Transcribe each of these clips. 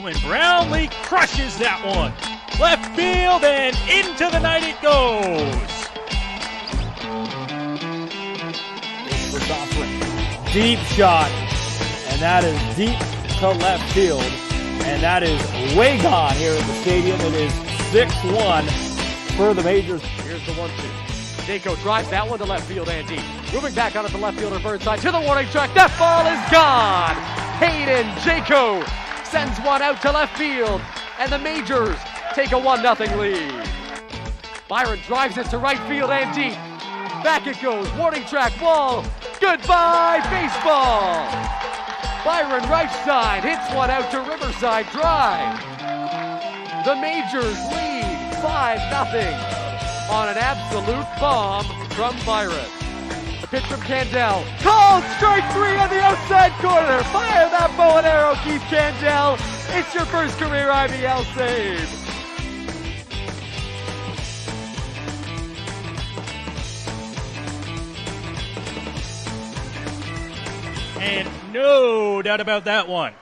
And Brownlee crushes that one. Left field and into the night it goes. Deep shot, and that is deep to left field, and that is way gone here at the stadium. It is 6-1 for the Majors. Here's the 1-2. Jaco drives that one to left field and deep. Moving back onto the left fielder Burnside to the warning track. That ball is gone. Hayden Jaco sends one out to left field, and the Majors take a 1-0 lead. Byron drives it to right field and deep. Back it goes, warning track, wall, goodbye baseball! Byron right side hits one out to Riverside Drive. The Majors lead 5-0 on an absolute bomb from Byron. The pitch from Candell, called strike 3 on the outside corner. Fire that bow and arrow, Keith Candell. It's your first career IBL save. And no doubt about that one.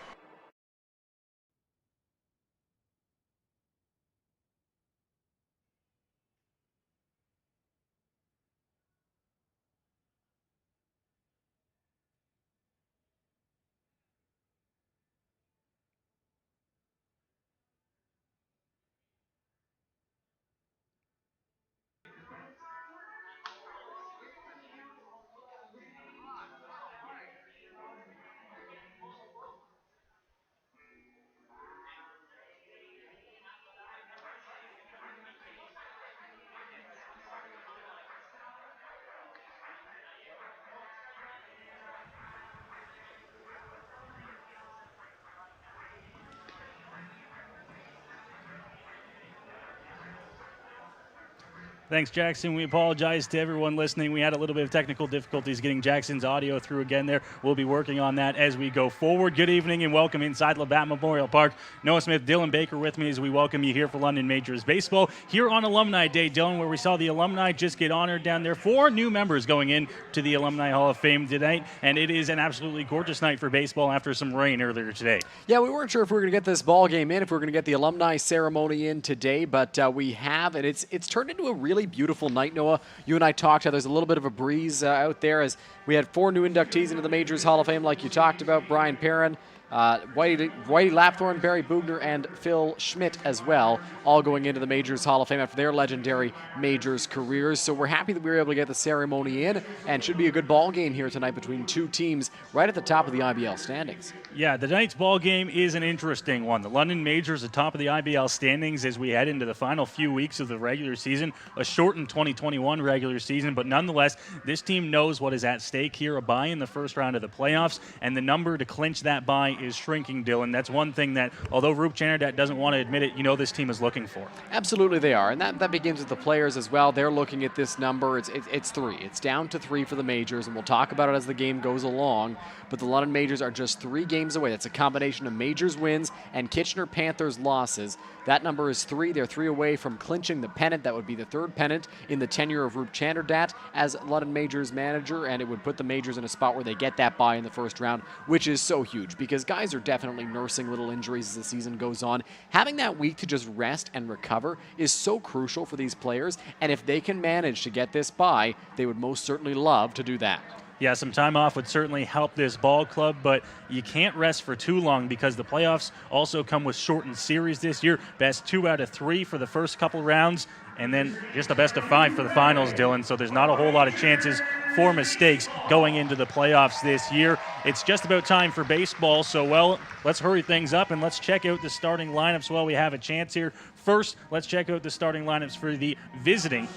Thanks, Jackson. We apologize to everyone listening. We had a little bit of technical difficulties getting Jackson's audio through again there. We'll be working on that as we go forward. Good evening and welcome inside Labatt Memorial Park. Noah Smith, Dylan Baker with me as we welcome you here for London Majors Baseball here on Alumni Day, Dylan, where we saw the alumni just get honored down there. 4 new members going in to the Alumni Hall of Fame tonight, and it is an absolutely gorgeous night for baseball after some rain earlier today. Yeah, we weren't sure if we were going to get this ball game in, if we were going to get the alumni ceremony in today, but we have, and it's turned into a really beautiful night. Noah, you and I talked how there's a little bit of a breeze out there as we had 4 new inductees into the Majors Hall of Fame, like you talked about. Brian Perrin, Whitey Lapthorne, Barry Bugner, and Phil Schmidt as well, all going into the Majors Hall of Fame after their legendary Majors careers. So we're happy that we were able to get the ceremony in, and should be a good ball game here tonight between 2 teams right at the top of the IBL standings. Yeah, the tonight's ball game is an interesting one. The London Majors atop of the IBL standings as we head into the final few weeks of the regular season, a shortened 2021 regular season, but nonetheless, this team knows what is at stake here, a bye in the first round of the playoffs, and the number to clinch that bye is shrinking, Dylan. That's one thing that, although Roop Channerdat doesn't want to admit it, you know this team is looking for. Absolutely they are, and that begins with the players as well. They're looking at this number. It's 3. It's down to 3 for the Majors, and we'll talk about it as the game goes along, but the London Majors are just 3 games away. That's a combination of Majors wins and Kitchener Panthers losses. That number is 3. They're 3 away from clinching the pennant. That would be the 3rd pennant in the tenure of Roop Channerdat as London Majors manager, and it would put the Majors in a spot where they get that bye in the first round, which is so huge because guys are definitely nursing little injuries as the season goes on. Having that week to just rest and recover is so crucial for these players, and if they can manage to get this bye, they would most certainly love to do that. Yeah, some time off would certainly help this ball club, but you can't rest for too long because the playoffs also come with shortened series this year. Best 2 out of 3 for the first couple rounds, and then just a best of 5 for the finals, Dylan. So there's not a whole lot of chances for mistakes going into the playoffs this year. It's just about time for baseball, so, well, let's hurry things up and let's check out the starting lineups while we have a chance here. First, let's check out the starting lineups for the visiting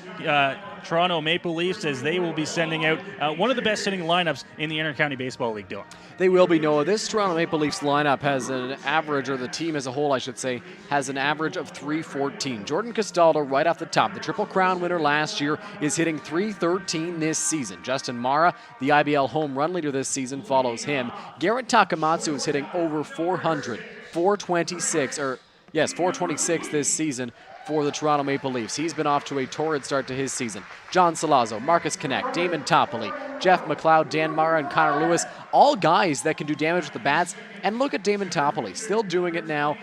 Toronto Maple Leafs as they will be sending out one of the best hitting lineups in the Intercounty Baseball League, Dylan. They will be, Noah. This Toronto Maple Leafs lineup has an average, or the team as a whole, I should say, has an average of .314. Jordan Castaldo right off the top. The Triple Crown winner last year is hitting .313 this season. Justin Mara, the IBL home run leader this season, follows him. Garrett Takamatsu is hitting over 400, 426 this season. for the Toronto Maple Leafs. He's been off to a torrid start to his season. John Salazzo, Marcus Connect, Damon Toppoli, Jeff McLeod, Dan Mara, and Connor Lewis, all guys that can do damage with the bats. And look at Damon Toppoli, still doing it now,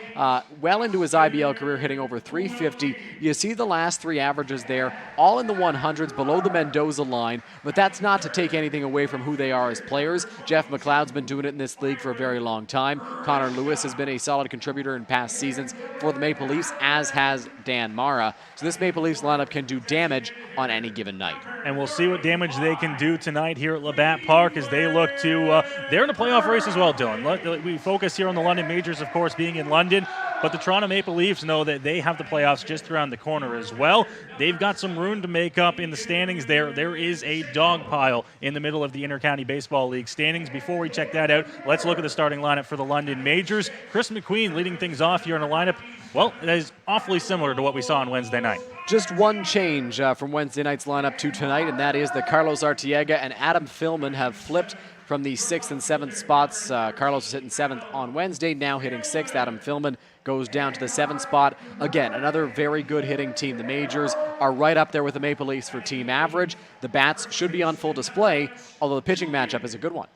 well into his IBL career, hitting over .350. You see the last 3 averages there, all in the 100s, below the Mendoza line, but that's not to take anything away from who they are as players. Jeff McLeod's been doing it in this league for a very long time. Connor Lewis has been a solid contributor in past seasons for the Maple Leafs, as has Dan Mara. So this Maple Leafs lineup can do damage on any given night. And we'll see what damage they can do tonight here at Labatt Park as they look to, they're in a playoff race as well, Dylan. We focus here on the London Majors, of course, being in London, but the Toronto Maple Leafs know that they have the playoffs just around the corner as well. They've got some room to make up in the standings there. There is a dog pile in the middle of the Intercounty Baseball League standings. Before we check that out, let's look at the starting lineup for the London Majors. Chris McQueen leading things off here in a lineup, well, that is awfully similar to what we saw on Wednesday night. Just one change from Wednesday night's lineup to tonight, and that is that Carlos Arteaga and Adam Fillman have flipped from the 6th and 7th spots. Carlos was hitting 7th on Wednesday, now hitting 6th. Adam Fillman goes down to the 7th spot. Again, another very good hitting team. The Majors are right up there with the Maple Leafs for team average. The bats should be on full display, although the pitching matchup is a good one.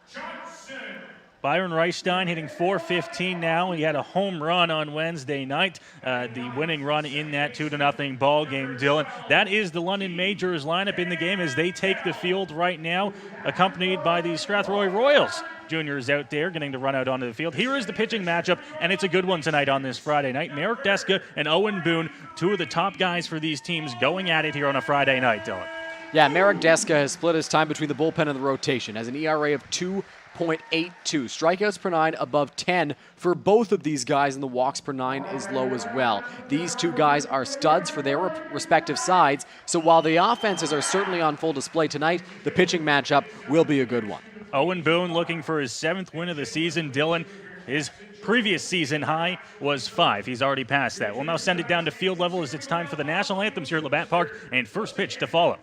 Byron Reichstein hitting .415 now. He had a home run on Wednesday night, the winning run in that 2-0 ball game, Dylan. That is the London Majors lineup in the game as they take the field right now, accompanied by the Strathroy Royals. Juniors out there getting to run out onto the field. Here is the pitching matchup, and it's a good one tonight on this Friday night. Marek Deska and Owen Boone, two of the top guys for these teams, going at it here on a Friday night, Dylan. Yeah, Marek Deska has split his time between the bullpen and the rotation, has an ERA of 2.82. Strikeouts per 9 above 10 for both of these guys, and the walks per 9 is low as well. These two guys are studs for their respective sides, so while the offenses are certainly on full display tonight, the pitching matchup will be a good one. Owen Boone looking for his 7th win of the season, Dylan. His previous season high was 5. He's already passed that. We'll now send it down to field level as it's time for the national anthems here at Labatt Park, and first pitch to follow.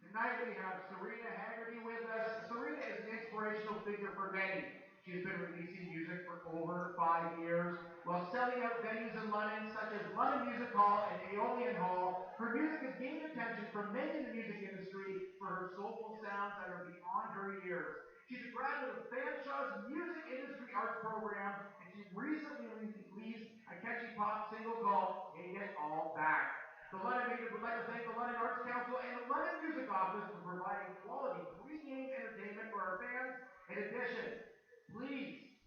Tonight we have Serena Haggerty with us. Serena is an inspirational figure for many. She's been releasing music for over 5 years while selling out venues in London such as London Music Hall and Aeolian Hall. Her music has gained attention from many in the music industry for her soulful sounds that are beyond her years. She's a graduate of Fanshawe's Music Industry Arts Program, and she recently released a catchy pop single called Take It All Back. The London Majors would like to thank the London Arts Council and the London Music Office for providing quality pre-game entertainment for our fans. In addition, please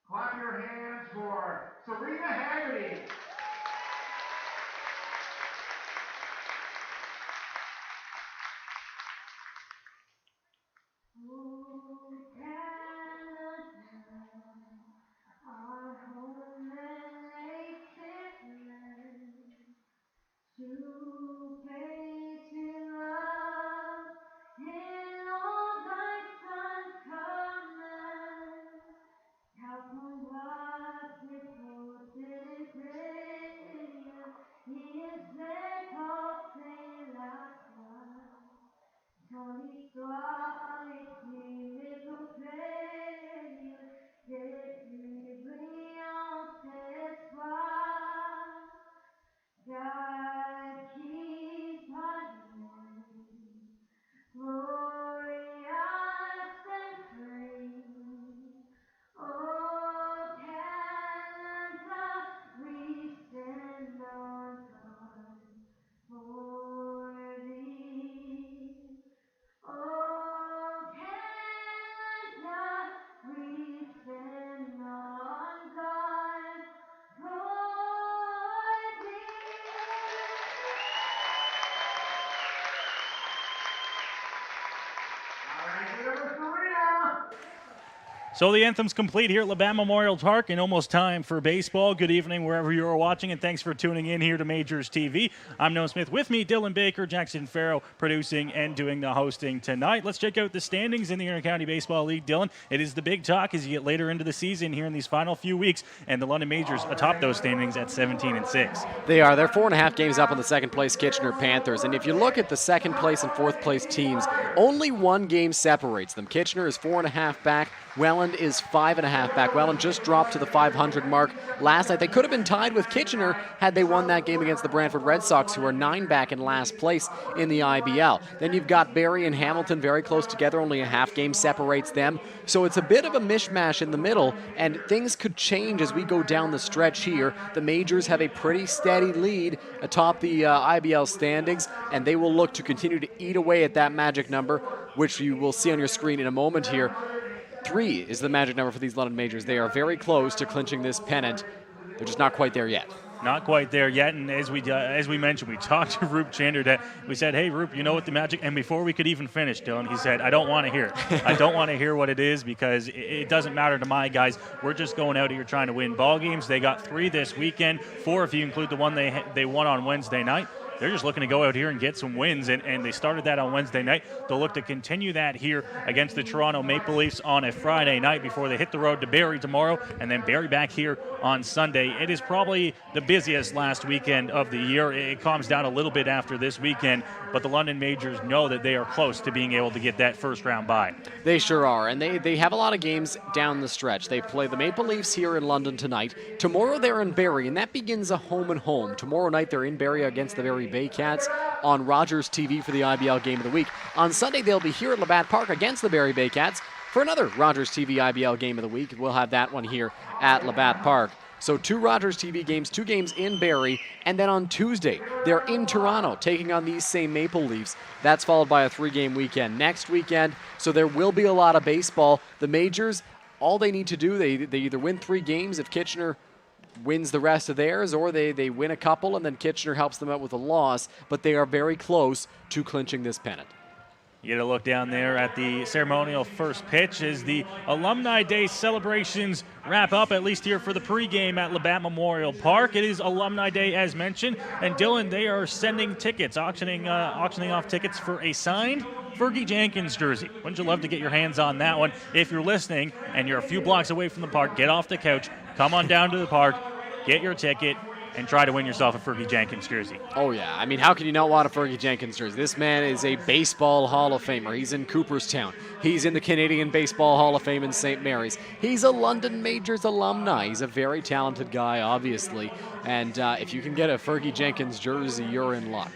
clap your hands for Serena Haggerty. So the anthem's complete here at Labatt Memorial Park, and almost time for baseball. Good evening wherever you are watching, and thanks for tuning in here to Majors TV. I'm Noah Smith. With me, Dylan Baker, Jackson Farrow, producing and doing the hosting tonight. Let's check out the standings in the Intercounty Baseball League, Dylan. It is the big talk as you get later into the season here in these final few weeks, and the London Majors atop those standings at 17-6. They are. They're 4.5 games up on the second-place Kitchener Panthers, and if you look at the second-place and fourth-place teams, only one game separates them. Kitchener is 4.5 back Welland is 5.5 back. Welland just dropped to the 500 mark last night. They could have been tied with Kitchener had they won that game against the Brantford Red Sox, who are 9 back in last place in the IBL. Then you've got Barrie and Hamilton very close together. Only a half game separates them. So it's a bit of a mishmash in the middle, and things could change as we go down the stretch here. The Majors have a pretty steady lead atop the IBL standings, and they will look to continue to eat away at that magic number, which you will see on your screen in a moment here. 3 is the magic number for these London Majors. They are very close to clinching this pennant. They're just not quite there yet. Not quite there yet, and as we mentioned, we talked to Roop Chanderdat. We said, hey, Roop, you know what the magic, and before we could even finish, Dylan, he said, I don't want to hear it. I don't want to hear what it is because it doesn't matter to my guys. We're just going out here trying to win ball games. They got 3 this weekend, 4 if you include the one they won on Wednesday night. They're just looking to go out here and get some wins, and they started that on Wednesday night. They'll look to continue that here against the Toronto Maple Leafs on a Friday night before they hit the road to Barrie tomorrow, and then Barrie back here on Sunday. It is probably the busiest last weekend of the year. It calms down a little bit after this weekend, but the London Majors know that they are close to being able to get that first round bye. They sure are, and they have a lot of games down the stretch. They play the Maple Leafs here in London tonight. Tomorrow they're in Barrie, and that begins a home and home. Tomorrow night they're in Barrie against the Barrie Baycats on MajorsTV for the IBL Game of the Week. On Sunday they'll be here at Labatt Park against the Barrie Baycats for another MajorsTV IBL Game of the Week. We'll have that one here at Labatt Park. So 2 MajorsTV games, 2 games in Barrie, and then on Tuesday, they're in Toronto taking on these same Maple Leafs. That's followed by a 3-game weekend next weekend, so there will be a lot of baseball. The Majors, all they need to do, they either win 3 games if Kitchener wins the rest of theirs, or they win a couple and then Kitchener helps them out with a loss, but they are very close to clinching this pennant. You get a look down there at the ceremonial first pitch as the Alumni Day celebrations wrap up, at least here for the pregame at Labatt Memorial Park. It is Alumni Day, as mentioned, and Dylan, they are sending tickets, auctioning off tickets for a signed Fergie Jenkins jersey. Wouldn't you love to get your hands on that one? If you're listening and you're a few blocks away from the park, get off the couch, come on down to the park, get your ticket, and try to win yourself a Fergie Jenkins jersey. Oh, yeah. I mean, how can you not want a Fergie Jenkins jersey? This man is a baseball Hall of Famer. He's in Cooperstown. He's in the Canadian Baseball Hall of Fame in St. Mary's. He's a London Majors alumni. He's a very talented guy, obviously. And if you can get a Fergie Jenkins jersey, you're in luck.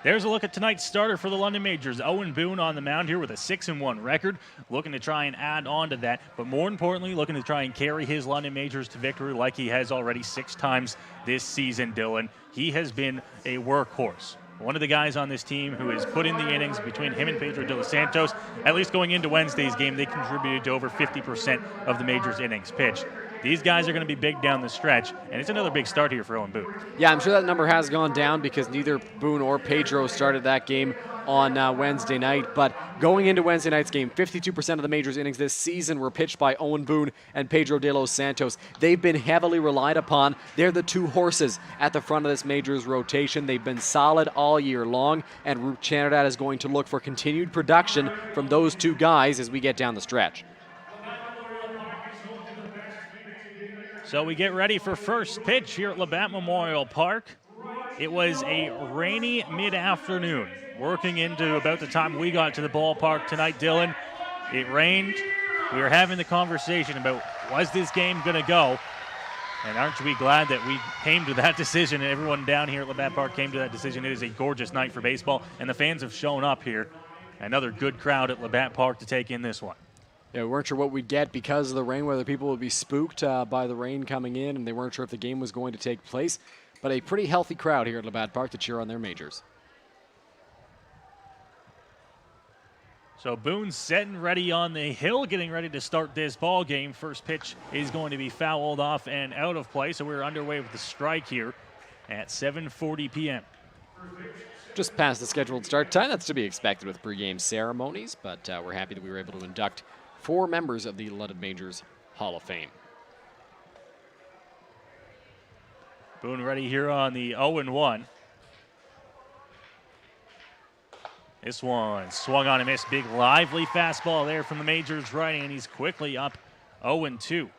There's a look at tonight's starter for the London Majors. Owen Boone on the mound here with a 6-1 record, looking to try and add on to that, but more importantly, looking to try and carry his London Majors to victory like he has already 6 times this season, Dylan. He has been a workhorse. One of the guys on this team who has put in the innings between him and Pedro de los Santos. At least going into Wednesday's game, they contributed to over 50% of the Majors' innings pitched. These guys are going to be big down the stretch, and it's another big start here for Owen Boone. Yeah, I'm sure that number has gone down because neither Boone or Pedro started that game on Wednesday night. But going into Wednesday night's game, 52% of the Majors innings this season were pitched by Owen Boone and Pedro de los Santos. They've been heavily relied upon. They're the 2 horses at the front of this Majors rotation. They've been solid all year long, and Roop Chanderdat is going to look for continued production from those 2 guys as we get down the stretch. So we get ready for first pitch here at Labatt Memorial Park. It was a rainy mid-afternoon, working into about the time we got to the ballpark tonight, Dylan. It rained. We were having the conversation about, was this game going to go? And aren't we glad that we came to that decision, and everyone down here at Labatt Park came to that decision. It is a gorgeous night for baseball, and the fans have shown up here. Another good crowd at Labatt Park to take in this one. Yeah, we weren't sure what we'd get because of the rain, whether people would be spooked by the rain coming in, and they weren't sure if the game was going to take place. But a pretty healthy crowd here at Labatt Park to cheer on their Majors. So Boone's setting ready on the hill, getting ready to start this ball game. First pitch is going to be fouled off and out of play, so we're underway with the strike here at 7:40 p.m. Just past the scheduled start time. That's to be expected with pregame ceremonies, but we're happy that we were able to induct 4 members of the London Majors Hall of Fame. Boone ready here on the 0-1. This one swung on and missed. Big lively fastball there from the Majors right, and he's quickly up 0-2. You're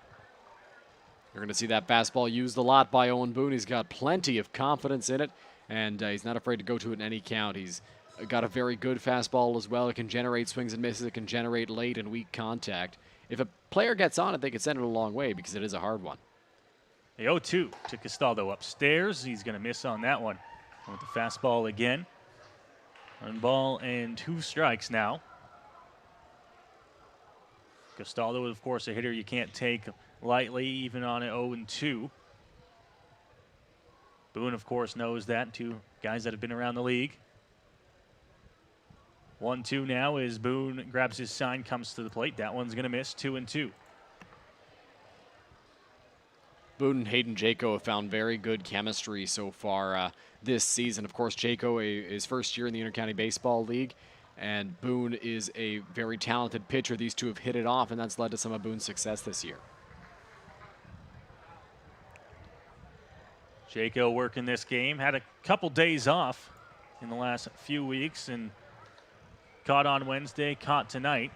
going to see that fastball used a lot by Owen Boone. He's got plenty of confidence in it, and he's not afraid to go to it in any count. He's got a very good fastball as well. It can generate swings and misses. It can generate late and weak contact. if a player gets on it, they could send it a long way because it is a hard one. The 0-2 to Castaldo upstairs. He's going to miss on that one. With the fastball again. 1 ball and 2 strikes now. Castaldo, of course, a hitter you can't take lightly, even on an 0-2. Boone, of course, knows that. 2 guys that have been around the league. 1-2 now as Boone grabs his sign, comes to the plate. That one's going to miss. 2-2. Boone and Hayden Jaco have found very good chemistry so far this season. Of course, Jaco is first year in the Intercounty Baseball League, and Boone is a very talented pitcher. These two have hit it off, and that's led to some of Boone's success this year. Jaco working this game. Had a couple days off in the last few weeks, and caught on Wednesday, caught tonight.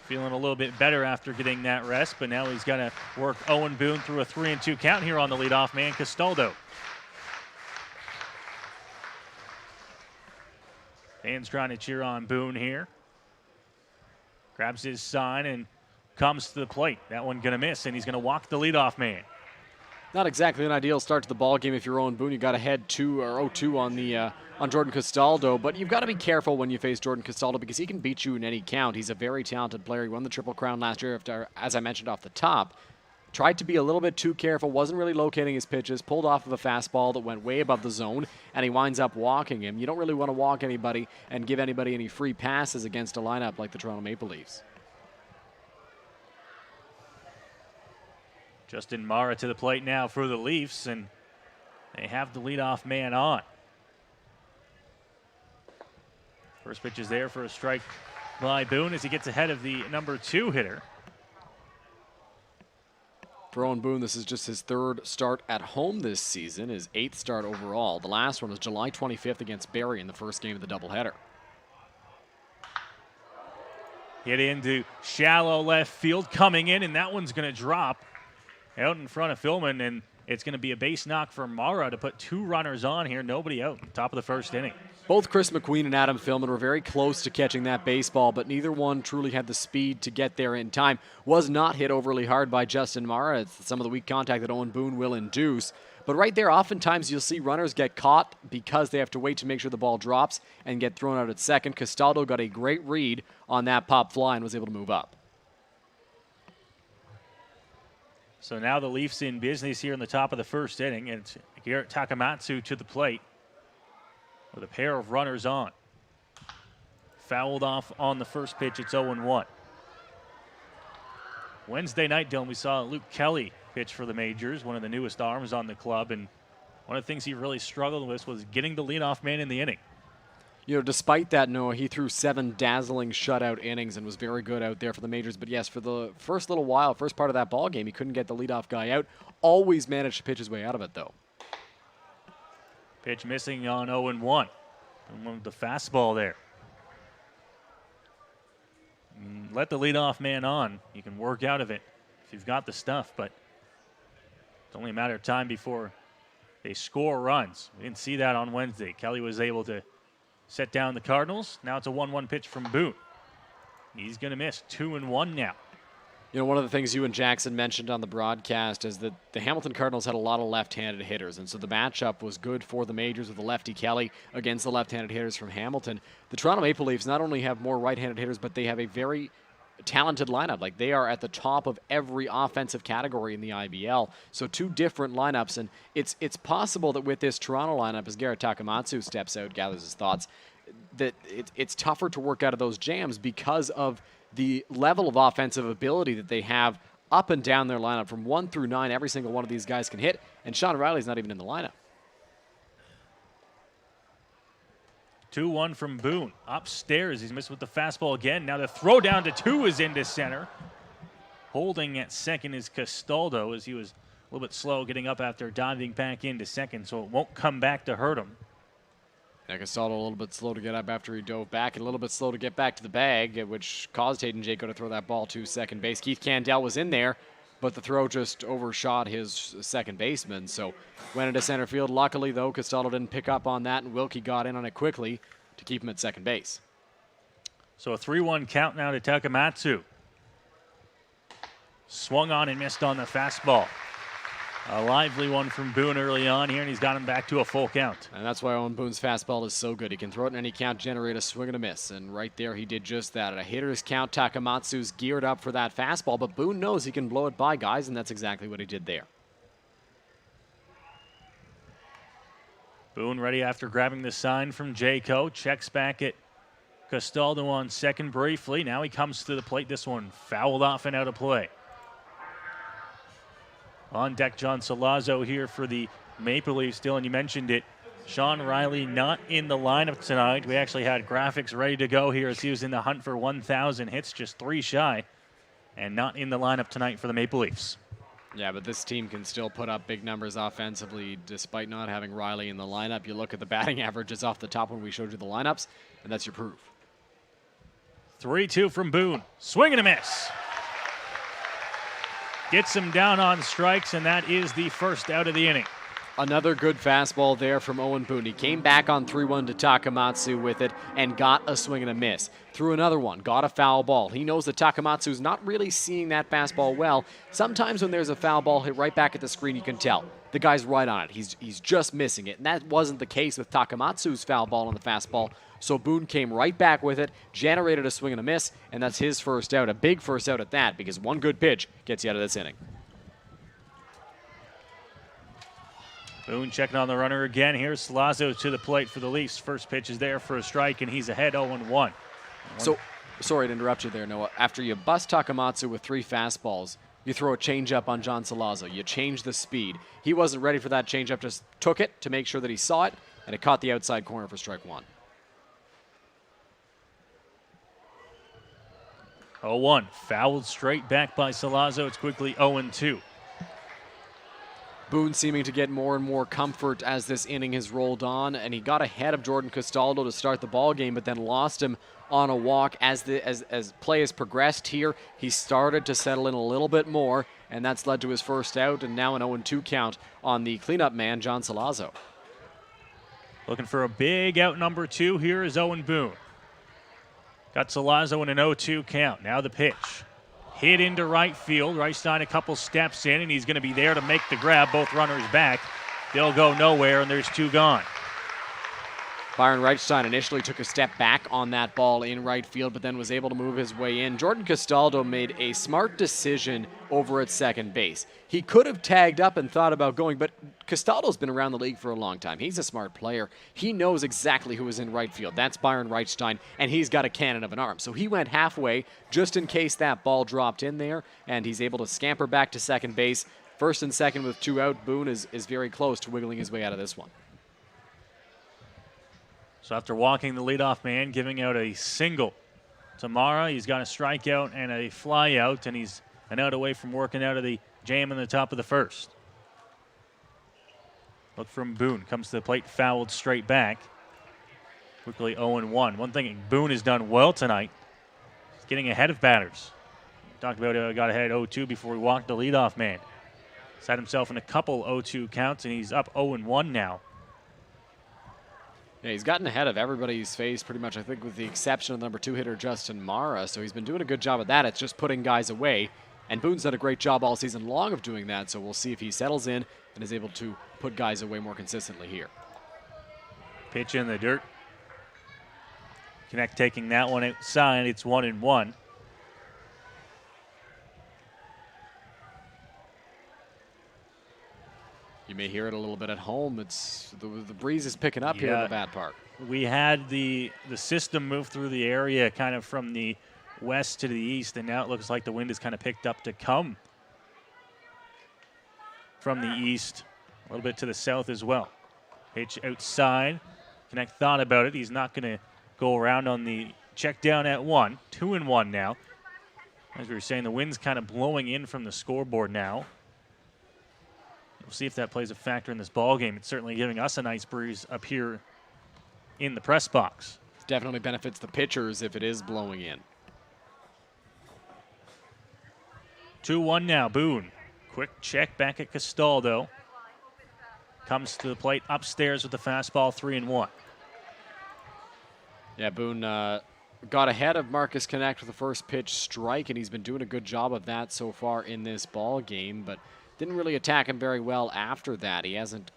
Feeling a little bit better after getting that rest, but now he's got to work Owen Boone through a 3-2 count here on the leadoff man, Castaldo. Fans trying to cheer on Boone here. Grabs his sign and comes to the plate. That one going to miss, and he's going to walk the leadoff man. Not exactly an ideal start to the ball game if you're Owen Boone. You got ahead 0-2 on the on Jordan Castaldo, but you've got to be careful when you face Jordan Castaldo because he can beat you in any count. He's a very talented player. He won the Triple Crown last year after, as I mentioned off the top, tried to be a little bit too careful, wasn't really locating his pitches, pulled off of a fastball that went way above the zone, and he winds up walking him. You don't really want to walk anybody and give anybody any free passes against a lineup like the Toronto Maple Leafs. Justin Mara to the plate now for the Leafs, and they have the leadoff man on. First pitch is there for a strike by Boone as he gets ahead of the number 2 hitter. For Owen Boone, this is just his 3rd start at home this season, his 8th start overall. The last one was July 25th against Barrie in the first game of the doubleheader. Hit into shallow left field, coming in, and that one's going to drop out in front of Philman, and it's going to be a base knock for Mara to put 2 runners on here, nobody out, top of the first inning. Both Chris McQueen and Adam Philman were very close to catching that baseball, but neither one truly had the speed to get there in time. Was not hit overly hard by Justin Mara. It's some of the weak contact that Owen Boone will induce. But right there, oftentimes you'll see runners get caught because they have to wait to make sure the ball drops and get thrown out at second. Castaldo got a great read on that pop fly and was able to move up. So now the Leafs in business here in the top of the first inning, and it's Garrett Takamatsu to the plate with a pair of runners on. Fouled off on the first pitch, it's 0-1. Wednesday night, Dylan, we saw Luke Kelly pitch for the Majors, one of the newest arms on the club, and one of the things he really struggled with was getting the leadoff man in the inning. You know, despite that, Noah, he threw 7 dazzling shutout innings and was very good out there for the Majors. But yes, for the first little while, first part of that ball game, he couldn't get the leadoff guy out. Always managed to pitch his way out of it, though. Pitch missing on 0-1. And the fastball there. Let the leadoff man on. You can work out of it if you've got the stuff, but it's only a matter of time before they score runs. We didn't see that on Wednesday. Kelly was able to set down the Cardinals. Now it's a 1-1 pitch from Boone. He's going to miss. 2-1 now. You know, one of the things you and Jackson mentioned on the broadcast is that the Hamilton Cardinals had a lot of left-handed hitters, and so the matchup was good for the Majors with the lefty Kelly against the left-handed hitters from Hamilton. The Toronto Maple Leafs not only have more right-handed hitters, but they have a very talented lineup. Like, they are at the top of every offensive category in the IBL. So 2 different lineups, and it's possible that with this Toronto lineup, as Garrett Takamatsu steps out, gathers his thoughts, that it's tougher to work out of those jams because of the level of offensive ability that they have up and down their lineup. From 1 through 9, every single one of these guys can hit, and Sean Riley's not even in the lineup. 2-1 from Boone. Upstairs, he's missed with the fastball again. Now the throw down to 2 is into center. Holding at second is Castaldo, as he was a little bit slow getting up after diving back into second, so it won't come back to hurt him. Yeah, Castaldo a little bit slow to get up after he dove back, and a little bit slow to get back to the bag, which caused Hayden Jaco to throw that ball to second base. Keith Candell was in there, but the throw just overshot his second baseman, so went into center field. Luckily, though, Castaldo didn't pick up on that, and Wilkie got in on it quickly to keep him at second base. So a 3-1 count now to Takamatsu. Swung on and missed on the fastball. A lively one from Boone early on here, and he's got him back to a full count. And that's why Owen Boone's fastball is so good. He can throw it in any count, generate a swing and a miss. And right there, he did just that. At a hitter's count, Takamatsu's geared up for that fastball, but Boone knows he can blow it by guys, and that's exactly what he did there. Boone ready after grabbing the sign from Jayco. Checks back at Castaldo on second briefly. Now he comes to the plate. This one fouled off and out of play. On deck, John Salazzo here for the Maple Leafs. Dylan, you mentioned it. Sean Riley not in the lineup tonight. We actually had graphics ready to go here as he was in the hunt for 1,000 hits, just 3 shy, and not in the lineup tonight for the Maple Leafs. Yeah, but this team can still put up big numbers offensively despite not having Riley in the lineup. You look at the batting averages off the top when we showed you the lineups, and that's your proof. 3-2 from Boone. Swing and a miss. Gets him down on strikes, and that is the first out of the inning. Another good fastball there from Owen Boone. He came back on 3-1 to Takamatsu with it and got a swing and a miss. Threw another one, got a foul ball. He knows that Takamatsu's not really seeing that fastball well. Sometimes when there's a foul ball hit right back at the screen, you can tell. The guy's right on it. He's just missing it. And that wasn't the case with Takamatsu's foul ball on the fastball. So Boone came right back with it, generated a swing and a miss, and that's his first out. A big first out at that, because one good pitch gets you out of this inning. Boone checking on the runner again. Here's Salazzo to the plate for the Leafs. First pitch is there for a strike, and he's ahead 0-1. So, sorry to interrupt you there, Noah. After you bust Takamatsu with 3 fastballs, you throw a changeup on John Salazzo. You change the speed. He wasn't ready for that changeup, just took it to make sure that he saw it, and it caught the outside corner for strike 1. 0-1. Fouled straight back by Salazzo. It's quickly 0-2. Boone seeming to get more and more comfort as this inning has rolled on, and he got ahead of Jordan Castaldo to start the ball game, but then lost him on a walk. As play has progressed here, he started to settle in a little bit more, and that's led to his first out, and now an 0-2 count on the cleanup man, John Salazzo. Looking for a big out number 2. Here is Owen Boone. Got Salazzo in an 0-2 count. Now the pitch. Hit into right field. Reichstein a couple steps in, and he's going to be there to make the grab. Both runners back. They'll go nowhere, and there's 2 gone. Byron Reichstein initially took a step back on that ball in right field, but then was able to move his way in. Jordan Castaldo made a smart decision over at second base. He could have tagged up and thought about going, but Castaldo's been around the league for a long time. He's a smart player. He knows exactly who is in right field. That's Byron Reichstein, and he's got a cannon of an arm. So he went halfway just in case that ball dropped in there, and he's able to scamper back to second base. First and second with 2 out. Boone is very close to wiggling his way out of this one. So after walking the leadoff man, giving out a single to Mara, he's got a strikeout and a fly out, and he's an out away from working out of the jam in the top of the first. Look from Boone. Comes to the plate, fouled straight back. Quickly 0-1. One thing Boone has done well tonight is getting ahead of batters. Talked about got ahead 0-2 before he walked the leadoff man. He's had himself in a couple 0-2 counts, and he's up 0-1 now. Yeah, he's gotten ahead of everybody he's faced pretty much, I think, with the exception of the number 2 hitter, Justin Mara. So he's been doing a good job at that. It's just putting guys away. And Boone's done a great job all season long of doing that. So we'll see if he settles in and is able to put guys away more consistently here. Pitch in the dirt. Connect taking that one outside. It's 1-1. You may hear it a little bit at home. It's the breeze is picking up here in the bat park. We had the system move through the area kind of from the west to the east, and now it looks like the wind is kind of picked up to come from the east, a little bit to the south as well. Pitch outside. Connect thought about it. He's not going to go around on the check down at 1. 2-1 now. As we were saying, the wind's kind of blowing in from the scoreboard now. We'll see if that plays a factor in this ball game. It's certainly giving us a nice breeze up here in the press box. Definitely benefits the pitchers if it is blowing in. 2-1 now, Boone. Quick check back at Castaldo. Comes to the plate upstairs with the fastball, 3-1. Yeah, Boone got ahead of Marcus Connect with the first pitch strike, and he's been doing a good job of that so far in this ball game, but didn't really attack him very well after that. He hasn't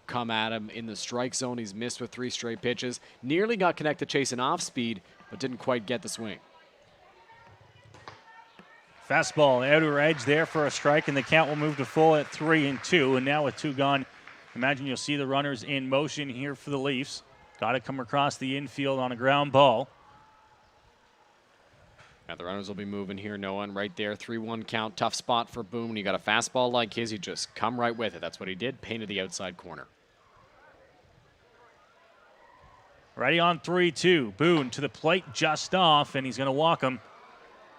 come at him in the strike zone. He's missed with 3 straight pitches. Nearly got Connect to chase an off speed, but didn't quite get the swing. Fastball, outer edge there for a strike, and the count will move to full at 3-2. And now with 2 gone, imagine you'll see the runners in motion here for the Leafs. Got to come across the infield on a ground ball. Now the runners will be moving here, no one right there. 3-1 count, tough spot for Boone. When you got a fastball like his, you just come right with it. That's what he did, painted the outside corner. Ready on 3-2. Boone to the plate, just off, and he's going to walk him.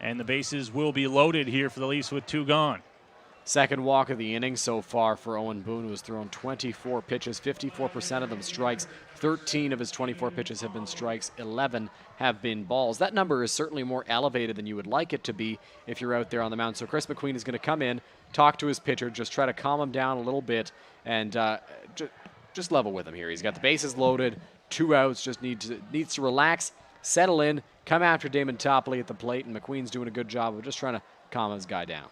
And the bases will be loaded here for the Leafs with 2 gone. Second walk of the inning so far for Owen Boone, who has thrown 24 pitches, 54% of them strikes. 13 of his 24 pitches have been strikes, 11 have been balls. That number is certainly more elevated than you would like it to be if you're out there on the mound. So Chris McQueen is going to come in, talk to his pitcher, just try to calm him down a little bit, and just level with him here. He's got the bases loaded, 2 outs, just needs to relax, settle in, come after Damon Topley at the plate, and McQueen's doing a good job of just trying to calm his guy down.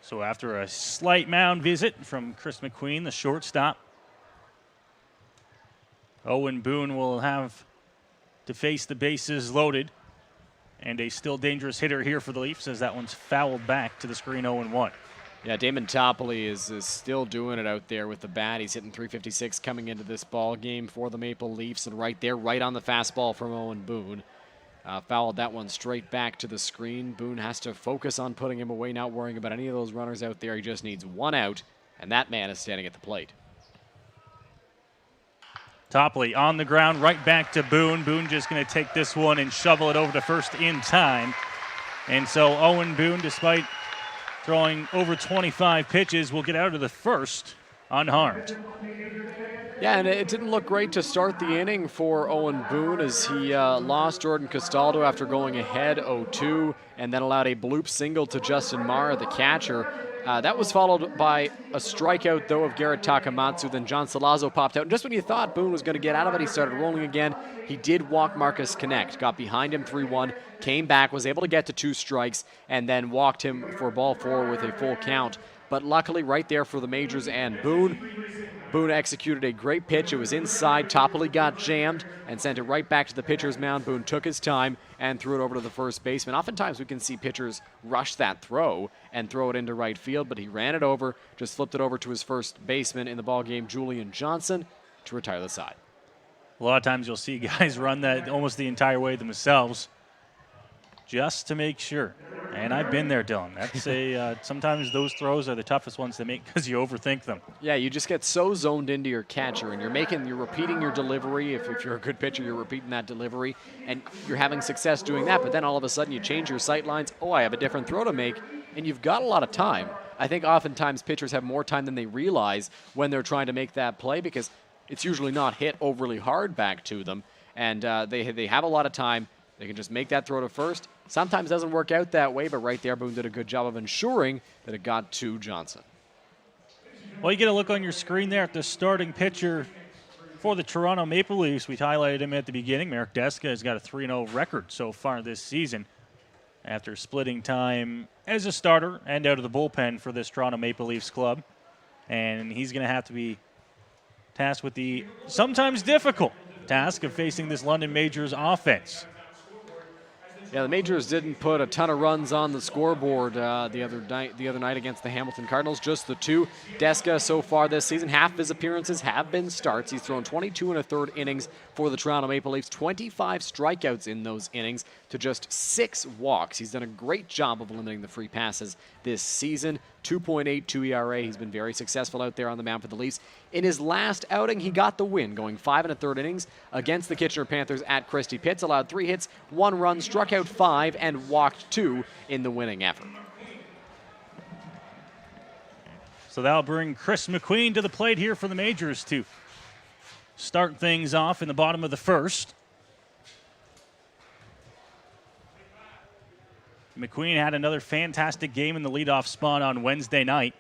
So after a slight mound visit from Chris McQueen, the shortstop, Owen Boone will have to face the bases loaded. And a still dangerous hitter here for the Leafs as that one's fouled back to the screen 0-1. Yeah, Damon Topley is still doing it out there with the bat. He's hitting .356 coming into this ball game for the Maple Leafs. And right there, right on the fastball from Owen Boone. Fouled that one straight back to the screen. Boone has to focus on putting him away, not worrying about any of those runners out there. He just needs 1 out, and that man is standing at the plate. Topley on the ground, right back to Boone. Boone just going to take this one and shovel it over to first in time. And so Owen Boone, despite throwing over 25 pitches, will get out of the first unharmed. Yeah, and it didn't look great to start the inning for Owen Boone as he lost Jordan Castaldo after going ahead 0-2 and then allowed a bloop single to Justin Marr, the catcher. That was followed by a strikeout, though, of Garrett Takamatsu. Then John Salazzo popped out. And just when you thought Boone was going to get out of it, he started rolling again. He did walk Marcus Connect, got behind him 3-1, came back, was able to get to 2 strikes, and then walked him for ball 4 with a full count. But luckily, right there for the Majors and Boone executed a great pitch. It was inside. Topley got jammed and sent it right back to the pitcher's mound. Boone took his time and threw it over to the first baseman. Oftentimes, we can see pitchers rush that throw and throw it into right field, but he ran it over, just flipped it over to his first baseman in the ballgame, Julian Johnson, to retire the side. A lot of times you'll see guys run that almost the entire way themselves just to make sure. And I've been there, Dylan. That's sometimes those throws are the toughest ones to make because you overthink them. Yeah, you just get so zoned into your catcher, and you're repeating your delivery. If you're a good pitcher, you're repeating that delivery, and you're having success doing that. But then all of a sudden you change your sight lines. Oh, I have a different throw to make, and you've got a lot of time. I think oftentimes pitchers have more time than they realize when they're trying to make that play because it's usually not hit overly hard back to them, and they have a lot of time. They can just make that throw to first. Sometimes it doesn't work out that way, but right there, Boone did a good job of ensuring that it got to Johnson. Well, you get a look on your screen there at the starting pitcher for the Toronto Maple Leafs. We highlighted him at the beginning. Marek Deska has got a 3-0 record so far this season after splitting time as a starter and out of the bullpen for this Toronto Maple Leafs club. And he's going to have to be tasked with the sometimes difficult task of facing this London Majors offense. Yeah, the Majors didn't put a ton of runs on the scoreboard the other night against the Hamilton Cardinals, just the 2. Deska so far this season, half of his appearances have been starts. He's thrown 22 1/3 innings for the Toronto Maple Leafs, 25 strikeouts in those innings to just 6 walks. He's done a great job of limiting the free passes this season. 2.82 ERA. He's been very successful out there on the mound for the Leafs. In his last outing, he got the win, going 5 1/3 innings against the Kitchener Panthers at Christie Pitts. Allowed 3 hits, 1 run, struck out 5, and walked 2 in the winning effort. So that'll bring Chris McQueen to the plate here for the Majors to start things off in the bottom of the first. McQueen had another fantastic game in the leadoff spot on Wednesday night.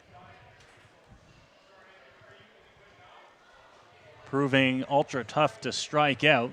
proving ultra tough to strike out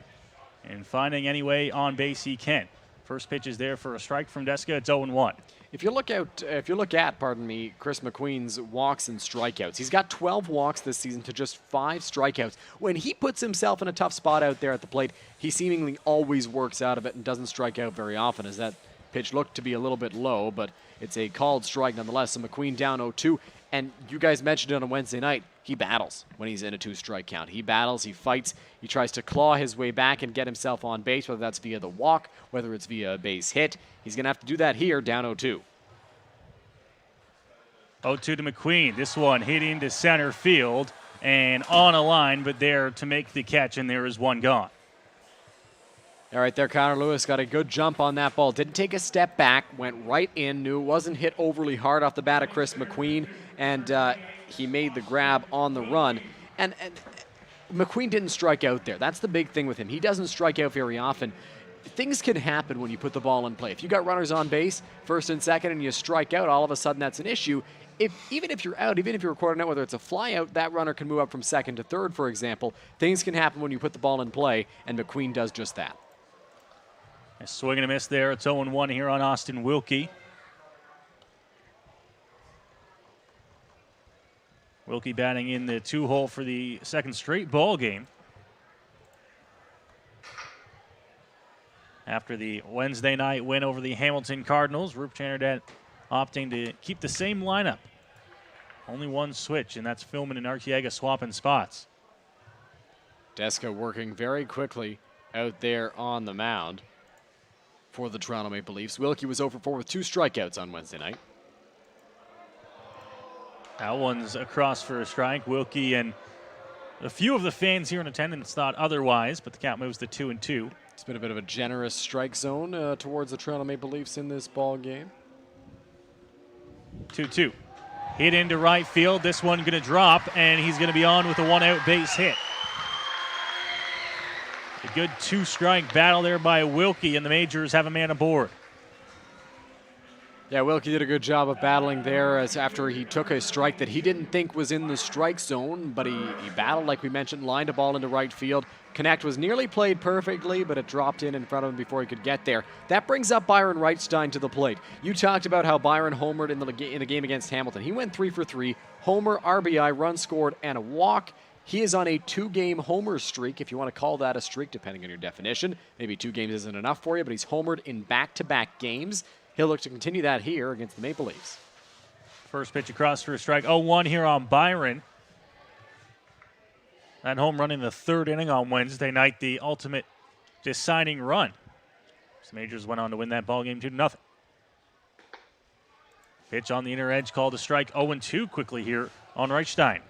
and finding any way on base he can. First pitch is there for a strike from Deska. It's 0-1. If you look at, Chris McQueen's walks and strikeouts, he's got 12 walks this season to just 5 strikeouts. When he puts himself in a tough spot out there at the plate, he seemingly always works out of it and doesn't strike out very often, as that pitch looked to be a little bit low, but it's a called strike nonetheless. So McQueen down 0-2, and you guys mentioned it on Wednesday night, he battles when he's in a 2-strike count. He battles, he fights, he tries to claw his way back and get himself on base, whether that's via the walk, whether it's via a base hit. He's going to have to do that here, down 0-2. 0-2 to McQueen. This one hit into center field and on a line, but there to make the catch, and there is one gone. All right, there, Connor Lewis got a good jump on that ball. Didn't take a step back, went right in, knew it wasn't hit overly hard off the bat of Chris McQueen, and he made the grab on the run. And McQueen didn't strike out there. That's the big thing with him. He doesn't strike out very often. Things can happen when you put the ball in play. If you got runners on base, first and second, and you strike out, all of a sudden that's an issue. Even if you're out, even if you're recording out, whether it's a fly out, that runner can move up from second to third, for example. Things can happen when you put the ball in play, and McQueen does just that. A swing and a miss there. It's 0-1 here on Austin Wilkie. Wilkie batting in the 2-hole for the second straight ball game. After the Wednesday night win over the Hamilton Cardinals, Roop Channerdat opting to keep the same lineup. Only one switch, and that's Philman and Arciega swapping spots. Deska working very quickly out there on the mound for the Toronto Maple Leafs. Wilkie was 0-4 with 2 strikeouts on Wednesday night. That one's across for a strike. Wilkie and a few of the fans here in attendance thought otherwise, but the count moves to 2-2. It's been a bit of a generous strike zone towards the Toronto Maple Leafs in this ball game. 2-2. Hit into right field. This one going to drop, and he's going to be on with a 1-out base hit. A good 2-strike battle there by Wilkie, and the Majors have a man aboard. Yeah, Wilkie did a good job of battling there as after he took a strike that he didn't think was in the strike zone, but he battled, like we mentioned, lined a ball into right field. Connect was nearly played perfectly, but it dropped in front of him before he could get there. That brings up Byron Reitstein to the plate. You talked about how Byron homered in the game against Hamilton. He went 3 for 3, homer, RBI, run scored, and a walk. He is on a 2-game homer streak, if you want to call that a streak, depending on your definition. Maybe 2 games isn't enough for you, but he's homered in back-to-back games. He'll look to continue that here against the Maple Leafs. First pitch across for a strike. 0-1 here on Byron. That home run in the 3rd inning on Wednesday night, the ultimate deciding run. The Majors went on to win that ball game 2-0. Pitch on the inner edge called a strike. 0-2 quickly here on Reichstein.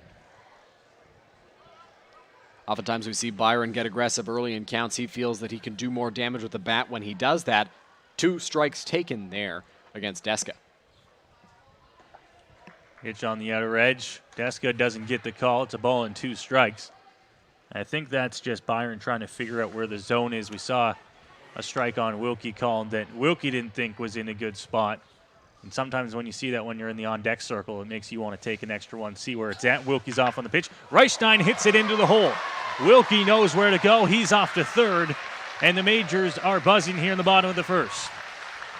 Oftentimes we see Byron get aggressive early in counts. He feels that he can do more damage with the bat when he does that. 2 strikes taken there against Deska. Pitch on the outer edge. Deska doesn't get the call. It's a ball and 2 strikes. I think that's just Byron trying to figure out where the zone is. We saw a strike on Wilkie called that Wilkie didn't think was in a good spot. And sometimes when you see that when you're in the on-deck circle, it makes you want to take an extra one, see where it's at. Wilkie's off on the pitch. Reichstein hits it into the hole. Wilkie knows where to go. He's off to third. And the Majors are buzzing here in the bottom of the 1st.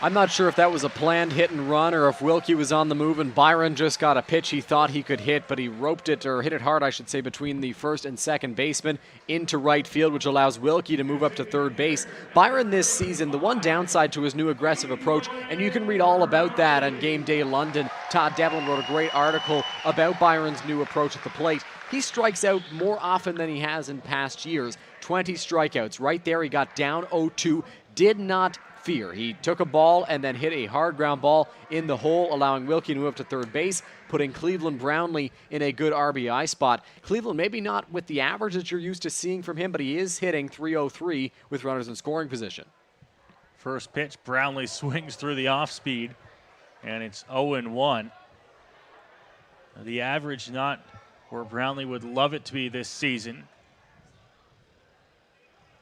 I'm not sure if that was a planned hit and run or if Wilkie was on the move and Byron just got a pitch he thought he could hit, but he roped it, or hit it hard, I should say, between the first and second baseman into right field, which allows Wilkie to move up to third base. Byron this season, the one downside to his new aggressive approach, and you can read all about that on Game Day London. Todd Devlin wrote a great article about Byron's new approach at the plate. He strikes out more often than he has in past years. 20 strikeouts. Right there, he got down 0-2, did not fear. He took a ball and then hit a hard ground ball in the hole, allowing Wilkie to move up to third base, putting Cleveland Brownlee in a good RBI spot. Cleveland maybe not with the average that you're used to seeing from him, but he is hitting .303 with runners in scoring position. First pitch, Brownlee swings through the off speed, and it's 0-1. The average not where Brownlee would love it to be this season.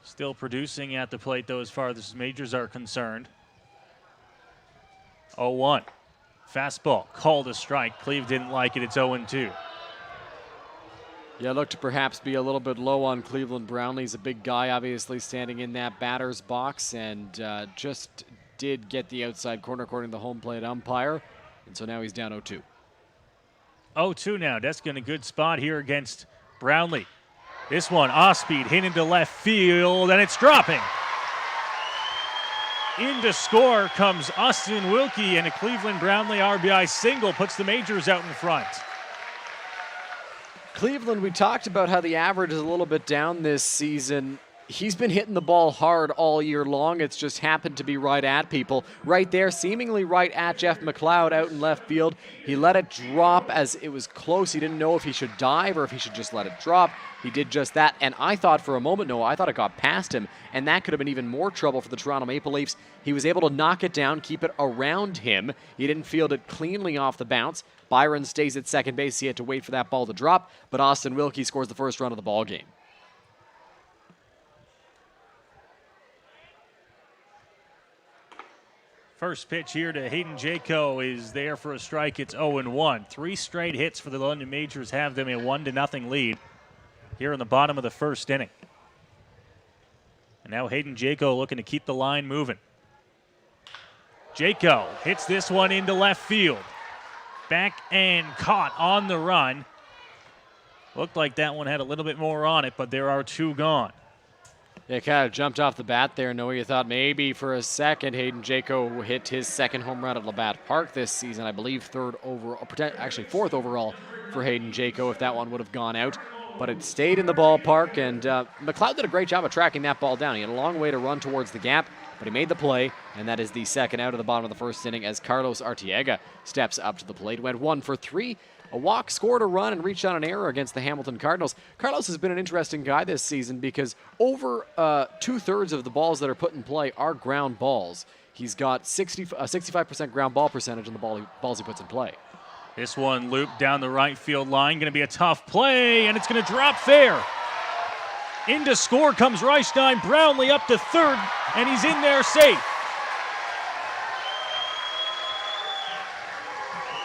Still producing at the plate, though, as far as Majors are concerned. 0-1. Fastball called a strike. Cleve didn't like it. It's 0-2. Yeah, looked to perhaps be a little bit low on Cleveland Brownlee. He's a big guy, obviously, standing in that batter's box, and just did get the outside corner according to the home plate umpire. And so now he's down 0-2. 0-2 now. Deska in a good spot here against Brownlee. This one, off-speed, hit into left field, and it's dropping. In to score comes Austin Wilkie, and a Cleveland Brownlee RBI single puts the Majors out in front. Cleveland, we talked about how the average is a little bit down this season. He's been hitting the ball hard all year long. It's just happened to be right at people. Right there, seemingly right at Jeff McLeod out in left field. He let it drop as it was close. He didn't know if he should dive or if he should just let it drop. He did just that, and I thought for a moment, Noah, I thought it got past him, and that could have been even more trouble for the Toronto Maple Leafs. He was able to knock it down, keep it around him. He didn't field it cleanly off the bounce. Byron stays at second base. He had to wait for that ball to drop, but Austin Wilkie scores the first run of the ball game. First pitch here to Hayden Jaco is there for a strike. It's 0-1. 3 straight hits for the London Majors have them a 1-0 lead here in the bottom of the first inning. And now Hayden Jaco looking to keep the line moving. Jaco hits this one into left field. Back and caught on the run. Looked like that one had a little bit more on it, but there are 2 gone. Yeah, kind of jumped off the bat there. Noah, you thought maybe for a second Hayden Jaco hit his second home run at Labatt Park this season. I believe fourth overall for Hayden Jaco if that one would have gone out. But it stayed in the ballpark, and McLeod did a great job of tracking that ball down. He had a long way to run towards the gap, but he made the play, and that is the second out of the bottom of the first inning as Carlos Arteaga steps up to the plate. Went 1 for 3. A walk, scored a run, and reached on an error against the Hamilton Cardinals. Carlos has been an interesting guy this season because over 2/3 of the balls that are put in play are ground balls. He's got 65% ground ball percentage on the balls he puts in play. This one looped down the right field line. Going to be a tough play, and it's going to drop fair. In to score comes Reichstein. Brownlee up to third, and he's in there safe.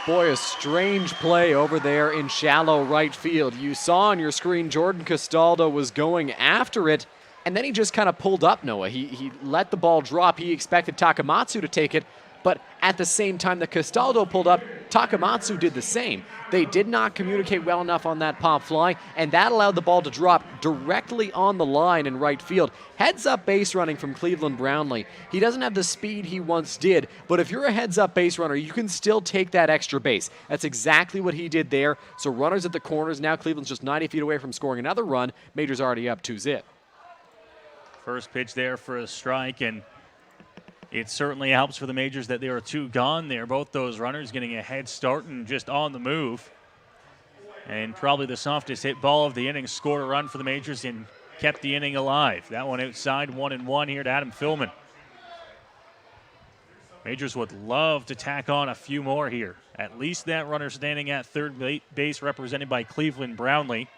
Boy, a strange play over there in shallow right field. You saw on your screen Jordan Castaldo was going after it, and then he just kind of pulled up, Noah. He let the ball drop. He expected Takamatsu to take it, but at the same time that Castaldo pulled up, Takamatsu did the same. They did not communicate well enough on that pop fly, and that allowed the ball to drop directly on the line in right field. Heads-up base running from Cleveland Brownlee. He doesn't have the speed he once did, but if you're a heads-up base runner, you can still take that extra base. That's exactly what he did there. So runners at the corners. Now Cleveland's just 90 feet away from scoring another run. Majors already up 2-0. First pitch there for a strike, and it certainly helps for the Majors that there are 2 gone there. Both those runners getting a head start and just on the move. And probably the softest hit ball of the inning scored a run for the Majors and kept the inning alive. That one outside, 1-1 here to Adam Philman. Majors would love to tack on a few more here. At least that runner standing at third base represented by Cleveland Brownlee.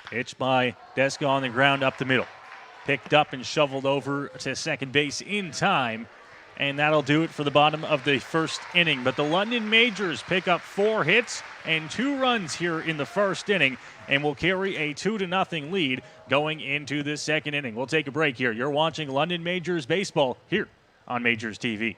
Pitch by Deska on the ground up the middle. Picked up and shoveled over to second base in time. And that'll do it for the bottom of the first inning. But the London Majors pick up 4 hits and 2 runs here in the first inning and will carry a 2-0 lead going into the second inning. We'll take a break here. You're watching London Majors baseball here on Majors TV.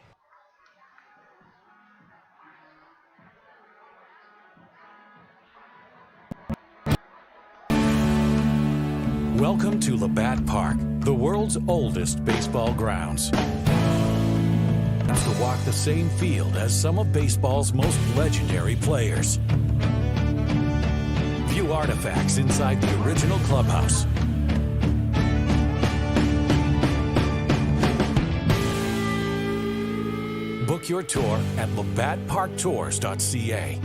Welcome to Labatt Park, the world's oldest baseball grounds. To walk the same field as some of baseball's most legendary players. View artifacts inside the original clubhouse. Book your tour at labattparktours.ca.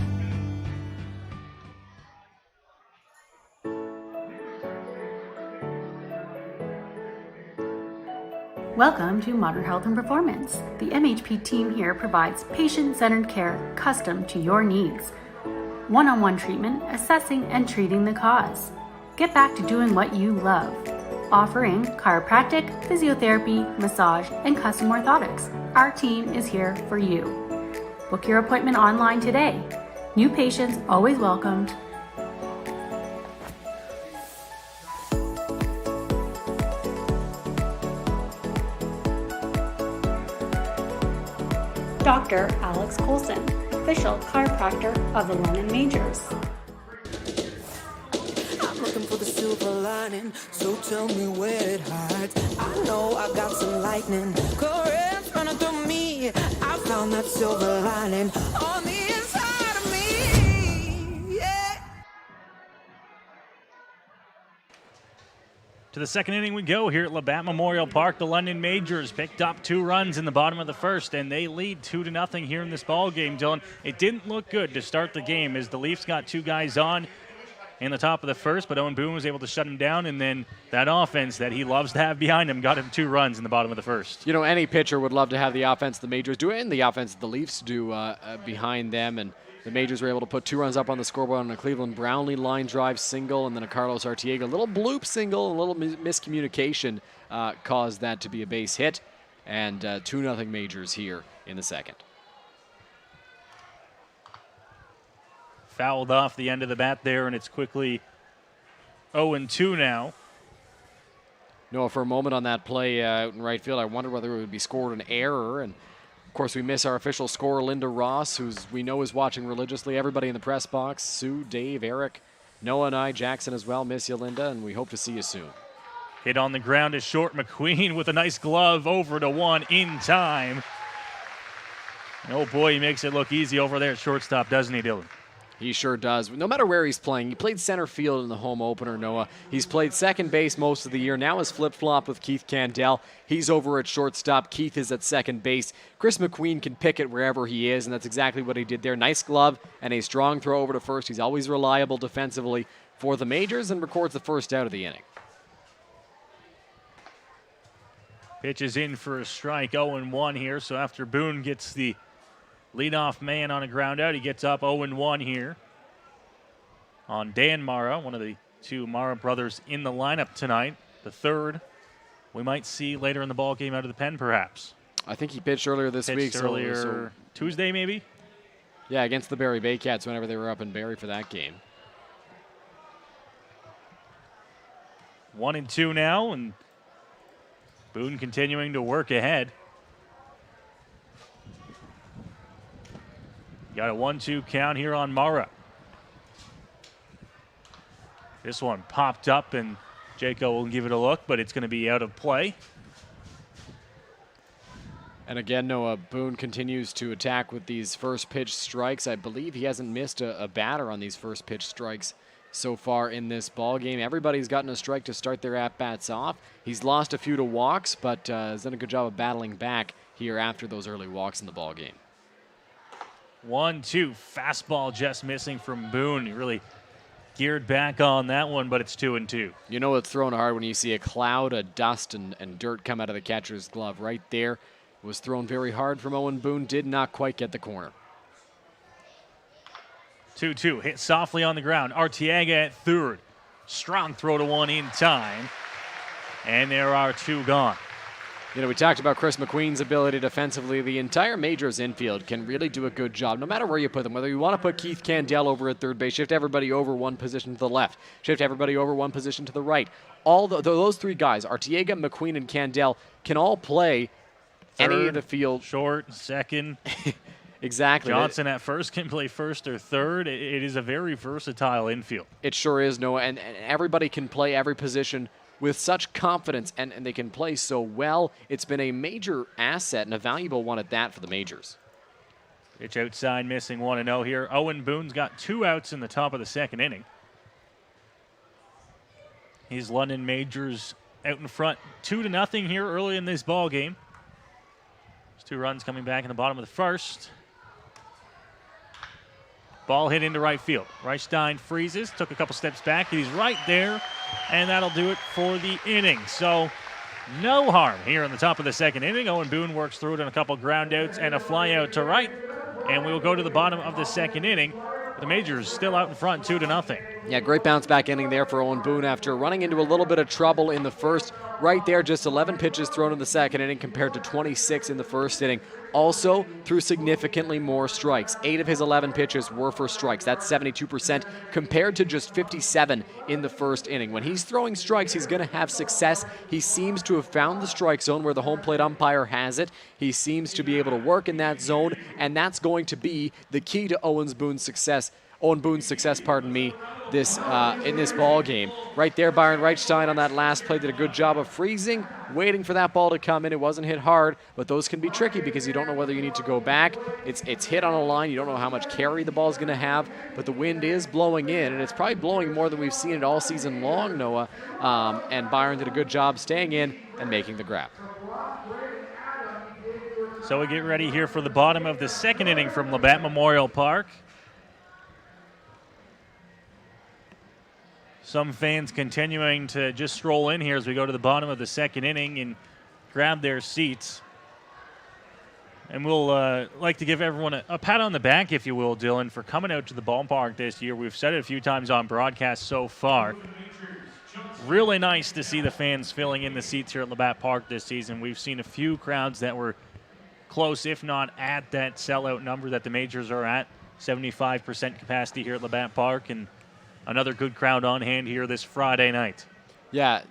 Welcome to Modern Health and Performance. The MHP team here provides patient-centered care custom to your needs. One-on-one treatment, assessing and treating the cause. Get back to doing what you love. Offering chiropractic, physiotherapy, massage, and custom orthotics. Our team is here for you. Book your appointment online today. New patients always welcomed. Dr. Alex Coulson, official chiropractor of the London Majors. I'm looking for the silver lining, so tell me where it hides. I know I got some lightning, currents running through me. I found that silver lining on the inside of me. Yeah. To the second inning we go here at Labatt Memorial Park. The London Majors picked up 2 runs in the bottom of the first, and they lead 2-0 here in this ball game, Dylan. It didn't look good to start the game as the Leafs got 2 guys on in the top of the first, but Owen Boone was able to shut him down, and then that offense that he loves to have behind him got him 2 runs in the bottom of the first. You know, any pitcher would love to have the offense the Majors do and the offense the Leafs do behind them, and the Majors were able to put 2 runs up on the scoreboard on a Cleveland Brownlee line drive single and then a Carlos Artiega. A little bloop single, a little miscommunication caused that to be a base hit, and 2-0 Majors here in the second. Fouled off the end of the bat there, and it's quickly 0-2 now. Noah, for a moment on that play out in right field, I wondered whether it would be scored an error, and of course, we miss our official scorer, Linda Ross, who we know is watching religiously. Everybody in the press box, Sue, Dave, Eric, Noah and I, Jackson as well, miss you, Linda, and we hope to see you soon. Hit on the ground is short. McQueen with a nice glove over to 1 in time. And oh boy, he makes it look easy over there at shortstop, doesn't he, Dylan? He sure does. No matter where he's playing, he played center field in the home opener, Noah. He's played second base most of the year. Now is flip-flop with Keith Candell. He's over at shortstop. Keith is at second base. Chris McQueen can pick it wherever he is, and that's exactly what he did there. Nice glove and a strong throw over to first. He's always reliable defensively for the Majors and records the first out of the inning. Pitch is in for a strike, 0-1 here. So after Boone gets the leadoff man on a ground out, he gets up 0-1 here on Dan Mara, one of the 2 Mara brothers in the lineup tonight. The third we might see later in the ball game out of the pen, perhaps. I think he pitched earlier this week. Earlier Tuesday, maybe? Yeah, against the Barrie Baycats whenever they were up in Barrie for that game. 1-2 now, and Boone continuing to work ahead. Got a 1-2 count here on Mara. This one popped up, and Jaco will give it a look, but it's going to be out of play. And again, Noah, Boone continues to attack with these first pitch strikes. I believe he hasn't missed a batter on these first pitch strikes so far in this ball game. Everybody's gotten a strike to start their at-bats off. He's lost a few to walks, but has done a good job of battling back here after those early walks in the ball game. 1-2, fastball just missing from Boone. He really geared back on that one, but it's 2-2. You know it's thrown hard when you see a cloud of dust and dirt come out of the catcher's glove. Right there, it was thrown very hard from Owen Boone, did not quite get the corner. 2-2, hit softly on the ground. Artiega at third. Strong throw to 1 in time. And there are 2 gone. You know, we talked about Chris McQueen's ability defensively. The entire Majors infield can really do a good job, no matter where you put them. Whether you want to put Keith Candell over at third base, shift everybody over 1 position to the left, shift everybody over 1 position to the right. Those 3 guys, Artiega, McQueen, and Candell, can all play Third, any of the field. Short, second. Exactly. Johnson at first can play first or third. It is a very versatile infield. It sure is, Noah, and everybody can play every position with such confidence, and they can play so well. It's been a major asset and a valuable one at that for the Majors. Pitch outside, missing 1-0 here. Owen Boone's got 2 outs in the top of the second inning. His London Majors out in front 2-0 here early in this ball game. There's 2 runs coming back in the bottom of the first. Ball hit into right field. Reichstein freezes, took a couple steps back. He's right there, and that'll do it for the inning. So no harm here in the top of the second inning. Owen Boone works through it on a couple ground outs and a fly out to right. And we will go to the bottom of the second inning. The Majors still out in front 2-0. Yeah, great bounce back inning there for Owen Boone after running into a little bit of trouble in the first. right there, just 11 pitches thrown in the second inning compared to 26 in the first inning. Also threw significantly more strikes. 8 of his 11 pitches were for strikes. That's 72% compared to just 57 in the first inning. When he's throwing strikes, he's going to have success. He seems to have found the strike zone where the home plate umpire has it. He seems to be able to work in that zone, and that's going to be the key to Owen Boone's success, this in this ball game. Right there, Byron Reichstein on that last play did a good job of freezing, waiting for that ball to come in. It wasn't hit hard, but those can be tricky because you don't know whether you need to go back. It's hit on a line. You don't know how much carry the ball's going to have, but the wind is blowing in, and it's probably blowing more than we've seen it all season long, Noah. And Byron did a good job staying in and making the grab. So we get ready here for the bottom of the second inning from Labatt Memorial Park. Some fans continuing to just stroll in here as we go to the bottom of the second inning and grab their seats. And we'll like to give everyone a pat on the back, if you will, Dylan, for coming out to the ballpark this year. We've said it a few times on broadcast so far. Really nice to see the fans filling in the seats here at Labatt Park this season. We've seen a few crowds that were close, if not at that sellout number that the Majors are at. 75% capacity here at Labatt Park, and another good crowd on hand here this Friday night. Yeah,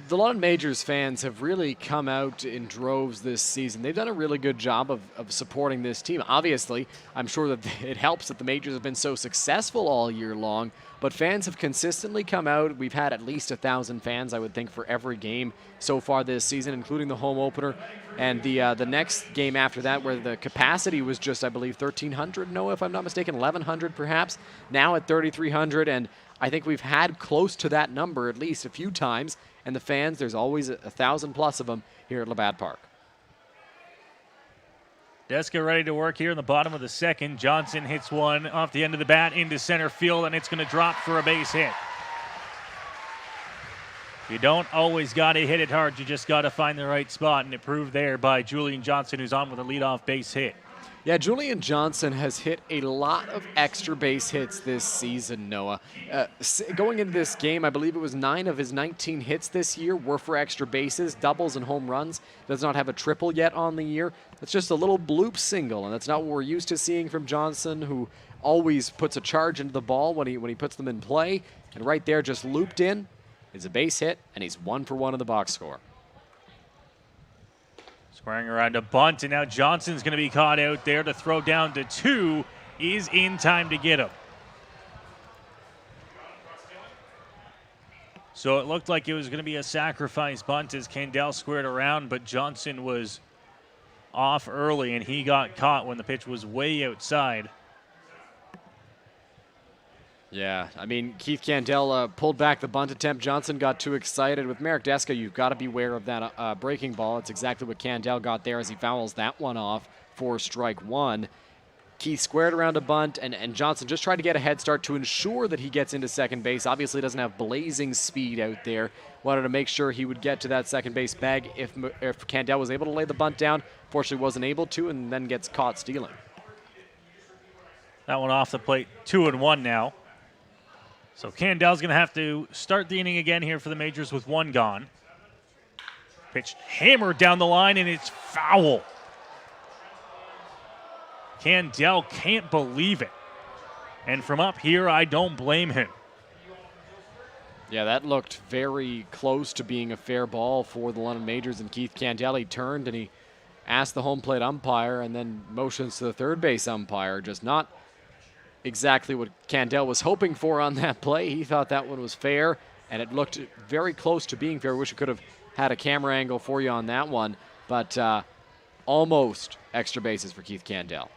the London Majors fans have really come out in droves this season. They've done a really good job of supporting this team. Obviously, I'm sure that it helps that the Majors have been so successful all year long, but fans have consistently come out. We've had at least 1,000 fans, I would think, for every game so far this season, including the home opener. And the next game after that, where the capacity was just, I believe, 1,300, Noah, if I'm not mistaken, 1,100 perhaps, now at 3,300. And I think we've had close to that number at least a few times. And the fans, there's always 1,000 plus of them here at Labatt Park. Deska ready to work here in the bottom of the second. Johnson hits one off the end of the bat into center field, and it's going to drop for a base hit. You don't always got to hit it hard. You just got to find the right spot, and it proved there by Julian Johnson, who's on with a leadoff base hit. Yeah, Julian Johnson has hit a lot of extra base hits this season, Noah. Going into this game, I believe it was 9 of his 19 hits this year were for extra bases, doubles and home runs. Does not have a triple yet on the year. That's just a little bloop single, and that's not what we're used to seeing from Johnson, who always puts a charge into the ball when he puts them in play. And right there, just looped in, is a base hit, and he's 1 for 1 in the box score. Squaring around a bunt, and now Johnson's going to be caught out there to throw down to 2. Is in time to get him. So it looked like it was going to be a sacrifice bunt as Candell squared around, but Johnson was off early, and he got caught when the pitch was way outside. Yeah, I mean, Keith Candell pulled back the bunt attempt. Johnson got too excited. With Marek Deska, you've got to beware of that breaking ball. It's exactly what Candell got there as he fouls that one off for strike 1. Keith squared around a bunt, and Johnson just tried to get a head start to ensure that he gets into second base. Obviously doesn't have blazing speed out there. Wanted to make sure he would get to that second base bag if Candell was able to lay the bunt down. Fortunately wasn't able to, and then gets caught stealing. That one off the plate, 2-1 now. So Candell's going to have to start the inning again here for the Majors with 1 gone. Pitch hammered down the line, and it's foul. Candell can't believe it. And from up here, I don't blame him. Yeah, that looked very close to being a fair ball for the London Majors, and Keith Candell, he turned and he asked the home plate umpire and then motions to the third base umpire, just not exactly what Candell was hoping for on that play. He thought that one was fair, and it looked very close to being fair. Wish I could have had a camera angle for you on that one, but almost extra bases for Keith Candell.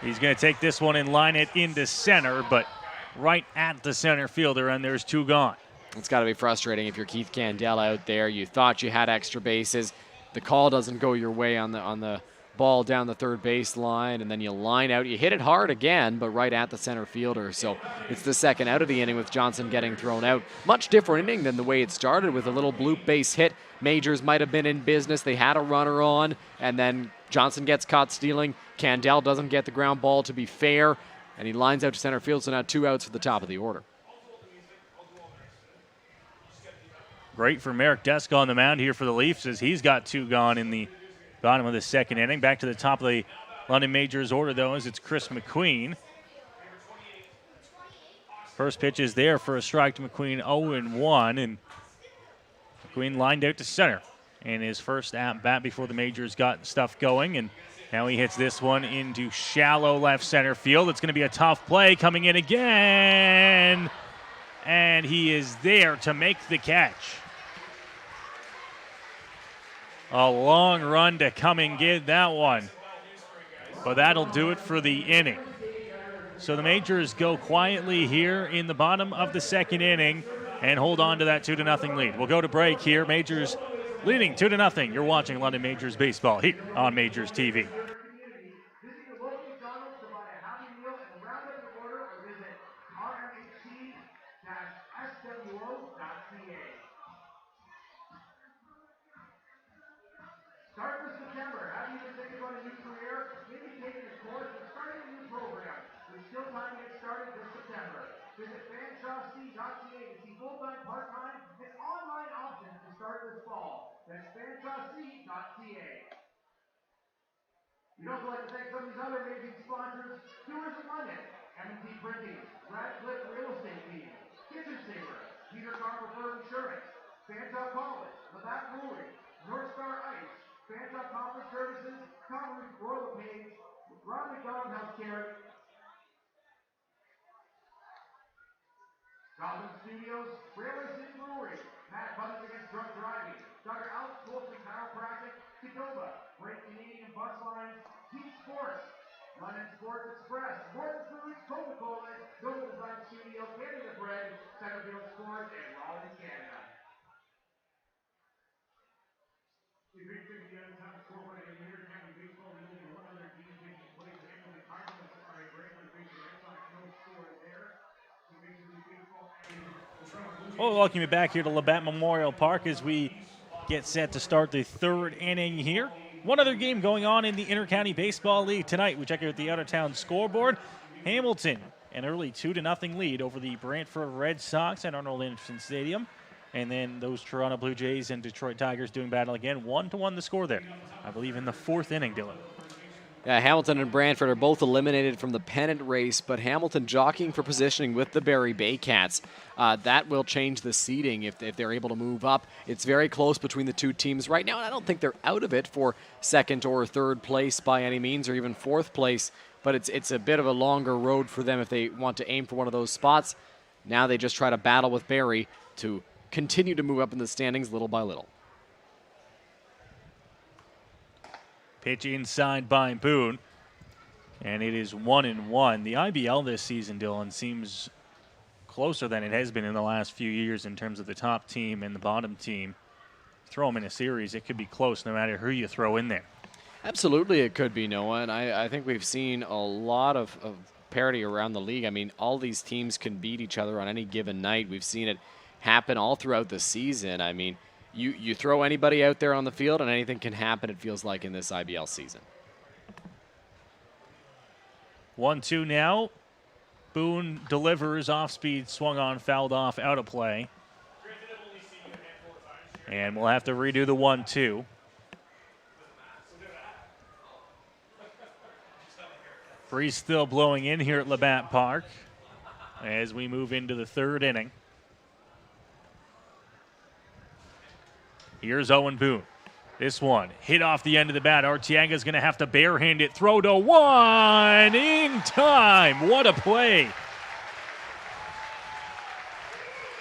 He's going to take this one and line it into center, but right at the center fielder, and there's 2 gone. It's got to be frustrating if you're Keith Candell out there. You thought you had extra bases. The call doesn't go your way on the ball down the third base line, and then you line out. You hit it hard again, but right at the center fielder. So it's the second out of the inning with Johnson getting thrown out. Much different inning than the way it started with a little bloop base hit. Majors might have been in business. They had a runner on, and then Johnson gets caught stealing. Candell doesn't get the ground ball to be fair, and he lines out to center field, so now 2 outs for the top of the order. Great for Merrick Deska on the mound here for the Leafs as he's got 2 gone in the bottom of the second inning. Back to the top of the London Majors order, though, as it's Chris McQueen. First pitch is there for a strike to McQueen, 0-1, and McQueen lined out to center. And his first at-bat before the Majors got stuff going, and now he hits this one into shallow left center field. It's going to be a tough play coming in again, and he is there to make the catch. A long run to come and get that one, but that'll do it for the inning. So the Majors go quietly here in the bottom of the second inning and hold on to that 2-0 lead. We'll go to break here. Majors leading 2-0. You're watching London Majors baseball here on Majors TV. Visit your local McDonald's to buy a Happy Meal and round up your order, or visit rmhc-swo.ca. Start for September. Have you been thinking about a new career? Maybe taking a course or starting a new program. There's still time to get started this September. Visit fanshawc.ca to see full-time, part-time, and online options to start this fall. That's fanshawc.ca. We'd also like to thank some of these other amazing sponsors: Stewards of London, M&T Printing, Radcliffe Real Estate Team, Kitchen Saver, Peter Car Preferred Insurance, Fanshawe College, Labatt Brewery, North Star Ice, Fanshawe Conference Services, Conference Royal LePage, Ron McDonald Healthcare, Gotham Studios, Railway City Brewery, Matt Buttons Against Drunk Driving, Dr. Alex Wolfson Chiropractic, Cadova, Great Canadian Bus Lines, Team Sports, London Sports Express, Morton Foods, Coca-Cola, Nova Design Studio, Canada Bread, Centerfield Sports, and Rawlins, Canada. We've reached the other time scoreboard in Major County Baseball. We only one other team taking place. The Cardinals are a Brandon Big Red Sox, no score there. Well, welcome you back here to Labatt Memorial Park as we get set to start the third inning here. One other game going on in the Inter-County Baseball League tonight. We check out the out-of-town scoreboard. Hamilton, an early 2-0 lead over the Brantford Red Sox at Arnold Anderson Stadium. And then those Toronto Blue Jays and Detroit Tigers doing battle again. 1-1 the score there, I believe, in the fourth inning, Dylan. Yeah, Hamilton and Brantford are both eliminated from the pennant race, but Hamilton jockeying for positioning with the Barrie Baycats. That will change the seeding if they're able to move up. It's very close between the two teams right now, and I don't think they're out of it for second or third place by any means, or even fourth place, but it's a bit of a longer road for them if they want to aim for one of those spots. Now they just try to battle with Barrie to continue to move up in the standings little by little. Pitch inside by Boone, and it is 1-1. The IBL this season, Dylan, seems closer than it has been in the last few years in terms of the top team and the bottom team. Throw them in a series, it could be close no matter who you throw in there. Absolutely it could be, Noah, and I think we've seen a lot of parity around the league. I mean, all these teams can beat each other on any given night. We've seen it happen all throughout the season. I mean, you throw anybody out there on the field and anything can happen, it feels like, in this IBL season. 1-2 now. Boone delivers off speed, swung on, fouled off, out of play. And we'll have to redo the 1-2. Breeze still blowing in here at Labatt Park as we move into the third inning. Here's Owen Boone. This one hit off the end of the bat. Arteaga's going to have to barehand it. Throw to one in time. What a play.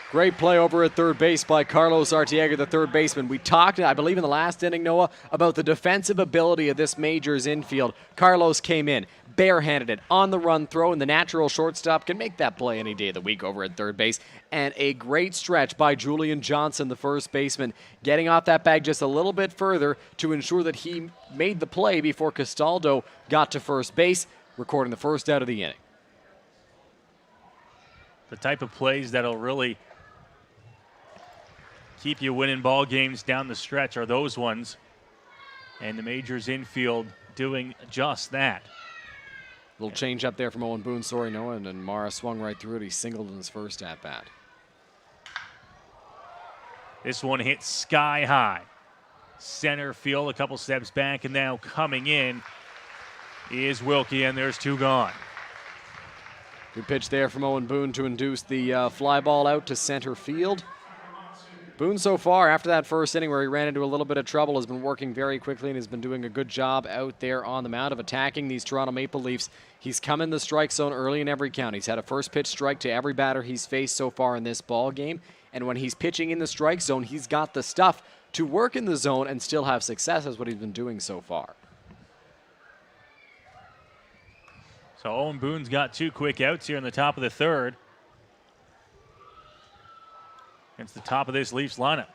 Great play over at third base by Carlos Arteaga, the third baseman. We talked, I believe in the last inning, Noah, about the defensive ability of this Majors infield. Carlos came in, barehanded it on the run throw, and the natural shortstop can make that play any day of the week over at third base. And a great stretch by Julian Johnson, the first baseman, getting off that bag just a little bit further to ensure that he made the play before Castaldo got to first base, recording the first out of the inning. The type of plays that'll really keep you winning ball games down the stretch are those ones. And the Majors infield doing just that. Little change up there from Owen Boone, sorry, Noah, and Mara swung right through it. He singled in his first at-bat. This one hits sky high. Center field, a couple steps back, and now coming in is Wilkie, and there's 2 gone. Good pitch there from Owen Boone to induce the fly ball out to center field. Boone so far, after that first inning where he ran into a little bit of trouble, has been working very quickly and has been doing a good job out there on the mound of attacking these Toronto Maple Leafs. He's come in the strike zone early in every count. He's had a first pitch strike to every batter he's faced so far in this ball game. And when he's pitching in the strike zone, he's got the stuff to work in the zone and still have success, is what he's been doing so far. So Owen Boone's got 2 quick outs here in the top of the 3rd. Against the top of this Leafs lineup.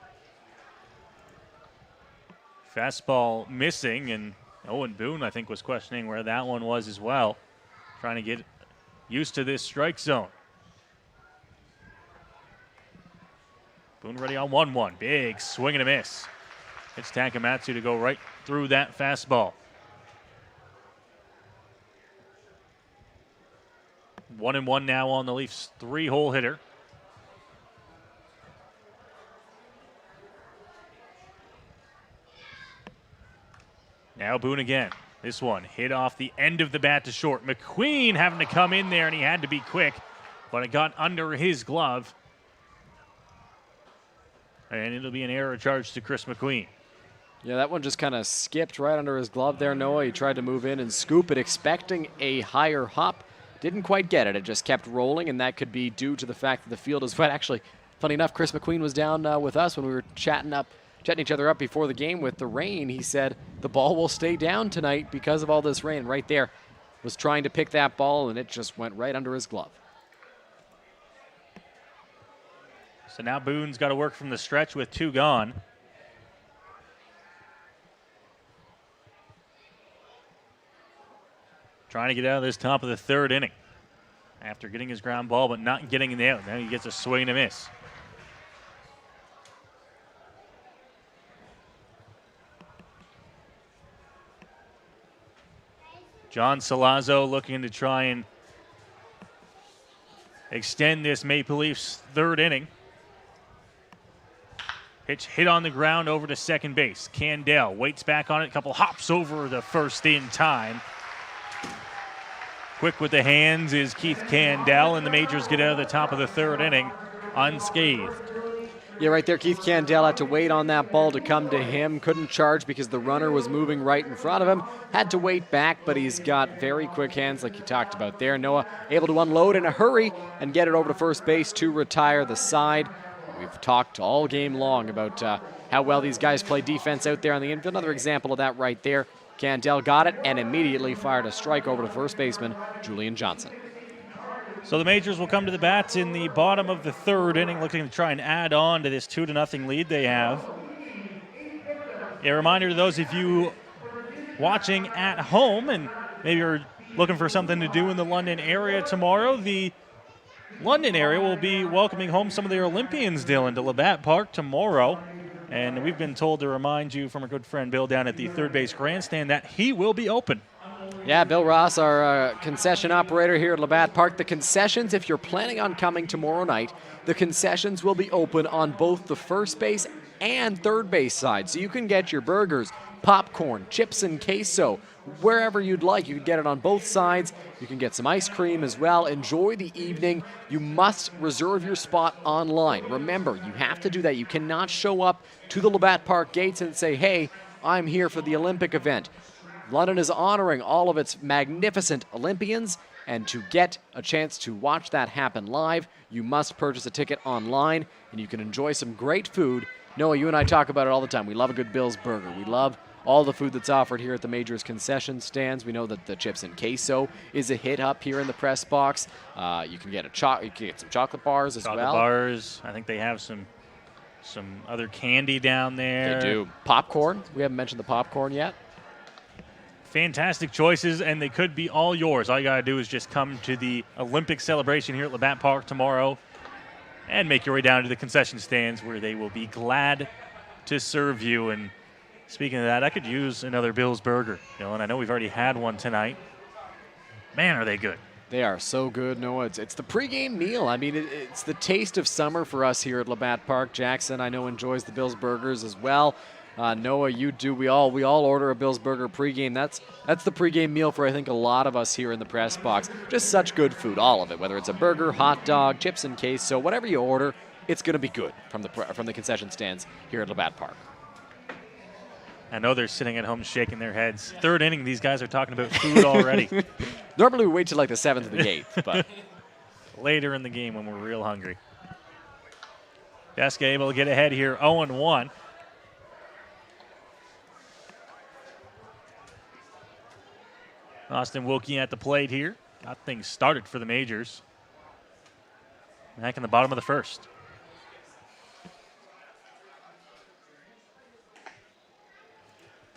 Fastball missing, and Owen Boone, I think, was questioning where that one was as well. Trying to get used to this strike zone. Boone ready on 1-1. Big swing and a miss. It's Takamatsu to go right through that fastball. 1-1 now on the Leafs' 3-hole hitter. Now Boone again. This one hit off the end of the bat to short. McQueen having to come in there, and he had to be quick, but it got under his glove. And it'll be an error charge to Chris McQueen. Yeah, that one just kind of skipped right under his glove there, Noah. He tried to move in and scoop it, expecting a higher hop. Didn't quite get it. It just kept rolling, and that could be due to the fact that the field is wet. Actually, funny enough, Chris McQueen was down with us when we were chatting each other up before the game with the rain. He said the ball will stay down tonight because of all this rain. Right there, was trying to pick that ball, and it just went right under his glove. So now Boone's got to work from the stretch with 2 gone. Trying to get out of this top of the 3rd inning. After getting his ground ball, but not getting it out. Now he gets a swing and a miss. John Salazzo looking to try and extend this Maple Leafs 3rd inning. Pitch hit on the ground over to second base. Candell waits back on it. A couple hops over the first in time. Quick with the hands is Keith Candell, and the Majors get out of the top of the 3rd inning unscathed. Yeah, right there, Keith Candell had to wait on that ball to come to him. Couldn't charge because the runner was moving right in front of him. Had to wait back, but he's got very quick hands like you talked about there. Noah able to unload in a hurry and get it over to first base to retire the side. We've talked all game long about how well these guys play defense out there on the infield. Another example of that right there. Candell got it and immediately fired a strike over to first baseman Julian Johnson. So the Majors will come to the bats in the bottom of the 3rd inning, looking to try and add on to this 2-0 lead they have. A reminder to those of you watching at home and maybe you're looking for something to do in the London area tomorrow, the London area will be welcoming home some of their Olympians, Dylan, to Labatt Park tomorrow. And we've been told to remind you from our good friend Bill down at the third base grandstand that he will be open. Yeah, Bill Ross, our concession operator here at Labatt Park. The concessions, if you're planning on coming tomorrow night, the concessions will be open on both the first base and third base side. So you can get your burgers, popcorn, chips and queso, wherever you'd like. You can get it on both sides. You can get some ice cream as well. Enjoy the evening. You must reserve your spot online. Remember, you have to do that. You cannot show up to the Labatt Park gates and say, hey, I'm here for the Olympic event. London is honoring all of its magnificent Olympians, and to get a chance to watch that happen live, you must purchase a ticket online, and you can enjoy some great food. Noah, you and I talk about it all the time. We love a good Bill's Burger. We love all the food that's offered here at the Majors concession stands. We know that the chips and queso is a hit up here in the press box. You can get some chocolate bars as well. Chocolate bars. I think they have some other candy down there. They do. Popcorn. We haven't mentioned the popcorn yet. Fantastic choices, and they could be all yours. All you got to do is just come to the Olympic celebration here at Labatt Park tomorrow and make your way down to the concession stands where they will be glad to serve you. And speaking of that, I could use another Bill's Burger. And I know we've already had one tonight. Man, are they good. They are so good, Noah. It's the pregame meal. I mean, it's the taste of summer for us here at Labatt Park. Jackson, I know, enjoys the Bill's Burgers as well. Noah, you do. We all order a Bill's Burger pregame. That's the pregame meal for, I think, a lot of us here in the press box. Just such good food, all of it. Whether it's a burger, hot dog, chips and queso, whatever you order, it's going to be good from the concession stands here at Labatt Park. I know they're sitting at home shaking their heads. Third inning, these guys are talking about food already. Normally we wait till like the 7th or the 8th, but later in the game when we're real hungry. Deska able to get ahead here, 0-1. Austin Wilkie at the plate here. Got things started for the Majors. Back in the bottom of the first.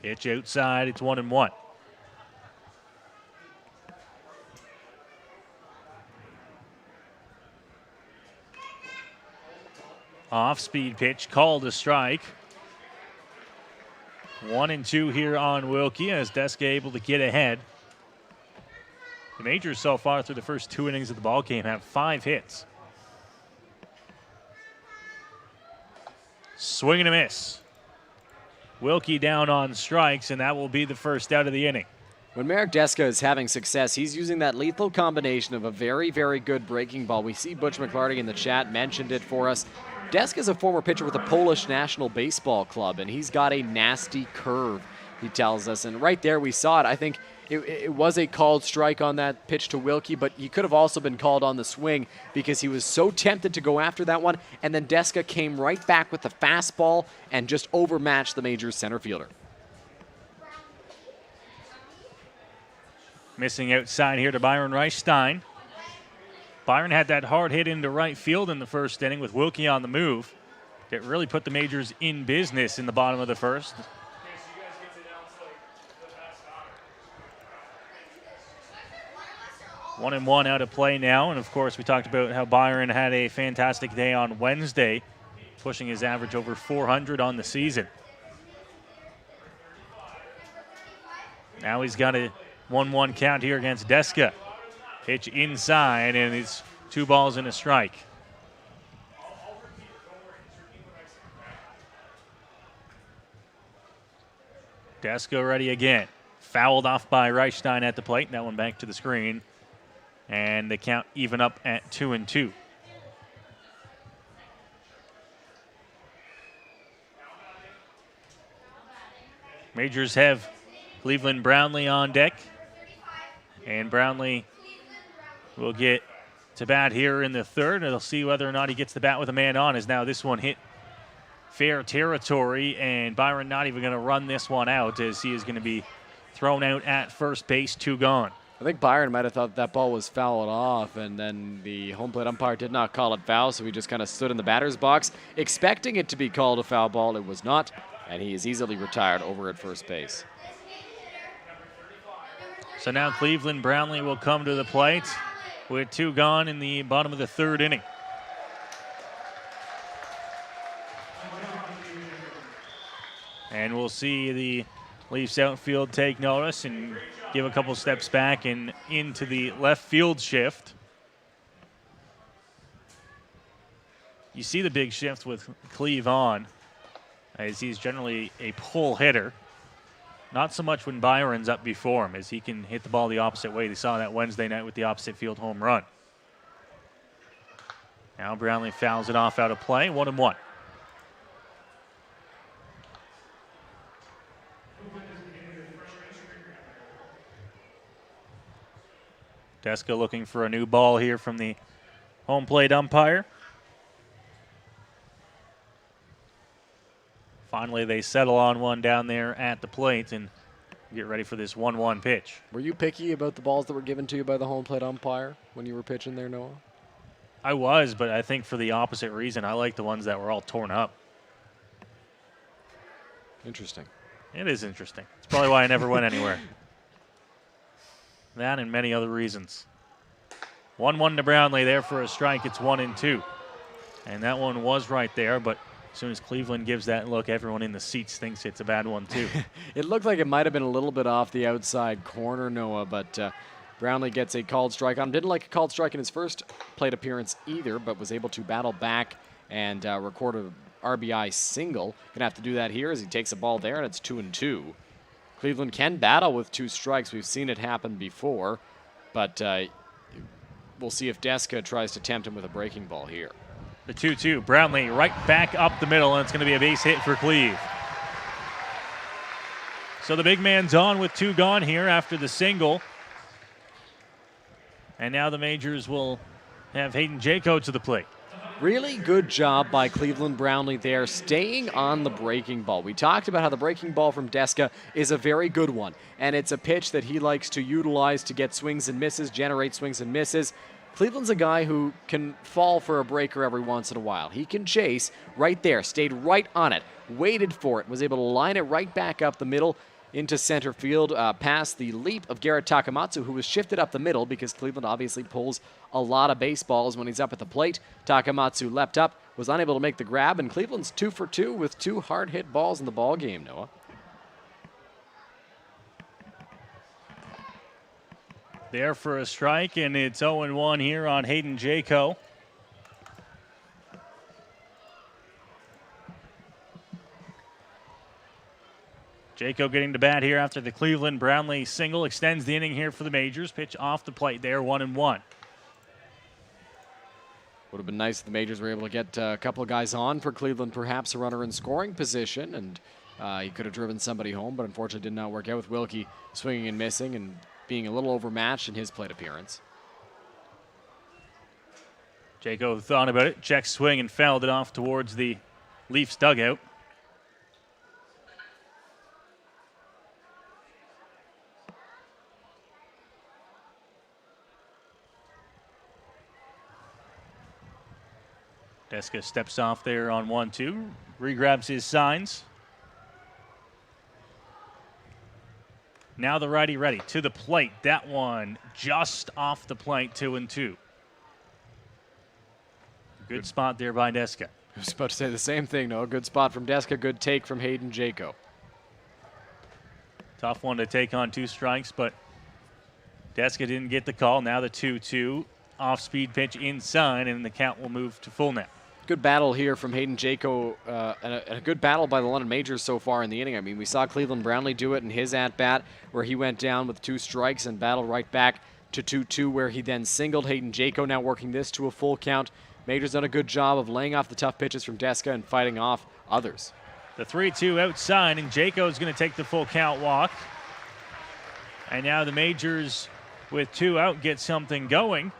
Pitch outside, it's 1-1. Off-speed pitch, called a strike. 1-2 here on Wilkie as Deska able to get ahead. The Majors so far through the first 2 innings of the ball game have 5 hits. Swing and a miss. Wilkie down on strikes, and that will be the first out of the inning. When Marek Deska is having success, he's using that lethal combination of a very, very good breaking ball. We see Butch McClarty in the chat mentioned it for us. Deska is a former pitcher with the Polish National Baseball Club, and he's got a nasty curve, he tells us. And right there we saw it. I think it was a called strike on that pitch to Wilkie, but he could have also been called on the swing because he was so tempted to go after that one, and then Deska came right back with the fastball and just overmatched the Majors center fielder. Missing outside here to Byron Reichstein. Byron had that hard hit into right field in the first inning with Wilkie on the move. It really put the Majors in business in the bottom of the first. One and one out of play now, and of course we talked about how Byron had a fantastic day on Wednesday, pushing his average over 400 on the season. Now he's got a 1-1 count here against Deska. Pitch inside, and it's 2 balls and a strike. Deska ready again. Fouled off by Reichstein at the plate. That one back to the screen. And the count even up at 2-2. Majors have Cleveland Brownlee on deck. And Brownlee will get to bat here in the third. And they'll see whether or not he gets the bat with a man on, as now this one hit fair territory. And Byron not even going to run this one out, as he is going to be thrown out at first base, 2 gone. I think Byron might have thought that ball was fouled off, and then the home plate umpire did not call it foul, so he just kind of stood in the batter's box, expecting it to be called a foul ball. It was not, and he is easily retired over at first base. So now Cleveland Brownlee will come to the plate with 2 gone in the bottom of the third inning. And we'll see the Leafs outfield take notice and give a couple steps back and into the left field shift. You see the big shift with Cleve on, as he's generally a pull hitter. Not so much when Byron's up before him, as he can hit the ball the opposite way. They saw that Wednesday night with the opposite field home run. Now Brownlee fouls it off out of play, 1-1. Deska looking for a new ball here from the home plate umpire. Finally, they settle on one down there at the plate and get ready for this 1-1 pitch. Were you picky about the balls that were given to you by the home plate umpire when you were pitching there, Noah? I was, but I think for the opposite reason. I like the ones that were all torn up. Interesting. It is interesting. It's probably why I never went anywhere. That and many other reasons. 1-1 to Brownlee there for a strike. It's 1-2. And that one was right there, but as soon as Cleveland gives that look, everyone in the seats thinks it's a bad one too. It looked like it might have been a little bit off the outside corner, Noah, but Brownlee gets a called strike on him. Didn't like a called strike in his first plate appearance either, but was able to battle back and record a RBI single. Gonna have to do that here as he takes a ball there, and it's 2-2. Cleveland can battle with 2 strikes. We've seen it happen before, but we'll see if Deska tries to tempt him with a breaking ball here. The 2-2. Brownlee right back up the middle, and it's going to be a base hit for Cleve. So the big man's on with 2 gone here after the single. And now the Majors will have Hayden Jaco to the plate. Really good job by Cleveland Brownlee there, staying on the breaking ball. We talked about how the breaking ball from Deska is a very good one, and it's a pitch that he likes to utilize to get swings and misses, generate swings and misses. Cleveland's a guy who can fall for a breaker every once in a while. He can chase right there, stayed right on it, waited for it, was able to line it right back up the middle into center field, past the leap of Garrett Takamatsu, who was shifted up the middle because Cleveland obviously pulls a lot of baseballs when he's up at the plate. Takamatsu leapt up, was unable to make the grab, and Cleveland's 2 for 2 with 2 hard-hit balls in the ball game, Noah. There for a strike, and it's 0-1 here on Hayden Jaco. Jaco getting to bat here after the Cleveland Brownlee single. Extends the inning here for the Majors. Pitch off the plate there, 1-1. Would have been nice if the Majors were able to get a couple of guys on for Cleveland, perhaps a runner in scoring position, and he could have driven somebody home, but unfortunately did not work out with Wilkie swinging and missing and being a little overmatched in his plate appearance. Jaco thought about it, check swing, and fouled it off towards the Leafs dugout. Deska steps off there on 1-2, regrabs his signs. Now the righty ready to the plate. That one just off the plate, 2-2. Good spot there by Deska. I was about to say the same thing, no. Good spot from Deska, good take from Hayden Jaco. Tough one to take on 2 strikes, but Deska didn't get the call. Now the 2-2. Off-speed pitch inside, and the count will move to full now. Good battle here from Hayden Jaco, and a good battle by the London Majors so far in the inning. I mean, we saw Cleveland Brownlee do it in his at-bat where he went down with 2 strikes and battled right back to 2-2 where he then singled. Hayden Jaco now working this to a full count. Majors done a good job of laying off the tough pitches from Deska and fighting off others. The 3-2 outside, and Jaco is going to take the full count walk. And now the Majors, with 2 out, get something going.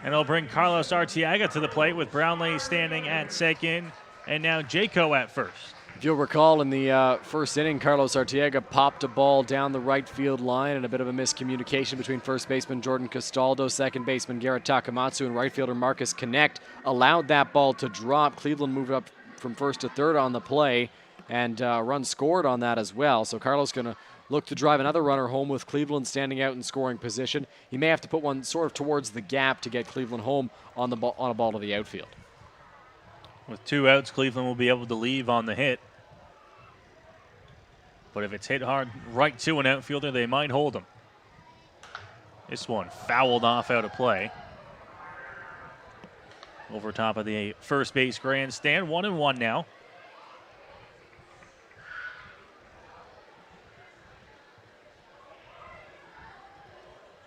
And it'll bring Carlos Arteaga to the plate with Brownlee standing at second, and now Jaco at first. If you'll recall, in the first inning, Carlos Arteaga popped a ball down the right field line, and a bit of a miscommunication between first baseman Jordan Castaldo, second baseman Garrett Takamatsu, and right fielder Marcus Connect allowed that ball to drop. Cleveland moved up from first to third on the play, and a run scored on that as well. So Carlos going to look to drive another runner home with Cleveland standing out in scoring position. He may have to put one sort of towards the gap to get Cleveland home on the ball, on a ball to the outfield. With 2 outs, Cleveland will be able to leave on the hit. But if it's hit hard right to an outfielder, they might hold him. This one fouled off out of play. Over top of the first base grandstand, 1-1 now.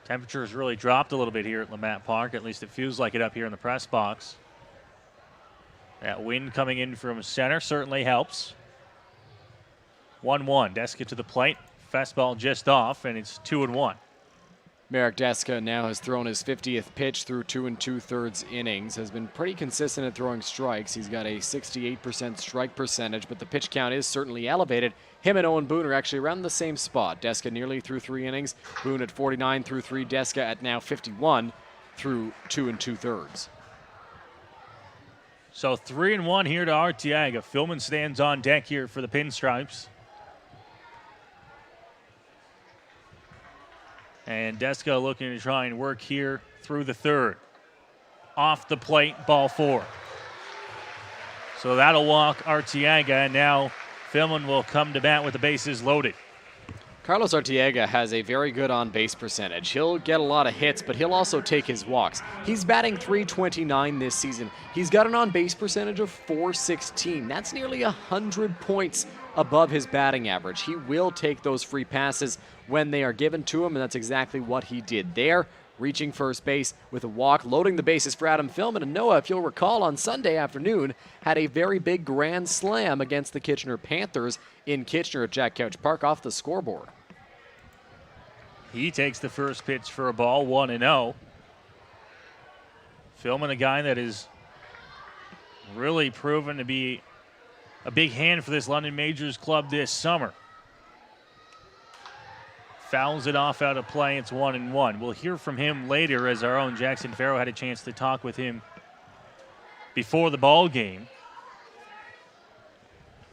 Temperatures really dropped a little bit here at Labatt Park. At least it feels like it up here in the press box. That wind coming in from center certainly helps. 1-1. Deska to the plate. Fastball just off, and it's 2-1. Marek Deska now has thrown his 50th pitch through 2 2/3 innings. Has been pretty consistent at throwing strikes. He's got a 68% strike percentage, but the pitch count is certainly elevated. Him and Owen Boone are actually around the same spot. Deska nearly through 3 innings. Boone at 49 through 3. Deska at now 51 through 2 2/3. So 3-1 here to Arteaga. Philman stands on deck here for the Pinstripes. And Deska looking to try and work here through the 3rd. Off the plate, ball 4. So that'll walk Arteaga, and now Philman will come to bat with the bases loaded. Carlos Arteaga has a very good on-base percentage. He'll get a lot of hits, but he'll also take his walks. He's batting .329 this season. He's got an on-base percentage of .416. That's nearly 100 points above his batting average. He will take those free passes when they are given to him, and that's exactly what he did there. Reaching first base with a walk, loading the bases for Adam Philman. And Noah, if you'll recall, on Sunday afternoon, had a very big grand slam against the Kitchener Panthers in Kitchener at Jack Couch Park off the scoreboard. He takes the first pitch for a ball, 1-0. Philman, a guy that is really proven to be a big hand for this London Majors club this summer. Fouls it off out of play. It's 1-1. We'll hear from him later, as our own Jackson Farrow had a chance to talk with him before the ball game.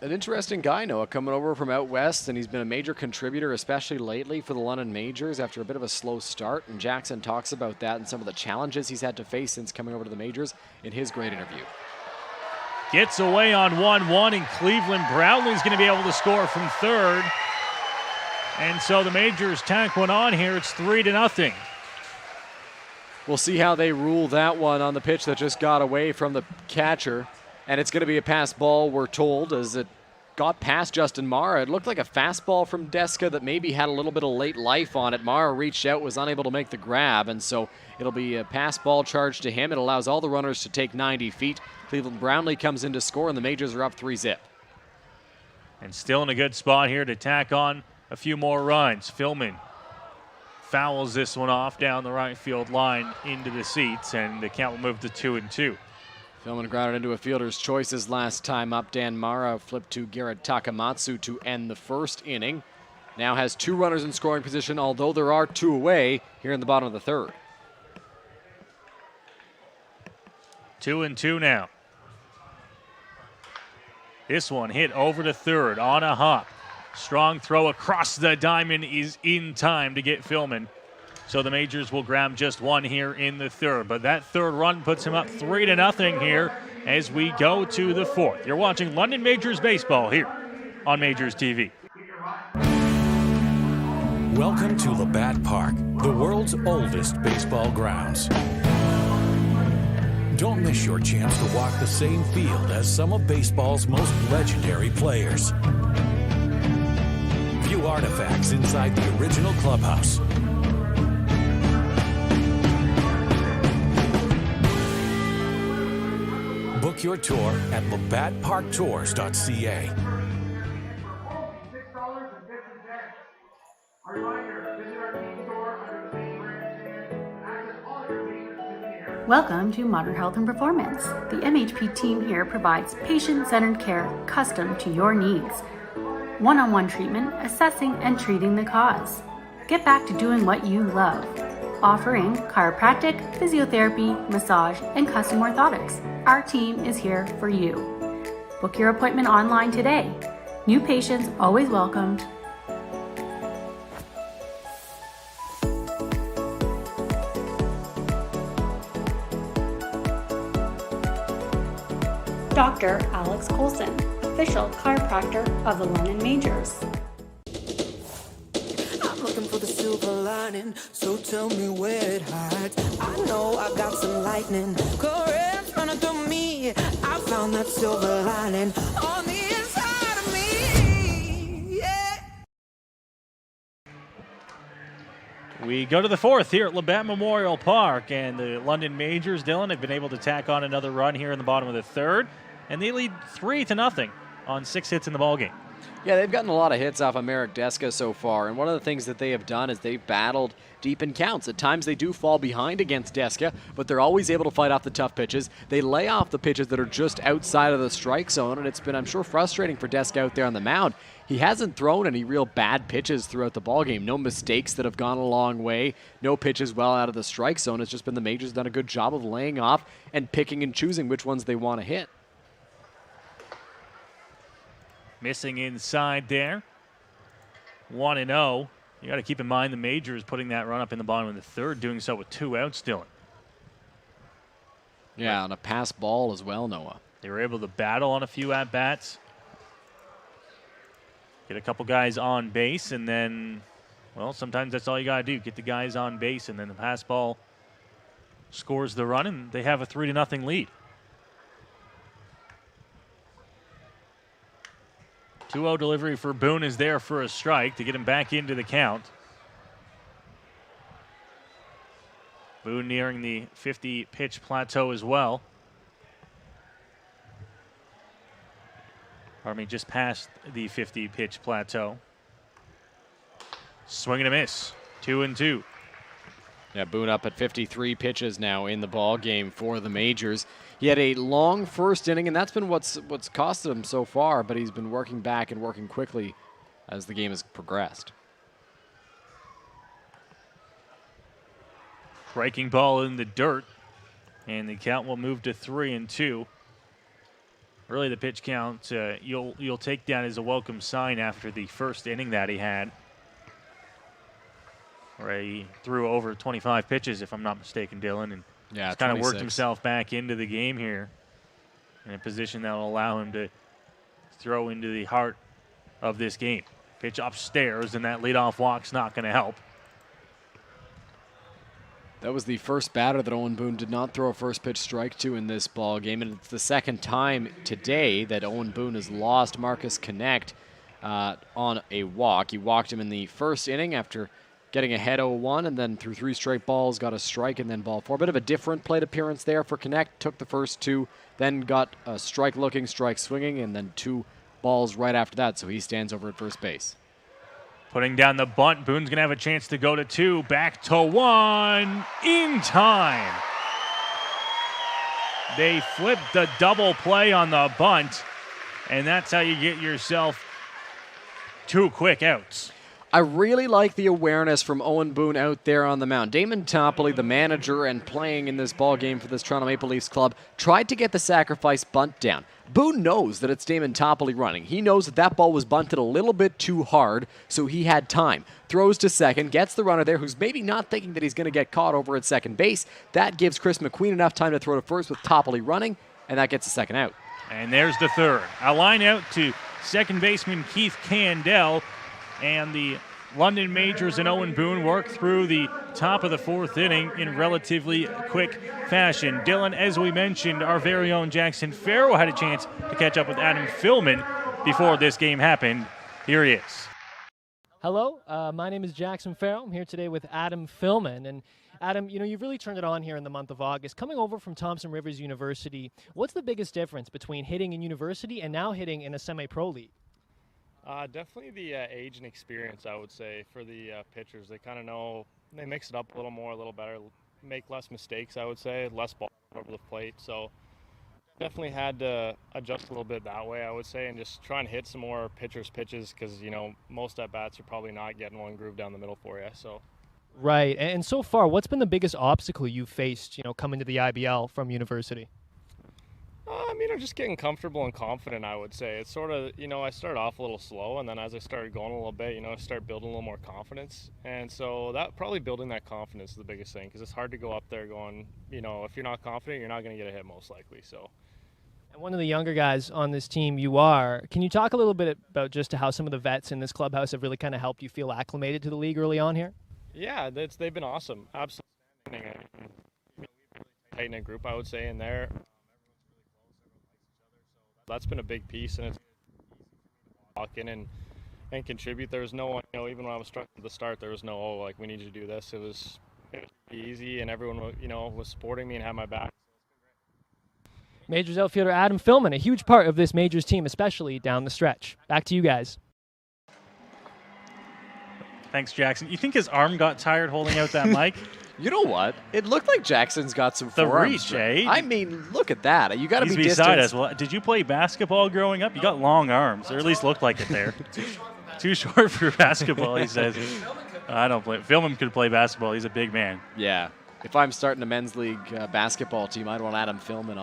An interesting guy, Noah, coming over from out west, and he's been a major contributor, especially lately for the London Majors after a bit of a slow start. And Jackson talks about that and some of the challenges he's had to face since coming over to the Majors in his great interview. Gets away on 1-1, and Cleveland Brownlee's going to be able to score from third. And so the Majors tack one on here. It's 3-0. We'll see how they rule that one on the pitch that just got away from the catcher. And it's going to be a pass ball, we're told, as it got past Justin Mara. It looked like a fastball from Deska that maybe had a little bit of late life on it. Mara reached out, was unable to make the grab, and so it'll be a pass ball charge to him. It allows all the runners to take 90 feet. Cleveland Brownlee comes in to score, and the Majors are up 3-0. And still in a good spot here to tack on a few more runs. Philman fouls this one off down the right field line into the seats, and the count will move to 2-2. Philman grounded into a fielder's choices last time up. Dan Mara flipped to Garrett Takamatsu to end the first inning. Now has two runners in scoring position, although there are two away here in the bottom of the third. 2-2 now. This one hit over to third on a hop. Strong throw across the diamond is in time to get Philman. So the Majors will grab just one here in the third. But that third run puts him up 3-0 here as we go to the fourth. You're watching London Majors baseball here on MajorsTV. Welcome to Labatt Park, the world's oldest baseball grounds. Don't miss your chance to walk the same field as some of baseball's most legendary players. View artifacts inside the original clubhouse. Book your tour at labattparktours.ca. A reminder, visit our team store under the main grandstand and access all your maintenance in the area. Welcome to Modern Health and Performance. The MHP team here provides patient-centered care custom to your needs. One-on-one treatment, assessing and treating the cause. Get back to doing what you love. Offering chiropractic, physiotherapy, massage, and custom orthotics. Our team is here for you. Book your appointment online today. New patients always welcomed. Dr. Alex Coulson, official chiropractor of the London Majors. I'm looking for the silver lining, so tell me where it hides. I know I got some lightning, currents running through me. I found that silver lining on the inside of me. Yeah. We go to the fourth here at Labatt Memorial Park, and the London Majors, Dylan, have been able to tack on another run here in the bottom of the third, and they lead 3-0 on 6 hits in the ballgame. Yeah, they've gotten a lot of hits off of Merrick Deska so far, and one of the things that they have done is they've battled deep in counts. At times they do fall behind against Deska, but they're always able to fight off the tough pitches. They lay off the pitches that are just outside of the strike zone, and it's been, I'm sure, frustrating for Deska out there on the mound. He hasn't thrown any real bad pitches throughout the ballgame. No mistakes that have gone a long way. No pitches well out of the strike zone. It's just been the Majors done a good job of laying off and picking and choosing which ones they want to hit. Missing inside there. 1-0. You got to keep in mind the Majors putting that run up in the bottom of the third, doing so with 2 outs, Dylan. Yeah, on a pass ball as well, Noah. They were able to battle on a few at-bats. Get a couple guys on base, and then, well, sometimes that's all you got to do. Get the guys on base, and then the pass ball scores the run, and they have a 3-0 lead. 2-0 delivery for Boone is there for a strike to get him back into the count. Boone nearing the 50-pitch plateau as well. Pardon me, just past the 50-pitch plateau. Swing and a miss. 2-2. Yeah, Boone up at 53 pitches now in the ball game for the Majors. He had a long first inning, and that's been what's costed him so far, but he's been working back and working quickly as the game has progressed. Breaking ball in the dirt, and the count will move to 3-2. Really, the pitch count you'll take that as a welcome sign after the first inning that he had, where he threw over 25 pitches, if I'm not mistaken, Dylan, and yeah, kind of worked himself back into the game here in a position that will allow him to throw into the heart of this game. Pitch upstairs, and that leadoff walk's not going to help. That was the first batter that Owen Boone did not throw a first pitch strike to in this ball game, and it's the second time today that Owen Boone has lost Marcus Connect on a walk. He walked him in the first inning after getting ahead 0-1, and then through 3 straight balls got a strike and then ball 4. Bit of a different plate appearance there for Connect. Took the first 2, then got a strike looking, strike swinging, and then 2 balls right after that, so he stands over at first base. Putting down the bunt, Boone's going to have a chance to go to 2, back to 1, in time. They flipped the double play on the bunt, and that's how you get yourself 2 quick outs. I really like the awareness from Owen Boone out there on the mound. Damon Topley, the manager and playing in this ball game for this Toronto Maple Leafs club, tried to get the sacrifice bunt down. Boone knows that it's Damon Topley running. He knows that that ball was bunted a little bit too hard, so he had time. Throws to second, gets the runner there, who's maybe not thinking that he's going to get caught over at second base. That gives Chris McQueen enough time to throw to first with Topley running, and that gets a second out. And there's the third. A line out to second baseman Keith Candell, and the London Majors and Owen Boone work through the top of the 4th inning in relatively quick fashion. Dylan, as we mentioned, our very own Jackson Farrow had a chance to catch up with Adam Philman before this game happened. Here he is. Hello, my name is Jackson Farrow. I'm here today with Adam Philman. And Adam, you know, you've really turned it on here in the month of August. Coming over from Thompson Rivers University, what's the biggest difference between hitting in university and now hitting in a semi-pro league? Definitely the age and experience, I would say, for the pitchers. They kind of know, they mix it up a little more, a little better, make less mistakes, I would say, less ball over the plate. So definitely had to adjust a little bit that way, I would say, and just try and hit some more pitchers' pitches because, you know, most at-bats you're probably not getting one groove down the middle for you. So. Right. And so far, what's been the biggest obstacle you've faced, you know, coming to the IBL from university? Just getting comfortable and confident, I would say. It's sort of, you know, I started off a little slow, and then as I started going a little bit, you know, I started building a little more confidence. And so that probably building that confidence is the biggest thing because it's hard to go up there going, you know, if you're not confident, you're not going to get a hit most likely. So. And one of the younger guys on this team you are. Can you talk a little bit about just how some of the vets in this clubhouse have really kind of helped you feel acclimated to the league early on here? Yeah, they've been awesome. Absolutely. Tight-knit group, I would say, in there. That's been a big piece, and it's walk in and contribute. There was no one, you know, even when I was struck at the start, there was no, oh, like, we need you to do this. It was easy, and everyone, you know, was supporting me and had my back. Majors outfielder Adam Philman, a huge part of this Majors team, especially down the stretch. Back to you guys. Thanks, Jackson. You think his arm got tired holding out that mic? You know what? It looked like Jackson's got some the forearm reach, strength. eh? I mean, look at that. You got to be beside us. Well, did you play basketball growing up? You got long arms, or at least looked like it there. Too short for basketball, he says. I don't play. Philman could play basketball. He's a big man. Yeah. If I'm starting a men's league basketball team, I'd want Adam Philman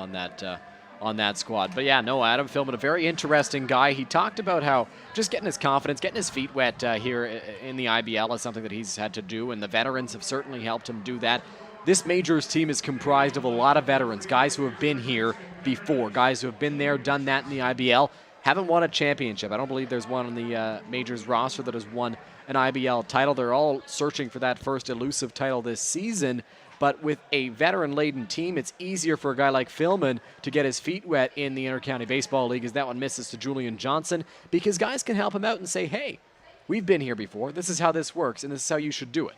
on that squad. But yeah, no, Adam Philman, a very interesting guy. He talked about how just getting his confidence, getting his feet wet here in the IBL is something that he's had to do, and the veterans have certainly helped him do that. This Majors team is comprised of a lot of veterans, guys who have been here before, guys who have been there, done that in the IBL. haven't won a championship. I don't believe there's one on the Majors roster that has won an IBL title. They're all searching for that first elusive title this season. But with a veteran-laden team, it's easier for a guy like Philman to get his feet wet in the Intercounty Baseball League, as that one misses to Julian Johnson, because guys can help him out and say, hey, we've been here before. This is how this works, and this is how you should do it.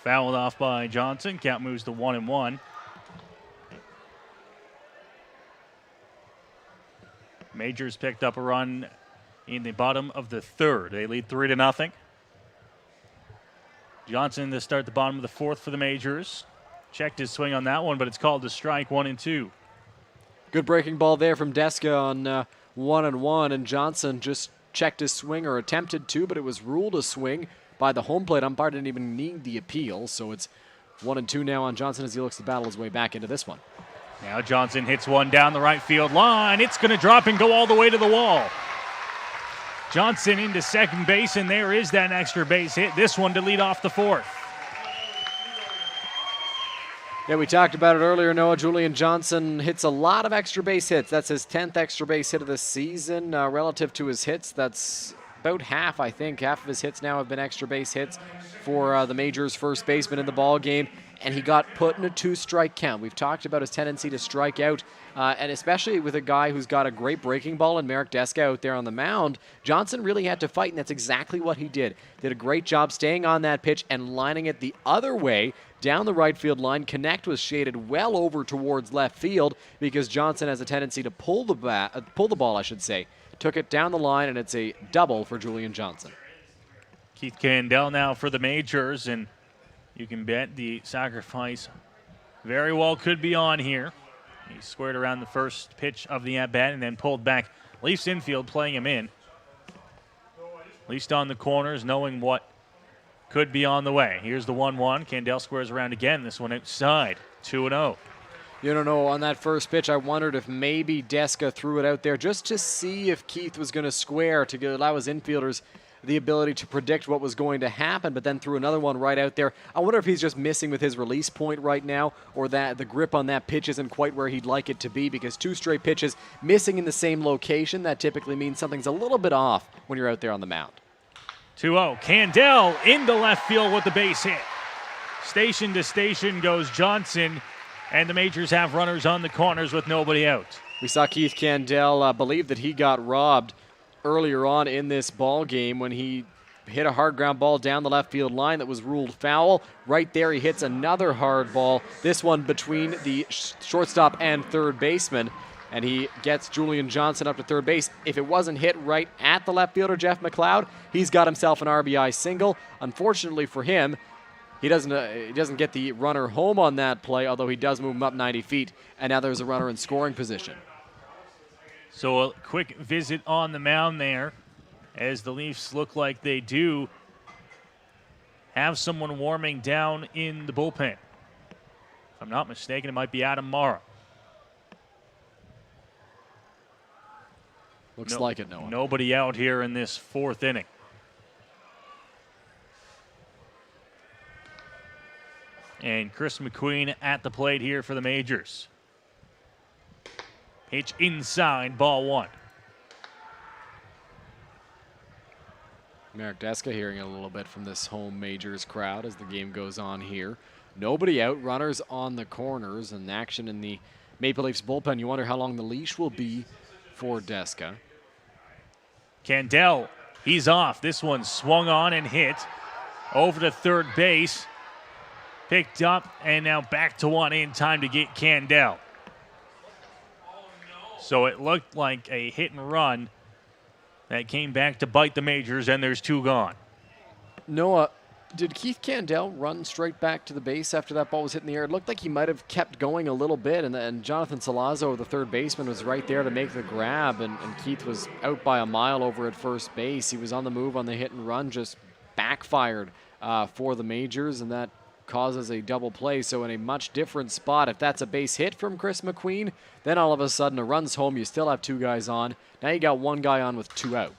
Fouled off by Johnson. Count moves to 1-1. Majors picked up a run in the bottom of the third. They lead 3-0. Johnson to start the bottom of the fourth for the Majors. Checked his swing on that one, but it's called a strike, 1-2. Good breaking ball there from Deska on 1-1, and Johnson just checked his swing, or attempted to, but it was ruled a swing by the home plate umpire. Didn't even need the appeal, so it's 1-2 now on Johnson as he looks to battle his way back into this one. Now Johnson hits one down the right field line. It's going to drop and go all the way to the wall. Johnson into second base, and there is that extra base hit. This one to lead off the fourth. Yeah, we talked about it earlier, Noah. Julian Johnson hits a lot of extra base hits. That's his 10th extra base hit of the season. Relative to his hits, that's about half, I think. Half of his hits now have been extra base hits for the Majors' first baseman in the ball game. And he got put in a 2-strike count. We've talked about his tendency to strike out, and especially with a guy who's got a great breaking ball and Marek Deska out there on the mound, Johnson really had to fight, and that's exactly what he did. Did a great job staying on that pitch and lining it the other way down the right field line. Connect was shaded well over towards left field because Johnson has a tendency to pull the ball, I should say. Took it down the line, and it's a double for Julian Johnson. Keith Candell now for the Majors, and you can bet the sacrifice very well could be on here. He squared around the first pitch of the at-bat and then pulled back. Leafs infield playing him in. At least on the corners, knowing what could be on the way. Here's the 1-1. Candell squares around again. This one outside. 2-0. You don't know, on that first pitch, I wondered if maybe Deska threw it out there just to see if Keith was going to square to allow his infielders the ability to predict what was going to happen, but then threw another one right out there. I wonder if he's just missing with his release point right now, or that the grip on that pitch isn't quite where he'd like it to be, because 2 straight pitches missing in the same location, that typically means something's a little bit off when you're out there on the mound. 2-0. Candell into left field with the base hit. Station to station goes Johnson, and the Majors have runners on the corners with nobody out. We saw Keith Candell believe that he got robbed earlier on in this ball game when he hit a hard ground ball down the left field line that was ruled foul. Right there, he hits another hard ball, this one between the shortstop and third baseman, and he gets Julian Johnson up to third base. If it wasn't hit right at the left fielder, Jeff McLeod, he's got himself an RBI single. Unfortunately for him, he doesn't get the runner home on that play, although he does move him up 90 feet, and now there's a runner in scoring position. So a quick visit on the mound there, as the Leafs look like they do have someone warming down in the bullpen. If I'm not mistaken, it might be Adam Mara. Looks like it, Noah. Nobody out here in this fourth inning. And Chris McQueen at the plate here for the Majors. Pitch inside, ball 1. Marek Deska hearing a little bit from this home Majors crowd as the game goes on here. Nobody out, runners on the corners, and action in the Maple Leafs bullpen. You wonder how long the leash will be for Deska. Candell, he's off. This one swung on and hit over to third base. Picked up, and now back to one in time to get Candell. So it looked like a hit and run that came back to bite the Majors, and there's 2 gone. Noah, did Keith Candell run straight back to the base after that ball was hit in the air? It looked like he might have kept going a little bit, and Jonathan Salazzo, the third baseman, was right there to make the grab, and Keith was out by a mile over at first base. He was on the move on the hit and run, just backfired for the Majors, and that causes a double play. So in a much different spot, if that's a base hit from Chris McQueen, then all of a sudden a run's home. You still have 2 guys on. Now you got 1 guy on with 2 out.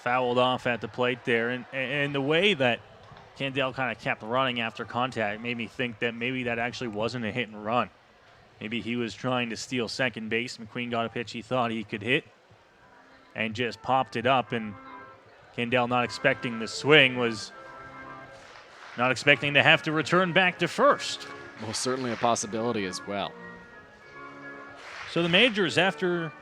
Fouled off at the plate there. And the way that Candell kind of kept running after contact made me think that maybe that actually wasn't a hit and run. Maybe he was trying to steal second base. McQueen got a pitch he thought he could hit and just popped it up, and Kendall, not expecting the swing, was not expecting to have to return back to first. Well, certainly a possibility as well. So the Majors, after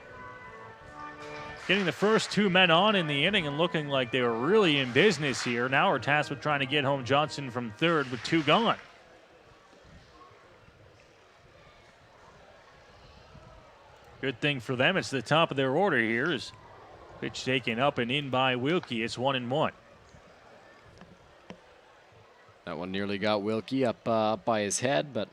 getting the first 2 men on in the inning and looking like they were really in business here, now are tasked with trying to get home Johnson from third with 2 gone. Good thing for them, it's the top of their order here. Is pitch taken up and in by Wilkie. It's 1-1. That one nearly got Wilkie up by his head, but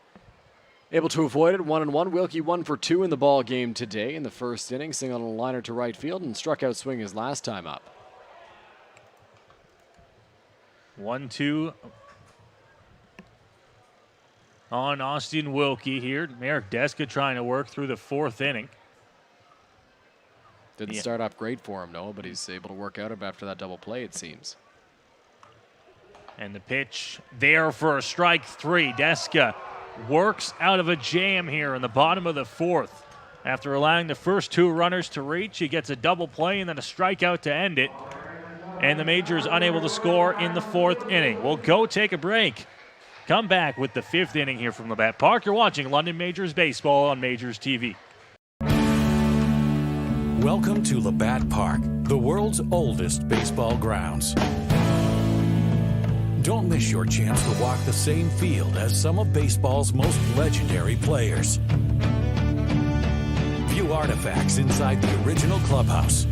able to avoid it. 1-1. Wilkie 1 for 2 in the ball game today in the first inning, singled a liner to right field and struck out swing his last time up. 1-2 on Austin Wilkie here. Merrick Deska trying to work through the 4th inning. Didn't start off great for him, no, but he's able to work out after that double play, it seems. And the pitch there for a strike 3. Deska works out of a jam here in the bottom of the 4th. After allowing the first 2 runners to reach, he gets a double play and then a strikeout to end it. And the Majors unable to score in the 4th inning. We'll go take a break. Come back with the 5th inning here from Labatt Park. You're watching London Majors Baseball on Majors TV. Welcome to Labatt Park, the world's oldest baseball grounds. Don't miss your chance to walk the same field as some of baseball's most legendary players. View artifacts inside the original clubhouse.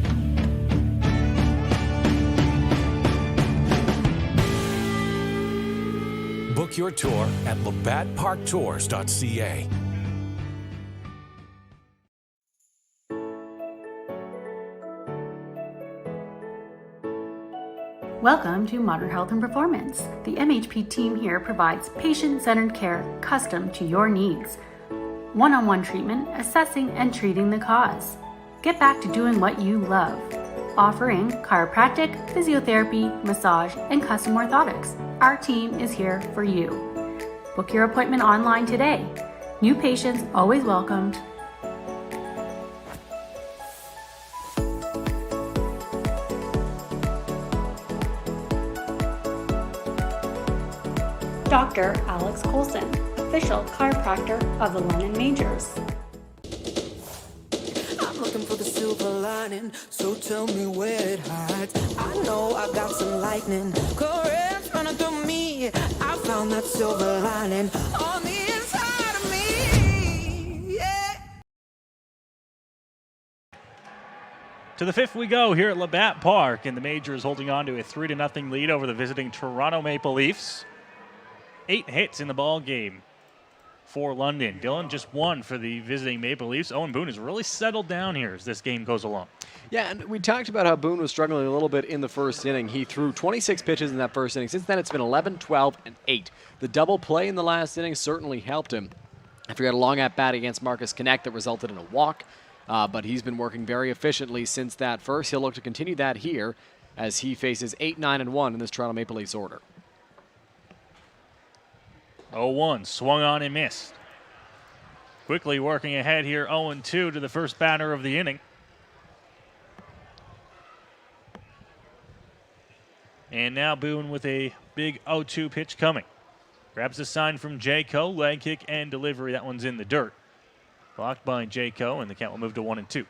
Book your tour at labattparktours.ca. Welcome to Modern Health and Performance. The MHP team here provides patient-centered care custom to your needs. One-on-one treatment, assessing and treating the cause. Get back to doing what you love. Offering chiropractic, physiotherapy, massage, and custom orthotics. Our team is here for you. Book your appointment online today. New patients always welcomed. Dr. Alex Colson, official chiropractor of the London Majors. I'm looking for the silver lining, so tell me where it hides. I know I got some lightning, currents running through me. I found that silver lining on the inside of me. Yeah. To the 5th we go here at Labatt Park, and the Majors holding on to a 3-0 lead over the visiting Toronto Maple Leafs. 8 hits in the ball game for London. Dylan, just 1 for the visiting Maple Leafs. Owen Boone has really settled down here as this game goes along. Yeah, and we talked about how Boone was struggling a little bit in the first inning. He threw 26 pitches in that first inning. Since then, it's been 11, 12, and 8. The double play in the last inning certainly helped him. After he had a long at-bat against Marcus Connect that resulted in a walk, but he's been working very efficiently since that first. He'll look to continue that here as he faces 8, 9, and 1 in this Toronto Maple Leafs order. 0-1, swung on and missed. Quickly working ahead here, 0-2 to the first batter of the inning. And now Boone with a big 0-2 pitch coming. Grabs the sign from Jayco, leg kick and delivery. That one's in the dirt. Blocked by Jayco, and the count will move to 1-2.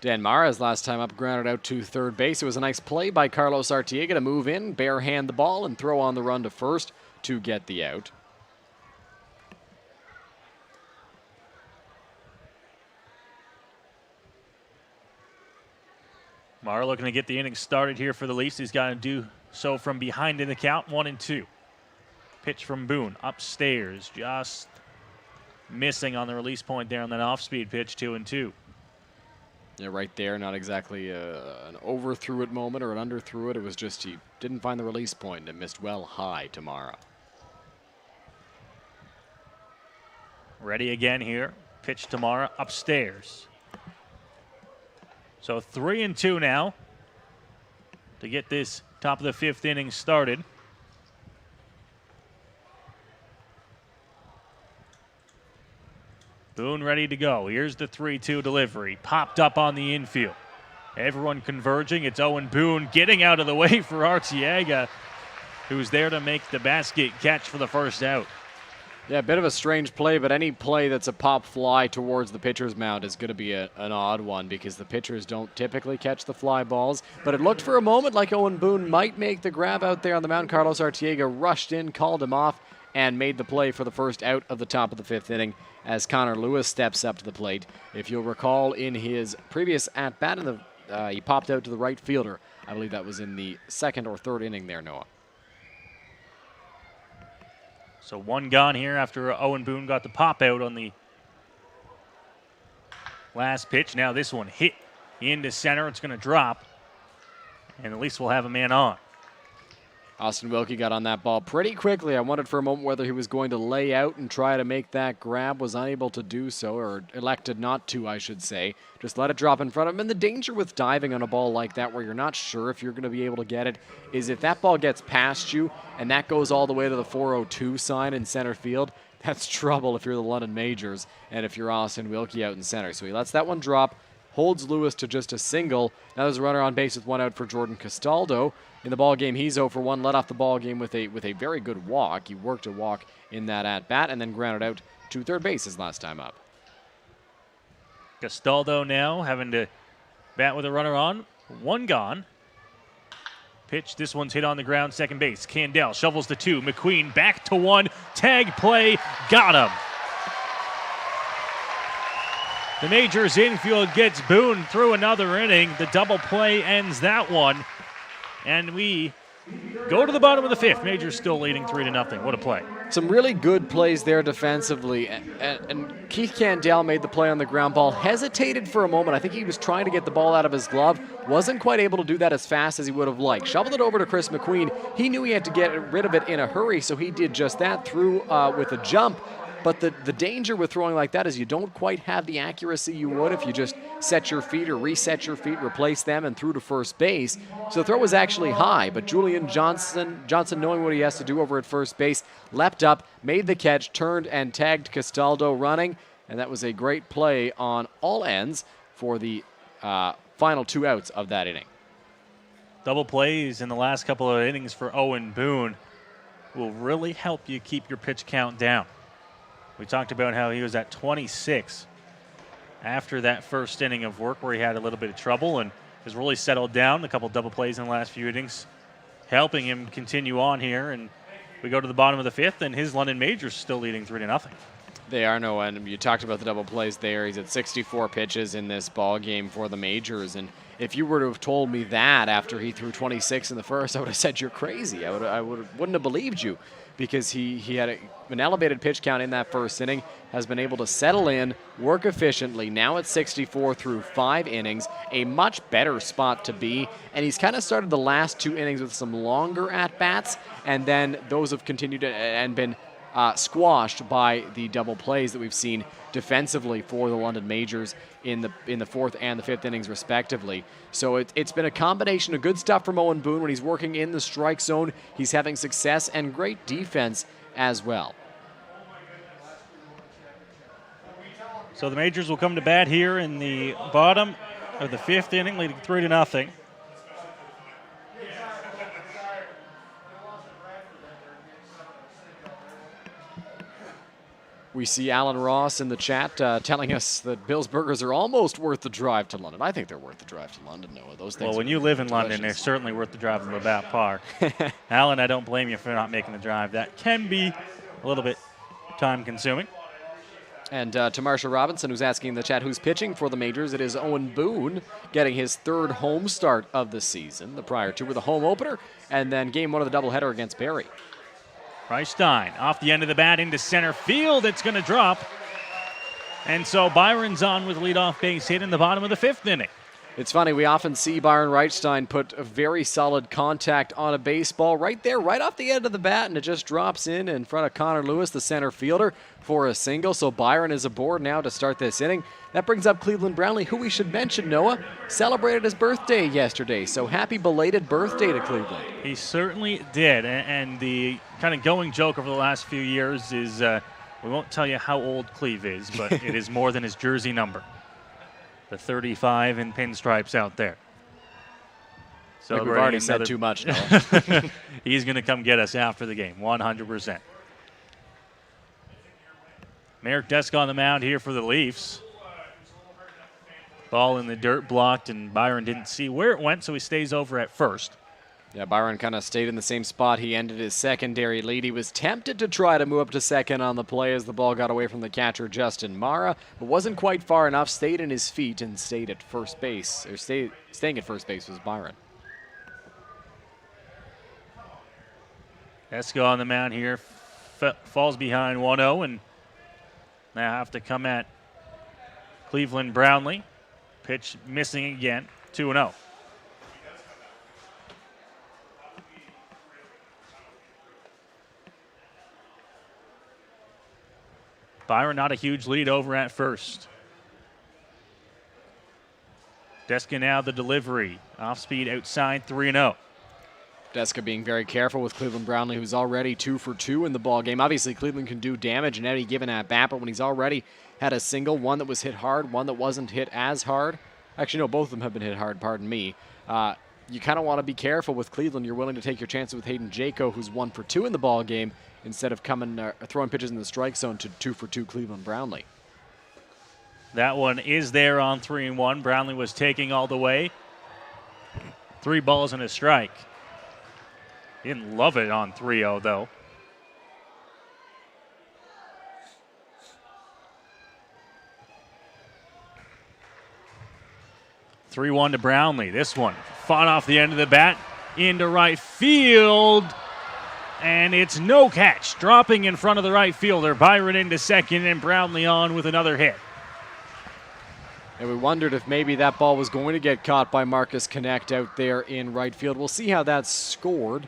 Dan Mara's last time up grounded out to third base. It was a nice play by Carlos Artiega to move in, barehand the ball, and throw on the run to first to get the out. Mara looking to get the inning started here for the Leafs. He's got to do so from behind in the count, 1-2. Pitch from Boone, upstairs, just missing on the release point there on that off-speed pitch, 2-2. Yeah, right there, not exactly an over-through it moment or an under-through it. It was just he didn't find the release point and missed well high to Mara. Ready again here. Pitch to Mara, upstairs. So 3-2 now to get this top of the 5th inning started. Boone ready to go. Here's the 3-2 delivery. Popped up on the infield. Everyone converging. It's Owen Boone getting out of the way for Arteaga, who's there to make the basket catch for the first out. Yeah, a bit of a strange play, but any play that's a pop fly towards the pitcher's mound is going to be an odd one because the pitchers don't typically catch the fly balls. But it looked for a moment like Owen Boone might make the grab out there on the mound. Carlos Arteaga rushed in, called him off, and made the play for the first out of the top of the 5th inning as Connor Lewis steps up to the plate. If you'll recall, in his previous at-bat, he popped out to the right fielder. I believe that was in the 2nd or 3rd inning there, Noah. So one gone here after Owen Boone got the pop out on the last pitch. Now this one hit into center. It's going to drop, and at least we'll have a man on. Austin Wilkie got on that ball pretty quickly. I wondered for a moment whether he was going to lay out and try to make that grab. Was unable to do so, or elected not to, I should say. Just let it drop in front of him. And the danger with diving on a ball like that where you're not sure if you're going to be able to get it is if that ball gets past you and that goes all the way to the 402 sign in center field, that's trouble if you're the London Majors and if you're Austin Wilkie out in center. So he lets that one drop, holds Lewis to just a single. Now there's a runner on base with one out for Jordan Castaldo. In the ball game, he's 0 for 1, led off the ball game with a very good walk. He worked a walk in that at-bat and then grounded out to third base his last time up. Castaldo now having to bat with a runner on. One gone. Pitch, this one's hit on the ground, second base. Candell shovels to 2. McQueen back to 1. Tag play, got him. The Majors infield gets Boone through another inning. The double play ends that one. And we go to the bottom of the 5th. Majors still leading 3-0. What a play. Some really good plays there defensively. And Keith Candell made the play on the ground ball. Hesitated for a moment. I think he was trying to get the ball out of his glove. Wasn't quite able to do that as fast as he would have liked. Shoveled it over to Chris McQueen. He knew he had to get rid of it in a hurry, so he did just that, threw with a jump. But the danger with throwing like that is you don't quite have the accuracy you would if you just set your feet or reset your feet, replace them, and threw to first base. So the throw was actually high, but Julian Johnson, knowing what he has to do over at first base, leapt up, made the catch, turned and tagged Castaldo running, and that was a great play on all ends for the final 2 outs of that inning. Double plays in the last couple of innings for Owen Boone will really help you keep your pitch count down. We talked about how he was at 26 after that first inning of work where he had a little bit of trouble and has really settled down. A couple double plays in the last few innings, helping him continue on here. And we go to the bottom of the 5th, and his London Majors still leading 3-0. They are, Noah, and you talked about the double plays there. He's at 64 pitches in this ball game for the Majors, and if you were to have told me that after he threw 26 in the first, I would have said you're crazy. Wouldn't have believed you, because he had an elevated pitch count in that first inning, has been able to settle in, work efficiently, now at 64 through 5 innings, a much better spot to be, and he's kind of started the last 2 innings with some longer at-bats, and then those have continued and been squashed by the double plays that we've seen defensively for the London Majors in the 4th and the 5th innings respectively. So it's been a combination of good stuff from Owen Boone when he's working in the strike zone. He's having success and great defense as well. So the Majors will come to bat here in the bottom of the 5th inning, leading 3-0. We see Alan Ross in the chat telling us that Bill's Burgers are almost worth the drive to London. I think they're worth the drive to London, Noah. Those things. Well, when you live in London, they're certainly worth the drive to Labatt Park. Alan, I don't blame you for not making the drive. That can be a little bit time-consuming. And to Marsha Robinson, who's asking in the chat who's pitching for the Majors, it is Owen Boone getting his 3rd home start of the season. The prior 2 were the home opener, and then game 1 of the doubleheader against Barrie. Reichstein off the end of the bat into center field. It's going to drop. And so Byron's on with leadoff base hit in the bottom of the 5th inning. It's funny, we often see Byron Reichstein put a very solid contact on a baseball right there, right off the end of the bat, and it just drops in front of Connor Lewis, the center fielder, for a single. So Byron is aboard now to start this inning. That brings up Cleveland Brownlee, who we should mention, Noah, celebrated his birthday yesterday. So happy belated birthday to Cleveland. He certainly did. And the kind of going joke over the last few years is We won't tell you how old Cleve is, but it is more than his jersey number. The 35 in pinstripes out there. So we've already said too much now. He's going to come get us after the game, 100%. Merrick Deska on the mound here for the Leafs. Ball in the dirt, blocked, and Byron didn't see where it went, so he stays over at first. Yeah, Byron kind of stayed in the same spot. He ended his secondary lead. He was tempted to try to move up to second on the play as the ball got away from the catcher, Justin Mara, but wasn't quite far enough, stayed in his feet, and stayed at first base. Or staying at first base was Byron. Deska on the mound here, falls behind 1-0, and now have to come at Cleveland Brownlee. Pitch missing again, 2-0. Byron not a huge lead over at first. Deska now the delivery. Off speed outside, 3-0. Deska being very careful with Cleveland Brownlee, who's already 2 for 2 in the ball game. Obviously, Cleveland can do damage in any given at bat, but when he's already had a single, one that was hit hard, one that wasn't hit as hard. Actually, no, both of them have been hit hard, pardon me. You kind of want to be careful with Cleveland. You're willing to take your chances with Hayden Jaco, who's 1 for 2 in the ball game, instead of throwing pitches in the strike zone to 2 for 2 Cleveland Brownlee. That one is there on 3-1. Brownlee was taking all the way. 3 balls and a strike. Didn't love it on 3-0, though. (3-1) to Brownlee. This one fought off the end of the bat into right field. And it's no catch. Dropping in front of the right fielder. Byron into second and Brownlee on with another hit. And we wondered if maybe that ball was going to get caught by Marcus Connect out there in right field. We'll see how that's scored.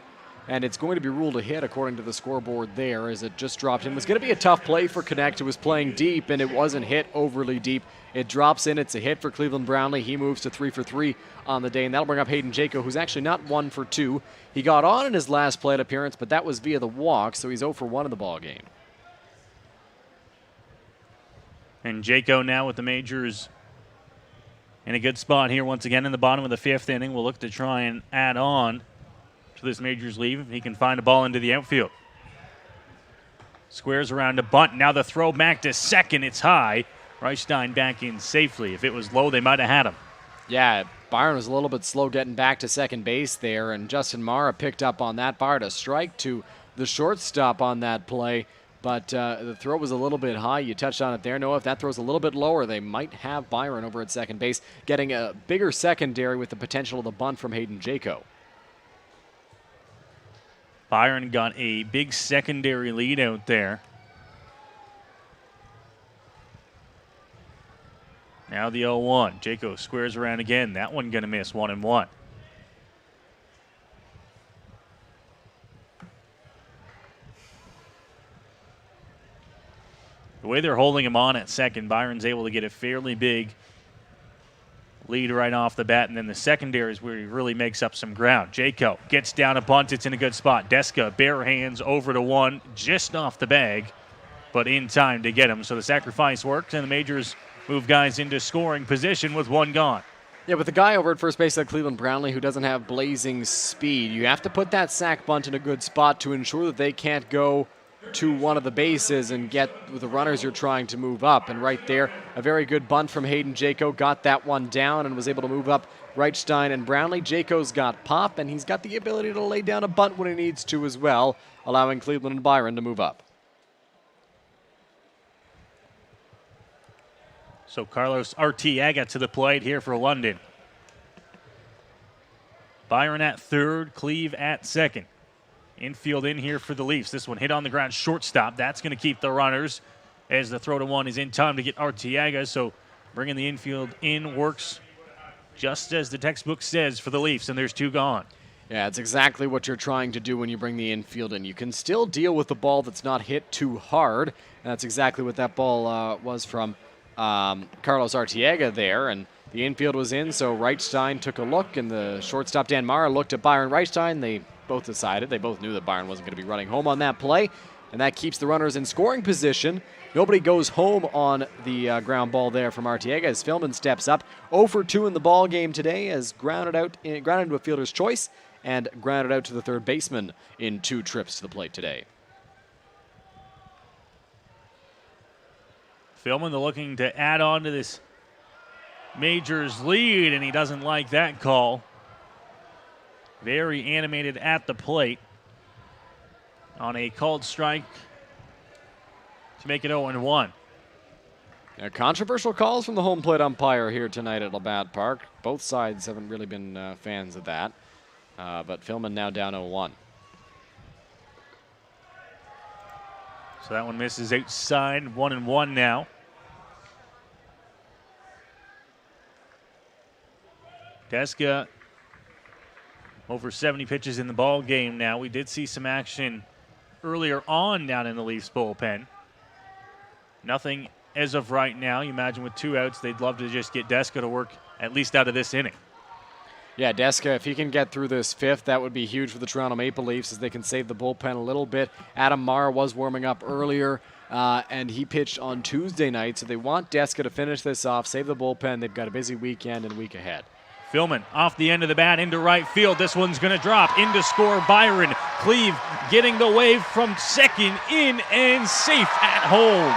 And it's going to be ruled a hit according to the scoreboard there as it just dropped in. It was going to be a tough play for Connect, who was playing deep, and it wasn't hit overly deep. It drops in. It's a hit for Cleveland Brownlee. He moves to 3 for 3 on the day, and that'll bring up Hayden Jaco, who's actually not 1 for 2. He got on in his last plate appearance, but that was via the walk, so he's 0 for 1 in the ball game. And Jaco now with the Majors in a good spot here once again in the bottom of the 5th inning. We'll look to try and add on to this Majors lead if he can find a ball into the outfield. Squares around to bunt. Now the throw back to second. It's high. Reichstein back in safely. If it was low, they might have had him. Yeah, Byron was a little bit slow getting back to second base there, and Justin Mara picked up on that. Byron a strike to the shortstop on that play, but the throw was a little bit high. You touched on it there, Noah. If that throw's a little bit lower, they might have Byron over at second base, getting a bigger secondary with the potential of the bunt from Hayden Jaco. Byron got a big secondary lead out there. Now the 0-1. Jaco squares around again. That one going to miss, 1-1. The way they're holding him on at second, Byron's able to get a fairly big lead right off the bat, and then the secondary is where he really makes up some ground. Jaco gets down a bunt. It's in a good spot. Deska, bare hands over to 1, just off the bag, but in time to get him. So the sacrifice works, and the Majors move guys into scoring position with 1 gone. Yeah, with the guy over at first base like Cleveland Brownlee who doesn't have blazing speed, you have to put that sack bunt in a good spot to ensure that they can't go to one of the bases and get with the runners you're trying to move up. And right there, a very good bunt from Hayden Jaco, got that one down and was able to move up Reichstein and Brownlee. Jaco's got pop, and he's got the ability to lay down a bunt when he needs to as well, allowing Cleveland and Byron to move up. So Carlos Arteaga to the plate here for London. Byron at third, Cleve at second. Infield in here for the Leafs. This one hit on the ground, shortstop. That's going to keep the runners as the throw to 1 is in time to get Arteaga. So bringing the infield in works just as the textbook says for the Leafs, and there's 2 gone. Yeah, it's exactly what you're trying to do when you bring the infield in. You can still deal with the ball that's not hit too hard, and that's exactly what that ball was from Carlos Arteaga there, and the infield was in, so Reichstein took a look, and the shortstop Dan Mara looked at Byron Reichstein. They both decided, they both knew that Byron wasn't going to be running home on that play. and that keeps the runners in scoring position. Nobody goes home on the ground ball there from Arteaga as Philman steps up. 0 for 2 in the ball game today, as grounded into a fielder's choice and grounded out to the third baseman in 2 trips to the plate today. Philman looking to add on to this Majors lead, and he doesn't like that call. Very animated at the plate on a called strike to make it 0-1. Controversial calls from the home plate umpire here tonight at Labatt Park. Both sides haven't really been fans of that, but Philman now down 0-1. So that one misses outside, 1-1 now. Deska over 70 pitches in the ball game now. We did see some action earlier on down in the Leafs bullpen. Nothing as of right now. You imagine with 2 outs, they'd love to just get Deska to work at least out of this inning. Yeah, Deska, if he can get through this 5th, that would be huge for the Toronto Maple Leafs as they can save the bullpen a little bit. Adam Mara was warming up earlier, and he pitched on Tuesday night, so they want Deska to finish this off, save the bullpen. They've got a busy weekend and week ahead. Philman off the end of the bat into right field. This one's going to drop. In to score Byron. Cleve getting the wave from second, in and safe at home.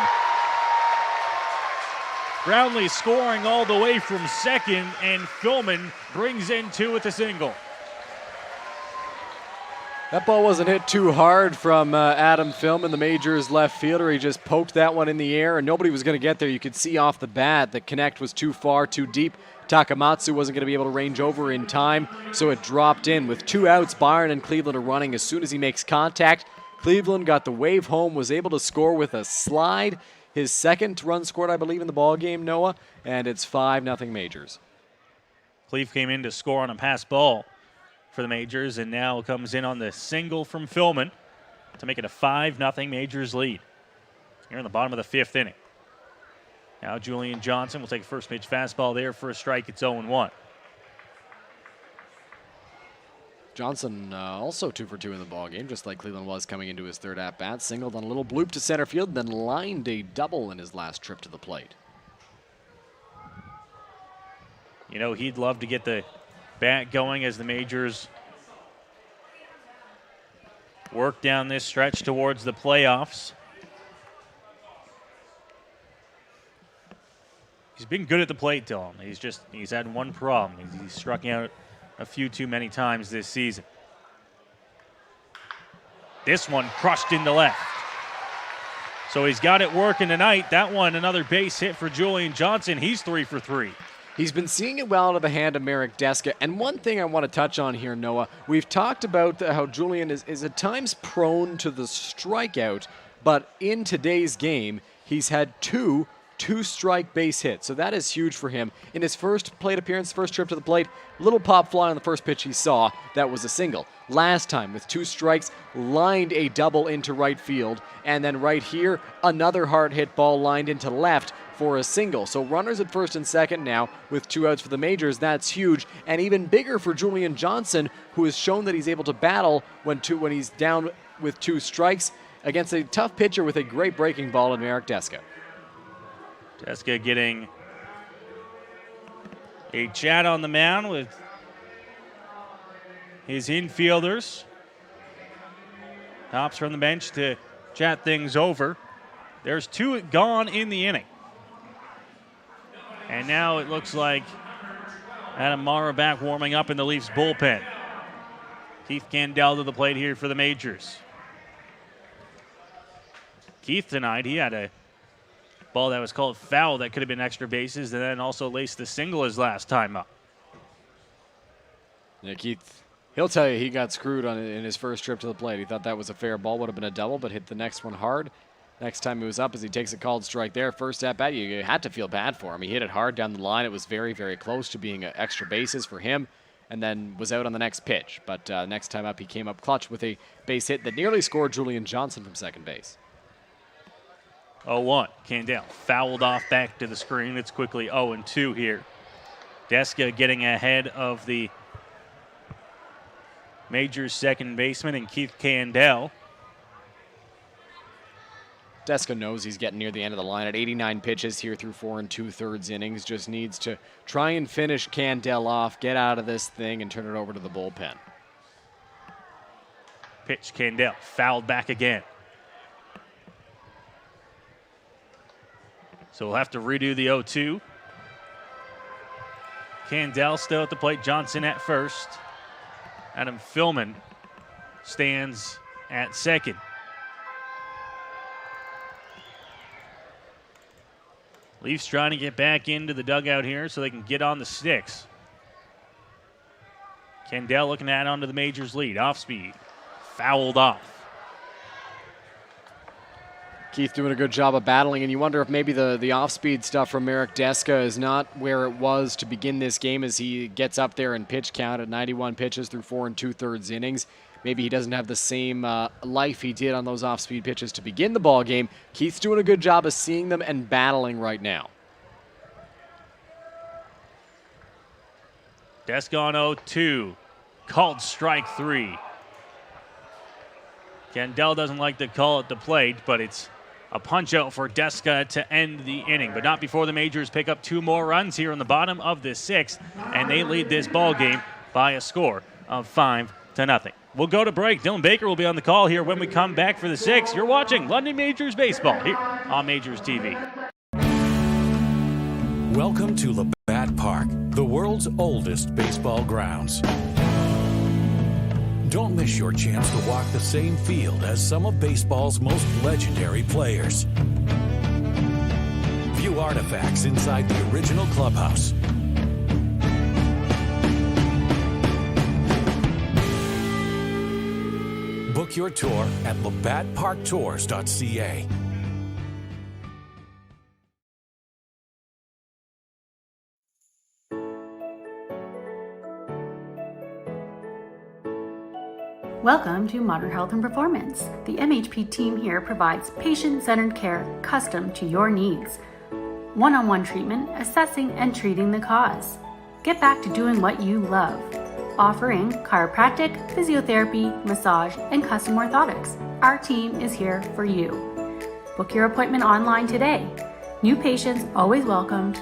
Brownlee scoring all the way from second, and Philman brings in 2 with a single. That ball wasn't hit too hard from Adam Philman, the Majors left fielder. He just poked that one in the air, and nobody was going to get there. You could see off the bat the connect was too far, too deep. Takamatsu wasn't going to be able to range over in time, so it dropped in. With 2 outs, Byron and Cleveland are running as soon as he makes contact. Cleveland got the wave home, was able to score with a slide. His 2nd run scored, I believe, in the ball game, Noah, and it's 5-0 Majors. Cleve came in to score on a pass ball for the Majors, and now comes in on the single from Philman to make it a 5-0 Majors lead. Here in the bottom of the 5th inning. Now Julian Johnson will take a first pitch fastball there for a strike. It's 0-1. Johnson also 2 for 2 in the ball game, just like Cleveland was coming into his 3rd at-bat. Singled on a little bloop to center field, then lined a double in his last trip to the plate. You know, he'd love to get the bat going as the Majors work down this stretch towards the playoffs. He's been good at the plate, Dylan. He's had one problem. He's struck out a few too many times this season. This one crushed into left. So he's got it working tonight. That one, another base hit for Julian Johnson. He's 3 for 3. He's been seeing it well out of the hand of Marek Deska. And one thing I want to touch on here, Noah, we've talked about how Julian is at times prone to the strikeout, but in today's game, he's had 2 2-strike base hits. So that is huge for him. In his first plate appearance, first trip to the plate, little pop fly on the first pitch he saw. That was a single. Last time, with 2 strikes, lined a double into right field. And then right here, another hard hit ball lined into left for a single. So runners at first and second now with 2 outs for the Majors. That's huge. And even bigger for Julian Johnson, who has shown that he's able to battle when he's down with 2 strikes against a tough pitcher with a great breaking ball in Marek Deska. Deska getting a chat on the mound with his infielders. Hops from the bench to chat things over. There's 2 gone in the inning. And now it looks like Adam Mara back warming up in the Leafs bullpen. Keith Candell to the plate here for the Majors. Keith tonight, he had a ball that was called foul that could have been extra bases, and then also laced the single his last time up. Yeah, Keith, he'll tell you he got screwed in his first trip to the plate. He thought that was a fair ball, would have been a double, but hit the next one hard. Next time he was up as he takes a called strike there. First at bat, you had to feel bad for him. He hit it hard down the line. It was very, very close to being extra bases for him, and then was out on the next pitch. But next time up, he came up clutch with a base hit that nearly scored Julian Johnson from second base. 0-1. Candell fouled off back to the screen. It's quickly 0-2 here. Deska getting ahead of the Majors second baseman and Keith Candell. Deska knows he's getting near the end of the line at 89 pitches here through 4 2/3 innings. Just needs to try and finish Candell off, get out of this thing, and turn it over to the bullpen. Pitch, Candell, fouled back again. So we'll have to redo the 0-2. Candell still at the plate, Johnson at first. Adam Fillman stands at second. Leafs trying to get back into the dugout here so they can get on the sticks. Candell looking to add on to the Majors lead. Off speed. Fouled off. Keith doing a good job of battling, and you wonder if maybe the off-speed stuff from Marek Deska is not where it was to begin this game as he gets up there in pitch count at 91 pitches through 4 2/3 innings. Maybe he doesn't have the same life he did on those off-speed pitches to begin the ball game. Keith's doing a good job of seeing them and battling right now. Deska on 0-2. Called strike 3. Candell doesn't like the call at the plate, but it's a punch out for Deska to end the inning. But not before the Majors pick up 2 more runs here in the bottom of the 6th, and they lead this ball game by a score of 5-0. We'll go to break. Dylan Baker will be on the call here when we come back for the 6th. You're watching London Majors Baseball here on Majors TV. Welcome to Labatt Park, the world's oldest baseball grounds. Don't miss your chance to walk the same field as some of baseball's most legendary players. View artifacts inside the original clubhouse. Book your tour at labattparktours.ca. Welcome to Modern Health and Performance. The MHP team here provides patient-centered care custom to your needs. One-on-one treatment, assessing and treating the cause. Get back to doing what you love. Offering chiropractic, physiotherapy, massage, and custom orthotics. Our team is here for you. Book your appointment online today. New patients always welcomed.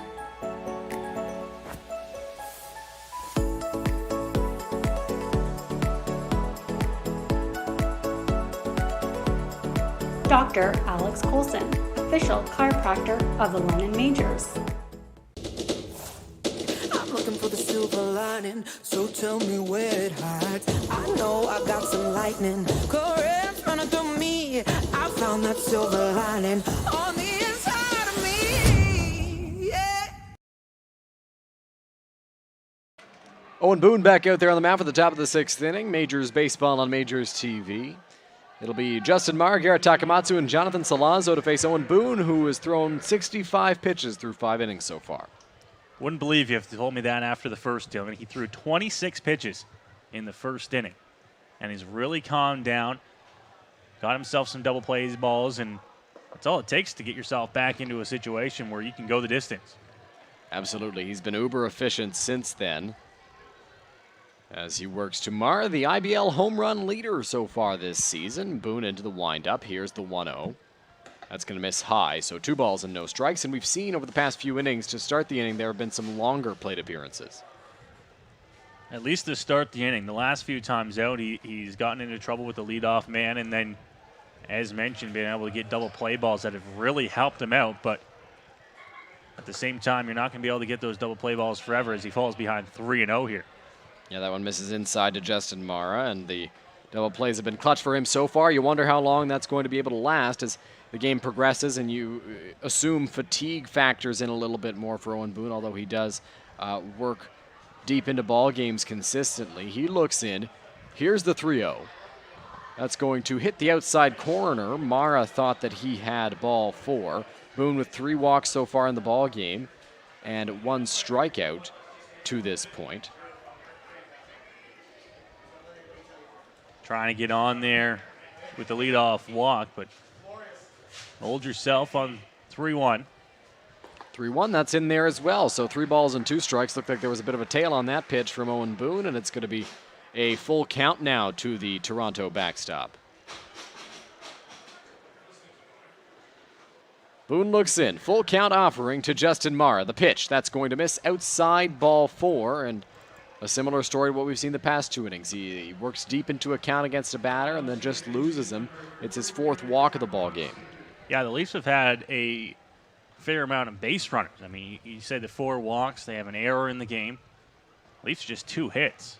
Dr. Alex Colson, official chiropractor of the London Majors. I'm looking for the silver lining, so tell me where it hides. I know I got some lightning, currents running through me. I found that silver lining on the inside of me. Yeah. Owen Boone back out there on the mound for the top of the 6th inning. Majors Baseball on Majors TV. It'll be Justin Marr, Garrett Takamatsu, and Jonathan Salazzo to face Owen Boone, who has thrown 65 pitches through 5 innings so far. Wouldn't believe you if you told me that after the first, Dylan. He threw 26 pitches in the first inning, and he's really calmed down, got himself some double plays balls, and that's all it takes to get yourself back into a situation where you can go the distance. Absolutely. He's been uber efficient since then, as he works to mar the IBL home run leader so far this season. Boone into the windup. Here's the 1-0. That's going to miss high, so 2 balls and no strikes. And we've seen over the past few innings, to start the inning, there have been some longer plate appearances. At least to start the inning. The last few times out, he's gotten into trouble with the leadoff man, and then, as mentioned, being able to get double play balls that have really helped him out. But at the same time, you're not going to be able to get those double play balls forever as he falls behind 3-0 here. Yeah, that one misses inside to Justin Marra, and the double plays have been clutch for him so far. You wonder how long that's going to be able to last as the game progresses, and you assume fatigue factors in a little bit more for Owen Boone, although he does work deep into ball games consistently. He looks in. Here's the 3-0. That's going to hit the outside corner. Marra thought that he had ball 4. Boone with 3 walks so far in the ball game and 1 strikeout to this point. Trying to get on there with the leadoff walk, but hold yourself on 3-1. 3-1, that's in there as well. So 3 balls and 2 strikes. Looked like there was a bit of a tail on that pitch from Owen Boone, and it's going to be a full count now to the Toronto backstop. Boone looks in. Full count offering to Justin Mara. The pitch, that's going to miss outside ball 4, and a similar story to what we've seen the past 2 innings. He works deep into a count against a batter and then just loses him. It's his 4th walk of the ball game. Yeah, the Leafs have had a fair amount of base runners. I mean, you said the 4 walks. They have an error in the game. Leafs just 2 hits.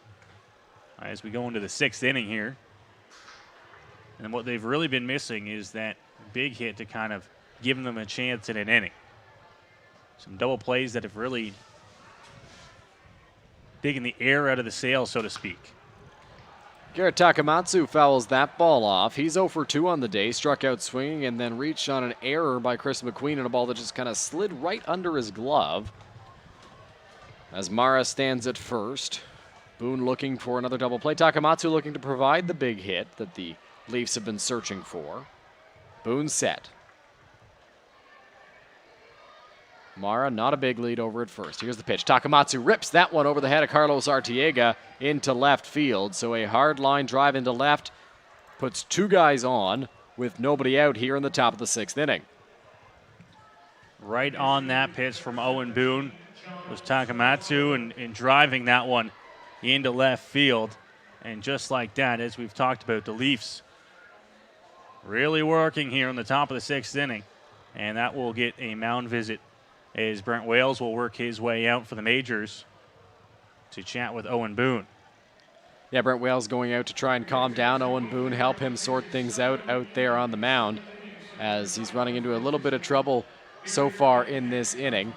As we go into the 6th inning here. And what they've really been missing is that big hit to kind of give them a chance in an inning. Some double plays that have really taken the air out of the sail, so to speak. Garrett Takamatsu fouls that ball off. He's 0 for 2 on the day, struck out swinging and then reached on an error by Chris McQueen on a ball that just kind of slid right under his glove. As Mara stands at first, Boone looking for another double play. Takamatsu looking to provide the big hit that the Leafs have been searching for. Boone set. Mara, not a big lead over at first. Here's the pitch. Takamatsu rips that one over the head of Carlos Arteaga into left field. So a hard line drive into left puts 2 guys on with nobody out here in the top of the 6th inning. Right on that pitch from Owen Boone was Takamatsu and driving that one into left field. And just like that, as we've talked about, the Leafs really working here in the top of the 6th inning. And that will get a mound visit as Brent Wales will work his way out for the Majors to chat with Owen Boone. Yeah, Brent Wales going out to try and calm down Owen Boone, help him sort things out there on the mound as he's running into a little bit of trouble so far in this inning.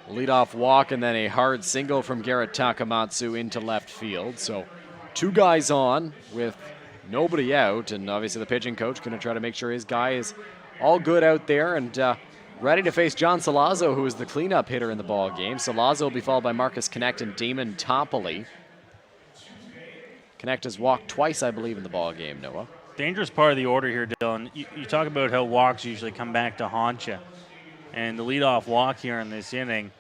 Leadoff walk and then a hard single from Garrett Takamatsu into left field. So 2 guys on with nobody out, and obviously the pitching coach going to try to make sure his guy is all good out there and ready to face John Salazzo, who is the cleanup hitter in the ball game. Salazzo will be followed by Marcus Connect and Damon Toppoli. Connect has walked twice, I believe, in the ball game, Noah. Dangerous part of the order here, Dylan. You talk about how walks usually come back to haunt you. And the leadoff walk here in this inning,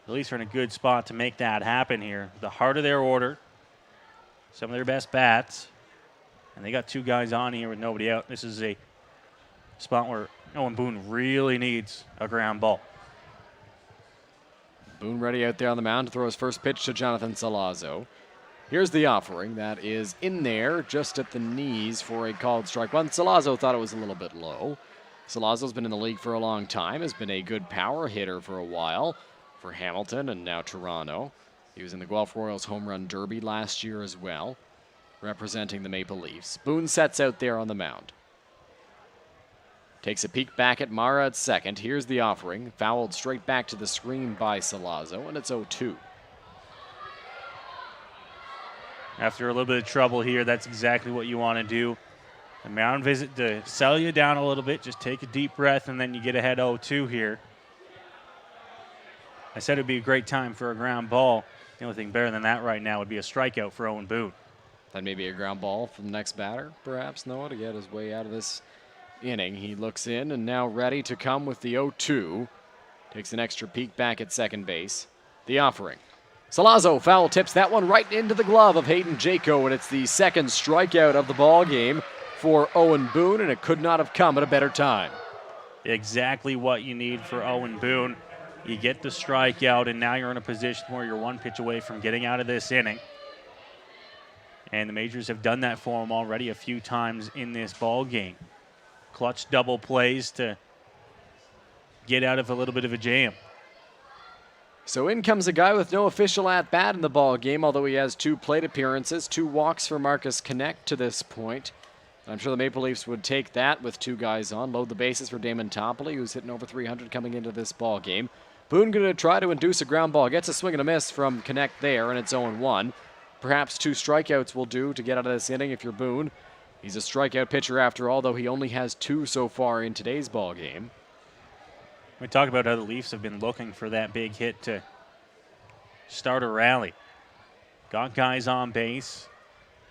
the Leafs are in a good spot to make that happen here. The heart of their order, some of their best bats, and they got 2 guys on here with nobody out. This is a spot where Owen Boone really needs a ground ball. Boone ready out there on the mound to throw his first pitch to Jonathan Salazzo. Here's the offering. That is in there just at the knees for a called strike one. Salazzo thought it was a little bit low. Salazzo's been in the league for a long time, has been a good power hitter for a while for Hamilton and now Toronto. He was in the Guelph Royals Home Run Derby last year as well, representing the Maple Leafs. Boone sets out there on the mound. Takes a peek back at Mara at second. Here's the offering. Fouled straight back to the screen by Salazzo, and it's 0-2. After a little bit of trouble here, that's exactly what you want to do. A mound visit to settle you down a little bit. Just take a deep breath, and then you get ahead 0-2 here. I said it would be a great time for a ground ball. The only thing better than that right now would be a strikeout for Owen Boone. Then maybe a ground ball from the next batter, perhaps, Noah, to get his way out of this inning. He looks in and now ready to come with the 0-2. Takes an extra peek back at second base. The offering. Salazzo foul tips that one right into the glove of Hayden Jaco, and it's the 2nd strikeout of the ball game for Owen Boone, and it could not have come at a better time. Exactly what you need for Owen Boone. You get the strikeout, and now you're in a position where you're 1 pitch away from getting out of this inning. And the Majors have done that for him already a few times in this ball game. Clutch double plays to get out of a little bit of a jam. So in comes a guy with no official at-bat in the ball game, although he has 2 plate appearances, 2 walks for Marcus Connect to this point. I'm sure the Maple Leafs would take that with 2 guys on. Load the bases for Damon Toppoli, who's hitting over 300 coming into this ball game. Boone going to try to induce a ground ball. Gets a swing and a miss from Connect there, and it's 0-1. Perhaps 2 strikeouts will do to get out of this inning if you're Boone. He's a strikeout pitcher after all, though he only has 2 so far in today's ball game. We talk about how the Leafs have been looking for that big hit to start a rally. Got guys on base,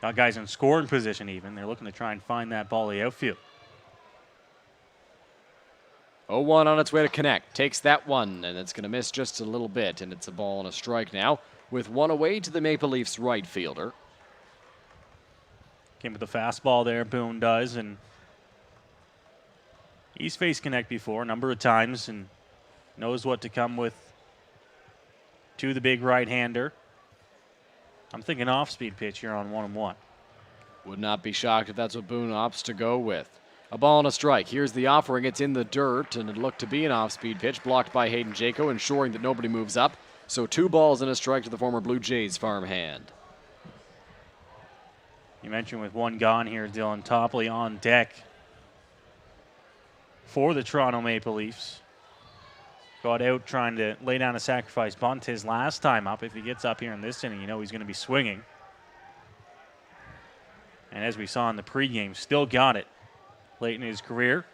got guys in scoring position even. They're looking to try and find that ball in the outfield. 0-1 on its way to Connect. Takes that one, and it's going to miss just a little bit, and it's a ball and a strike now with 1 away to the Maple Leafs right fielder. Came with the fastball there, Boone does, and He's faced Connect before a number of times and knows what to come with to the big right-hander. I'm thinking off-speed pitch here on 1-1. Would not be shocked if that's what Boone opts to go with. A ball and a strike. Here's the offering. It's in the dirt, and it looked to be an off-speed pitch, blocked by Hayden Jaco, ensuring that nobody moves up. So 2 balls and a strike to the former Blue Jays farmhand. You mentioned with 1 gone here, Dylan Topley on deck for the Toronto Maple Leafs. Got out trying to lay down a sacrifice bunt his last time up. If he gets up here in this inning, you know he's going to be swinging. And as we saw in the pregame, still got it late in his career.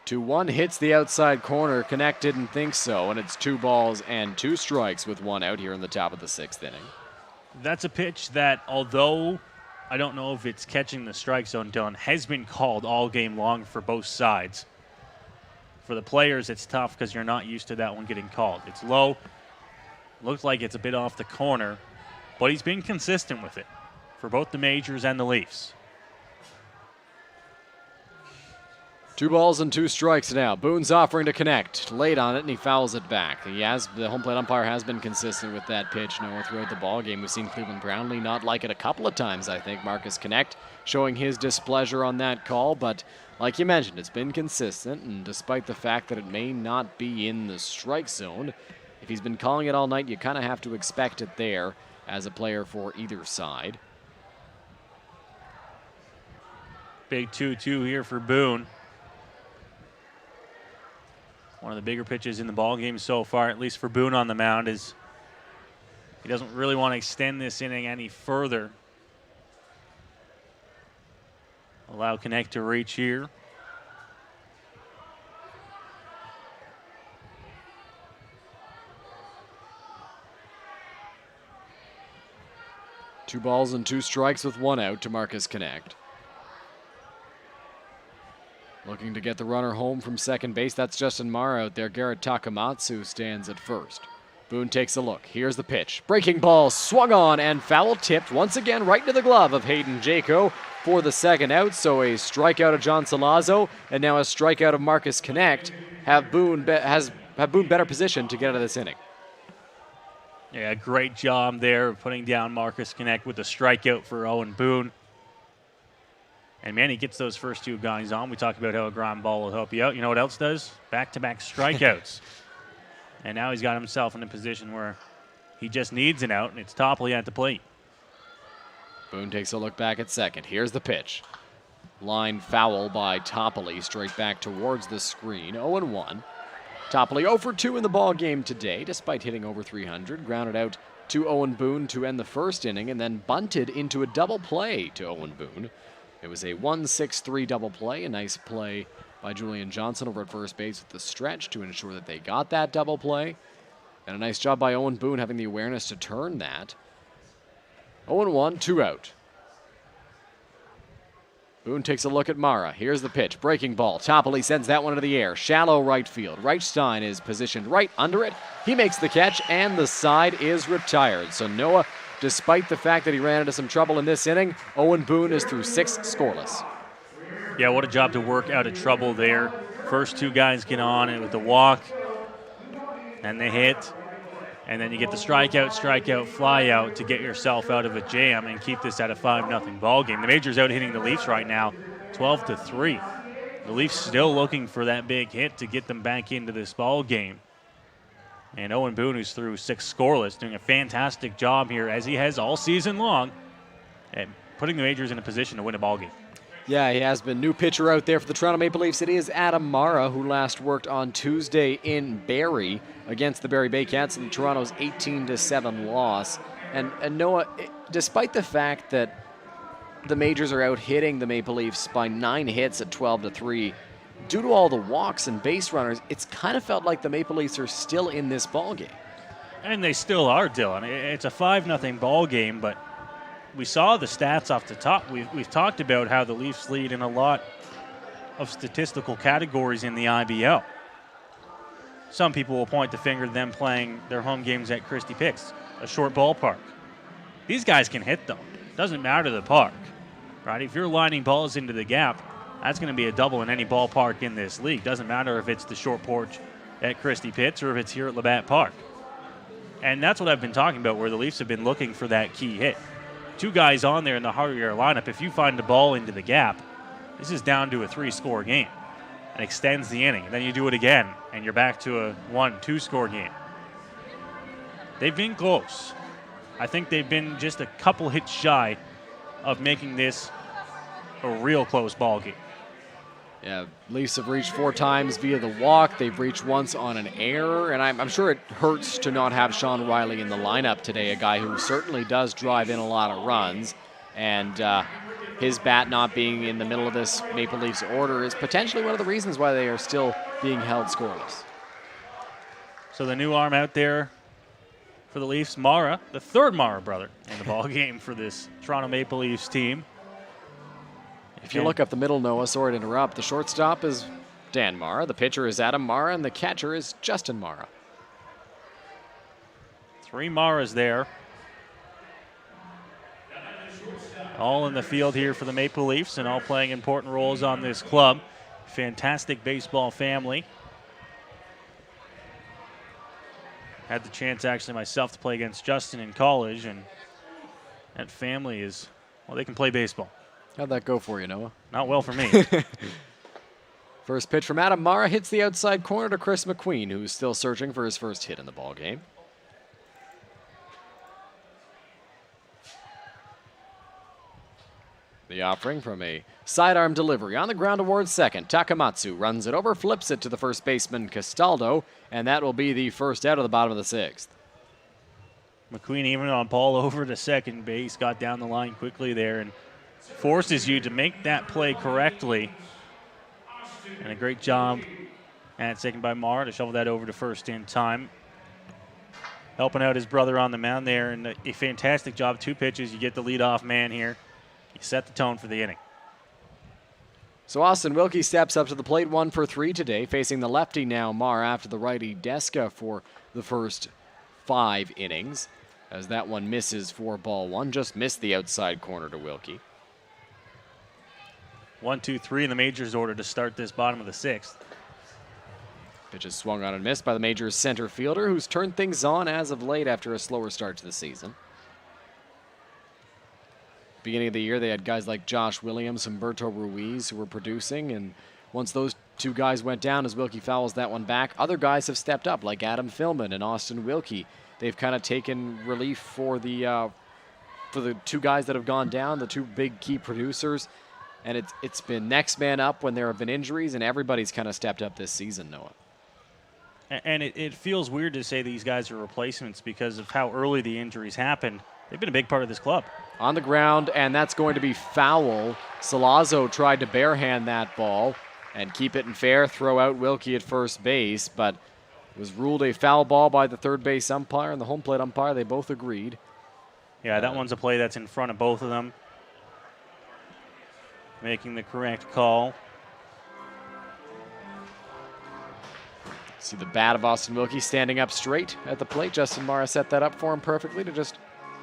2-1 hits the outside corner. Connect didn't think so, and it's 2 balls and 2 strikes with 1 out here in the top of the 6th inning. That's a pitch that, although I don't know if it's catching the strike zone, Dylan, has been called all game long for both sides. For the players, it's tough because you're not used to that one getting called. It's low. Looks like it's a bit off the corner, but he's been consistent with it for both the Majors and the Leafs. 2 balls and 2 strikes now. Boone's offering to Connect. Late on it, and he fouls it back. The home plate umpire has been consistent with that pitch, Noah, throughout the ball game. We've seen Cleveland Brownlee not like it a couple of times, I think. Marcus Connect showing his displeasure on that call, but like you mentioned, it's been consistent, and despite the fact that it may not be in the strike zone, if he's been calling it all night, you kind of have to expect it there as a player for either side. Big 2-2 here for Boone. One of the bigger pitches in the ball game so far, at least for Boone on the mound, is he doesn't really want to extend this inning any further. Allow Connect to reach here. Two balls and 2 strikes with 1 out to Marcus Connect. Looking to get the runner home from second base. That's Justin Mara out there. Garrett Takamatsu stands at first. Boone takes a look. Here's the pitch. Breaking ball swung on and foul tipped once again right into the glove of Hayden Jaco for the 2nd out. So a strikeout of John Salazzo and now a strikeout of Marcus Connect have Boone better positioned to get out of this inning. Yeah, great job there of putting down Marcus Connect with the strikeout for Owen Boone. And, man, he gets those first 2 guys on. We talked about how a ground ball will help you out. You know what else does? Back-to-back strikeouts. And now he's got himself in a position where he just needs an out, and it's Topley at the plate. Boone takes a look back at second. Here's the pitch. Line foul by Topley straight back towards the screen. 0-1. Topley 0 for 2 in the ball game today, despite hitting over 300. Grounded out to Owen Boone to end the 1st inning, and then bunted into a double play to Owen Boone. It was a 1-6-3 double play, a nice play by Julian Johnson over at first base with the stretch to ensure that they got that double play. And a nice job by Owen Boone having the awareness to turn that. 0-1, 2 out. Boone takes a look at Mara. Here's the pitch. Breaking ball. Topley sends that one into the air. Shallow right field. Reichstein is positioned right under it. He makes the catch, and the side is retired. So Noah, despite the fact that he ran into some trouble in this inning, Owen Boone is through 6 scoreless. Yeah, what a job to work out of trouble there. First 2 guys get on it with the walk, and they hit, and then you get the strikeout, fly out to get yourself out of a jam and keep this at a 5-0 ball game. The Majors out hitting the Leafs right now, 12-3. The Leafs still looking for that big hit to get them back into this ball game. And Owen Boone, who's through 6 scoreless, doing a fantastic job here, as he has all season long, at putting the Majors in a position to win a ball game. Yeah, he has been. New pitcher out there for the Toronto Maple Leafs. It is Adam Mara, who last worked on Tuesday in Barrie against the Barrie Baycats in Toronto's 18-7 loss. And Noah, despite the fact that the Majors are out hitting the Maple Leafs by 9 hits at 12-3, due to all the walks and base runners, it's kind of felt like the Maple Leafs are still in this ball game. And they still are, Dylan. It's a 5-0 ball game, but we saw the stats off the top. We've talked about how the Leafs lead in a lot of statistical categories in the IBL. Some people will point the finger at them playing their home games at Christie Picks, a short ballpark. These guys can hit, though. Doesn't matter the park, right? If you're lining balls into the gap, That's going to be a double in any ballpark in this league. Doesn't matter if it's the short porch at Christie Pitts or if it's here at Labatt Park. And that's what I've been talking about, where the Leafs have been looking for that key hit. 2 guys on there in the heart of your lineup. If you find the ball into the gap, this is down to a 3-score game and extends the inning. And then you do it again, and you're back to a 1-2-score game. They've been close. I think they've been just a couple hits shy of making this a real close ball game. Yeah, Leafs have reached 4 times via the walk. They've reached once on an error, and I'm sure it hurts to not have Sean Riley in the lineup today, a guy who certainly does drive in a lot of runs. And his bat not being in the middle of this Maple Leafs order is potentially one of the reasons why they are still being held scoreless. So the new arm out there for the Leafs, Mara, the 3rd Mara brother in the ball game for this Toronto Maple Leafs team. If you look up the middle, Noah, sorry to interrupt, the shortstop is Dan Mara, the pitcher is Adam Mara, and the catcher is Justin Mara. 3 Maras there. All in the field here for the Maple Leafs and all playing important roles on this club. Fantastic baseball family. Had the chance actually myself to play against Justin in college, and that family is, well, they can play baseball. How'd that go for you, Noah? Not well for me. First pitch from Adam Mara hits the outside corner to Chris McQueen, who's still searching for his first hit in the ball game. The offering from a sidearm delivery on the ground towards second. Takamatsu runs it over, flips it to the first baseman Castaldo, and that will be the first out of the bottom of the 6th. McQueen even on ball over to second base, got down the line quickly there and forces you to make that play correctly. And a great job at second by Mara to shovel that over to first in time. Helping out his brother on the mound there, and a fantastic job. 2 pitches, you get the leadoff man here. You set the tone for the inning. So Austin Wilkie steps up to the plate, 1 for 3 today, facing the lefty now, Mara, after the righty Deska for the first 5 innings. As that one misses for ball 1, just missed the outside corner to Wilkie. 1-2-3 in the Majors order to start this bottom of the 6th. Pitch is swung on and missed by the Majors center fielder, who's turned things on as of late after a slower start to the season. Beginning of the year, they had guys like Josh Williams, Humberto Ruiz, who were producing, and once those 2 guys went down as Wilkie fouls that one back, other guys have stepped up, like Adam Fillman and Austin Wilkie. They've kind of taken relief for the 2 guys that have gone down, the 2 big key producers. And it's been next man up when there have been injuries, and everybody's kind of stepped up this season, Noah. And it feels weird to say these guys are replacements because of how early the injuries happened. They've been a big part of this club. On the ground, and that's going to be foul. Salazzo tried to barehand that ball and keep it in fair, throw out Wilkie at first base, but it was ruled a foul ball by the third base umpire and the home plate umpire. They both agreed. Yeah, that one's a play that's in front of both of them. Making the correct call. See the bat of Austin Wilkie standing up straight at the plate. Justin Mara set that up for him perfectly to just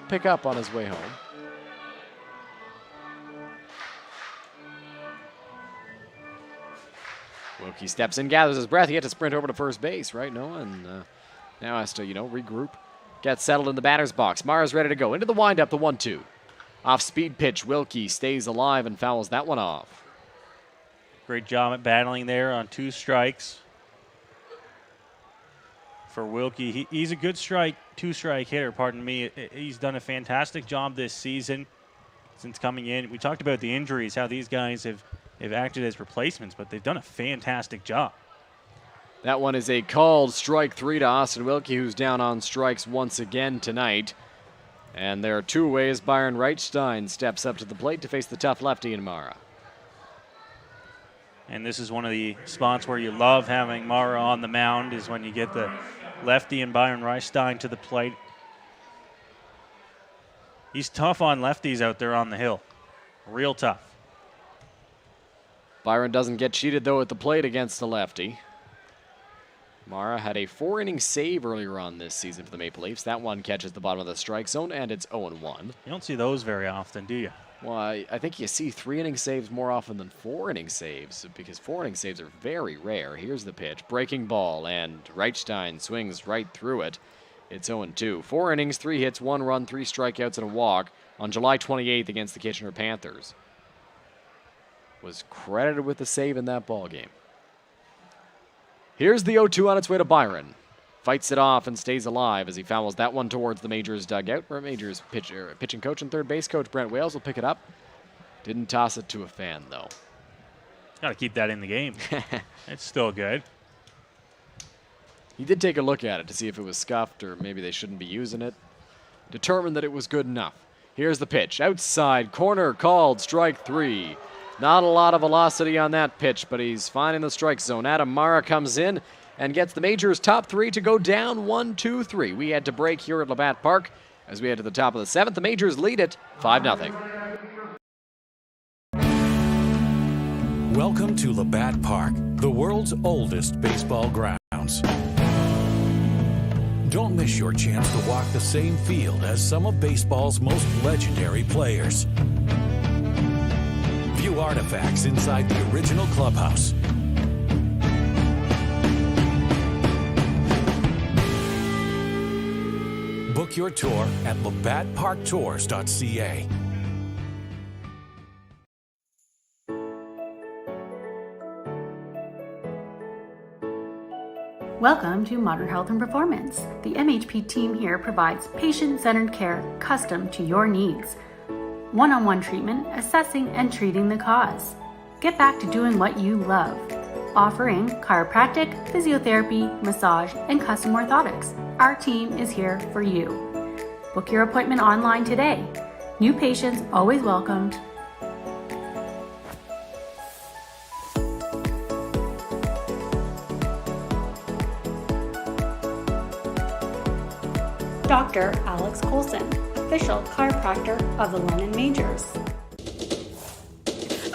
pick up on his way home. Wilkie steps in, gathers his breath. He had to sprint over to first base, right, Noah? And now has to, regroup. Get settled in the batter's box. Mara's ready to go. Into the windup, the 1-2. Off-speed pitch, Wilkie stays alive and fouls that one off. Great job at battling there on 2 strikes. For Wilkie, he's a good 2-strike hitter, pardon me. He's done a fantastic job this season since coming in. We talked about the injuries, how these guys have acted as replacements, but they've done a fantastic job. That one is a called strike 3 to Austin Wilkie, who's down on strikes once again tonight. And there are 2 ways Byron Reichstein steps up to the plate to face the tough lefty in Mara. And this is one of the spots where you love having Mara on the mound, is when you get the lefty and Byron Reichstein to the plate. He's tough on lefties out there on the hill. Real tough. Byron doesn't get cheated, though, at the plate against the lefty. Mara had a 4-inning save earlier on this season for the Maple Leafs. That one catches the bottom of the strike zone, and it's 0-1. You don't see those very often, do you? Well, I think you see 3-inning saves more often than 4-inning saves, because 4-inning saves are very rare. Here's the pitch. Breaking ball, and Reichstein swings right through it. It's 0-2. 4 innings, 3 hits, 1 run, 3 strikeouts, and a walk on July 28th against the Kitchener Panthers. Was credited with the save in that ball game. Here's the 0-2 on its way to Byron. Fights it off and stays alive as he fouls that one towards the Majors dugout, where Majors pitching coach and third base coach Brent Wales will pick it up. Didn't toss it to a fan, though. Got to keep that in the game. It's still good. He did take a look at it to see if it was scuffed or maybe they shouldn't be using it. Determined that it was good enough. Here's the pitch. Outside corner called, strike 3. Not a lot of velocity on that pitch, but he's finding the strike zone. Adam Mara comes in and gets the Majors' top 3 to go down 1-2-3. We had to break here at Labatt Park. As we head to the top of the 7th, the Majors lead it 5-0. Welcome to Labatt Park, the world's oldest baseball grounds. Don't miss your chance to walk the same field as some of baseball's most legendary players. View artifacts inside the original clubhouse. Book your tour at labattparktours.ca. Welcome to Modern Health and Performance. The MHP team here provides patient-centered care custom to your needs. One-on-one treatment, assessing and treating the cause. Get back to doing what you love. Offering chiropractic, physiotherapy, massage, and custom orthotics. Our team is here for you. Book your appointment online today. New patients always welcomed. Dr. Alex Colson, official chiropractor of the London Majors.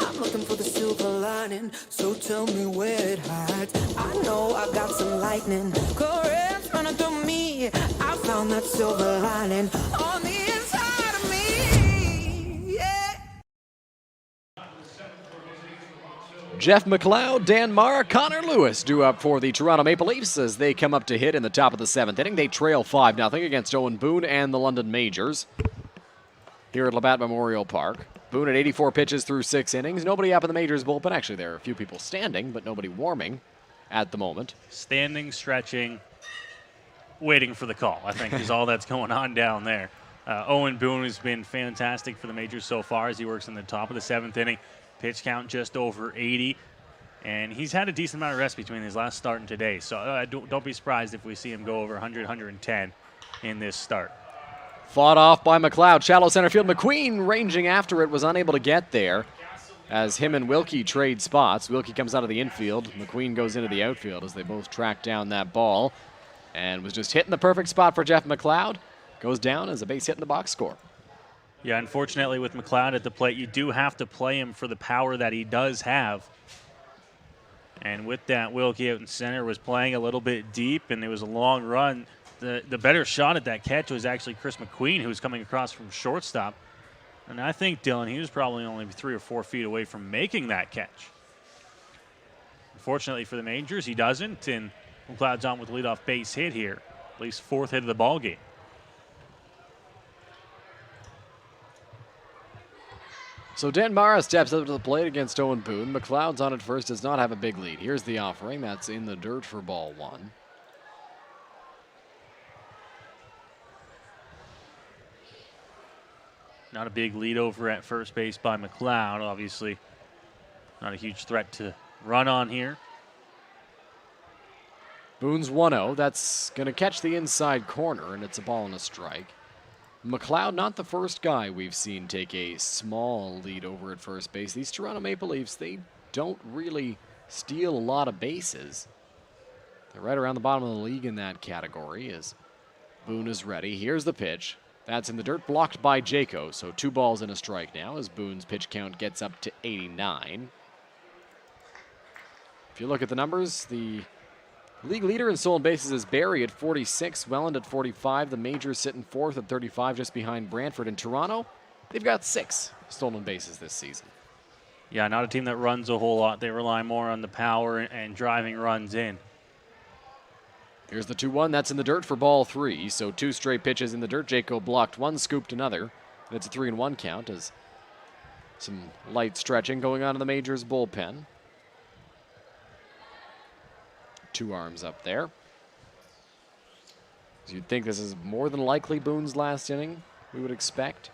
I'm looking for the silver lining, so tell me where it hides. I know I got some lightning, currents running through me. I found that silver lining on the inside of me. Yeah. Jeff McLeod, Dan Mara, Connor Lewis due up for the Toronto Maple Leafs as they come up to hit in the top of the 7th inning. They trail 5-0 against Owen Boone and the London Majors here at Labatt Memorial Park. Boone at 84 pitches through 6 innings. Nobody up in the Majors bullpen. Actually, there are a few people standing, but nobody warming at the moment. Standing, stretching, waiting for the call, I think, is all that's going on down there. Owen Boone has been fantastic for the Majors so far as he works in the top of the 7th inning. Pitch count just over 80. And he's had a decent amount of rest between his last start and today. So don't be surprised if we see him go over 100, 110 in this start. Fought off by McLeod. Shallow center field. McQueen ranging after it was unable to get there as him and Wilkie trade spots. Wilkie comes out of the infield. McQueen goes into the outfield as they both track down that ball and was just hitting the perfect spot for Jeff McLeod. Goes down as a base hit in the box score. Yeah, unfortunately with McLeod at the plate, you do have to play him for the power that he does have. And with that, Wilkie out in center was playing a little bit deep, and it was a long run. The better shot at that catch was actually Chris McQueen, who was coming across from shortstop. And I think, Dylan, he was probably only 3 or 4 feet away from making that catch. Unfortunately for the Majors, he doesn't, and McLeod's on with the leadoff base hit here. At least 4th hit of the ball game. So Dan Mara steps up to the plate against Owen Boone. McLeod's on at first, does not have a big lead. Here's the offering. That's in the dirt for ball 1. Not a big lead over at first base by McLeod. Obviously, not a huge threat to run on here. Boone's 1-0. That's going to catch the inside corner, and it's a ball and a strike. McLeod, not the first guy we've seen take a small lead over at first base. These Toronto Maple Leafs, they don't really steal a lot of bases. They're right around the bottom of the league in that category as Boone is ready. Here's the pitch. That's in the dirt, blocked by Jaco. So 2 balls and a strike now as Boone's pitch count gets up to 89. If you look at the numbers, the League leader in stolen bases is Barrie at 46, Welland at 45. The Majors sitting fourth at 35, just behind Brantford. In Toronto, they've got 6 stolen bases this season. Yeah, not a team that runs a whole lot. They rely more on the power and driving runs in. Here's the 2-1. That's in the dirt for ball 3. So 2 straight pitches in the dirt. Jaco blocked one, scooped another. And it's a 3-1 count as some light stretching going on in the Majors bullpen. 2 arms up there. So you'd think this is more than likely Boone's last inning, we would expect.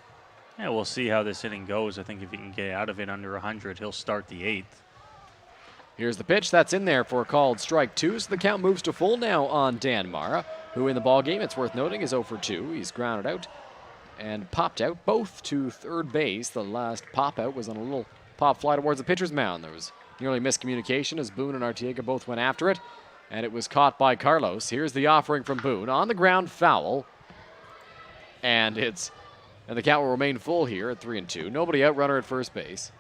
Yeah, we'll see how this inning goes. I think if he can get out of it under 100, he'll start the 8th. Here's the pitch. That's in there for a called strike 2. So the count moves to full now on Dan Mara, who in the ball game, it's worth noting, is 0 for 2. He's grounded out and popped out both to third base. The last pop out was on a little pop fly towards the pitcher's mound. There was nearly miscommunication as Boone and Arteaga both went after it, and it was caught by Carlos. Here's the offering from Boone. On the ground, foul. And the count will remain full here at 3-2. Nobody out, runner at first base.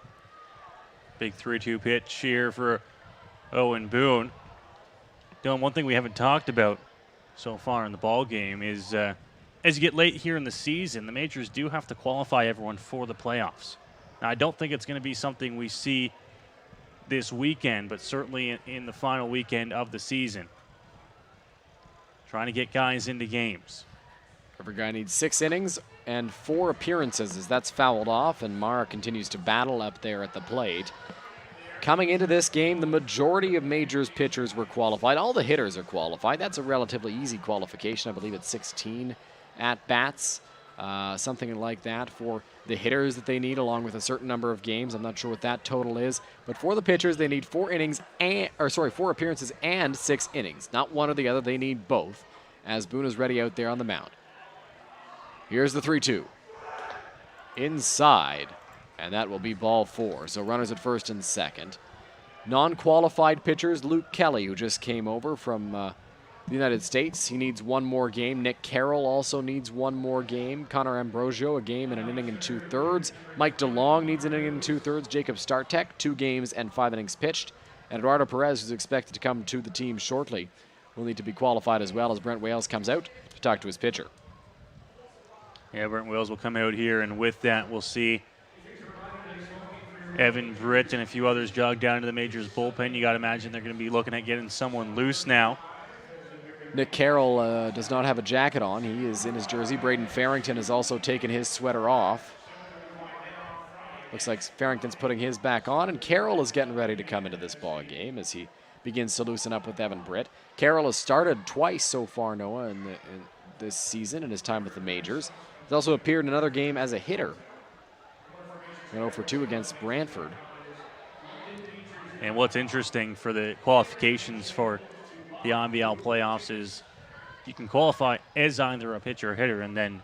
Big 3-2 pitch here for Owen Boone. Dylan, one thing we haven't talked about so far in the ball game is as you get late here in the season, the Majors do have to qualify everyone for the playoffs. Now, I don't think it's going to be something we see this weekend, but certainly in the final weekend of the season. Trying to get guys into games. Every guy needs 6 innings and 4 appearances as that's fouled off, and Mara continues to battle up there at the plate. Coming into this game, the majority of Majors pitchers were qualified. All the hitters are qualified. That's a relatively easy qualification. I believe it's 16 at-bats, something like that for the hitters that they need, along with a certain number of games. I'm not sure what that total is. But for the pitchers, they need 4 appearances and 6 innings. Not one or the other. They need both, as Boone is ready out there on the mound. Here's the 3-2. Inside. And that will be ball 4. So runners at first and second. Non-qualified pitchers, Luke Kelly, who just came over from the United States. He needs 1 more game. Nick Carroll also needs 1 more game. Connor Ambrosio, a game and an inning and 2/3. Mike DeLong needs an inning and 2/3. Jacob Startek, 2 games and 5 innings pitched. And Eduardo Perez, who's expected to come to the team shortly, will need to be qualified as well as Brent Wales comes out to talk to his pitcher. Yeah, Brent Wales will come out here, and with that, we'll see Evan Britt and a few others jog down into the Majors bullpen. You got to imagine they're going to be looking at getting someone loose now. Nick Carroll does not have a jacket on. He is in his jersey. Braden Farrington has also taken his sweater off. Looks like Farrington's putting his back on, and Carroll is getting ready to come into this ball game as he begins to loosen up with Evan Britt. Carroll has started twice so far, Noah, in this season in his time with the Majors. He's also appeared in another game as a hitter. 0 for 2 against Brantford. And what's interesting for the qualifications for the IBL playoffs is you can qualify as either a pitcher or hitter and then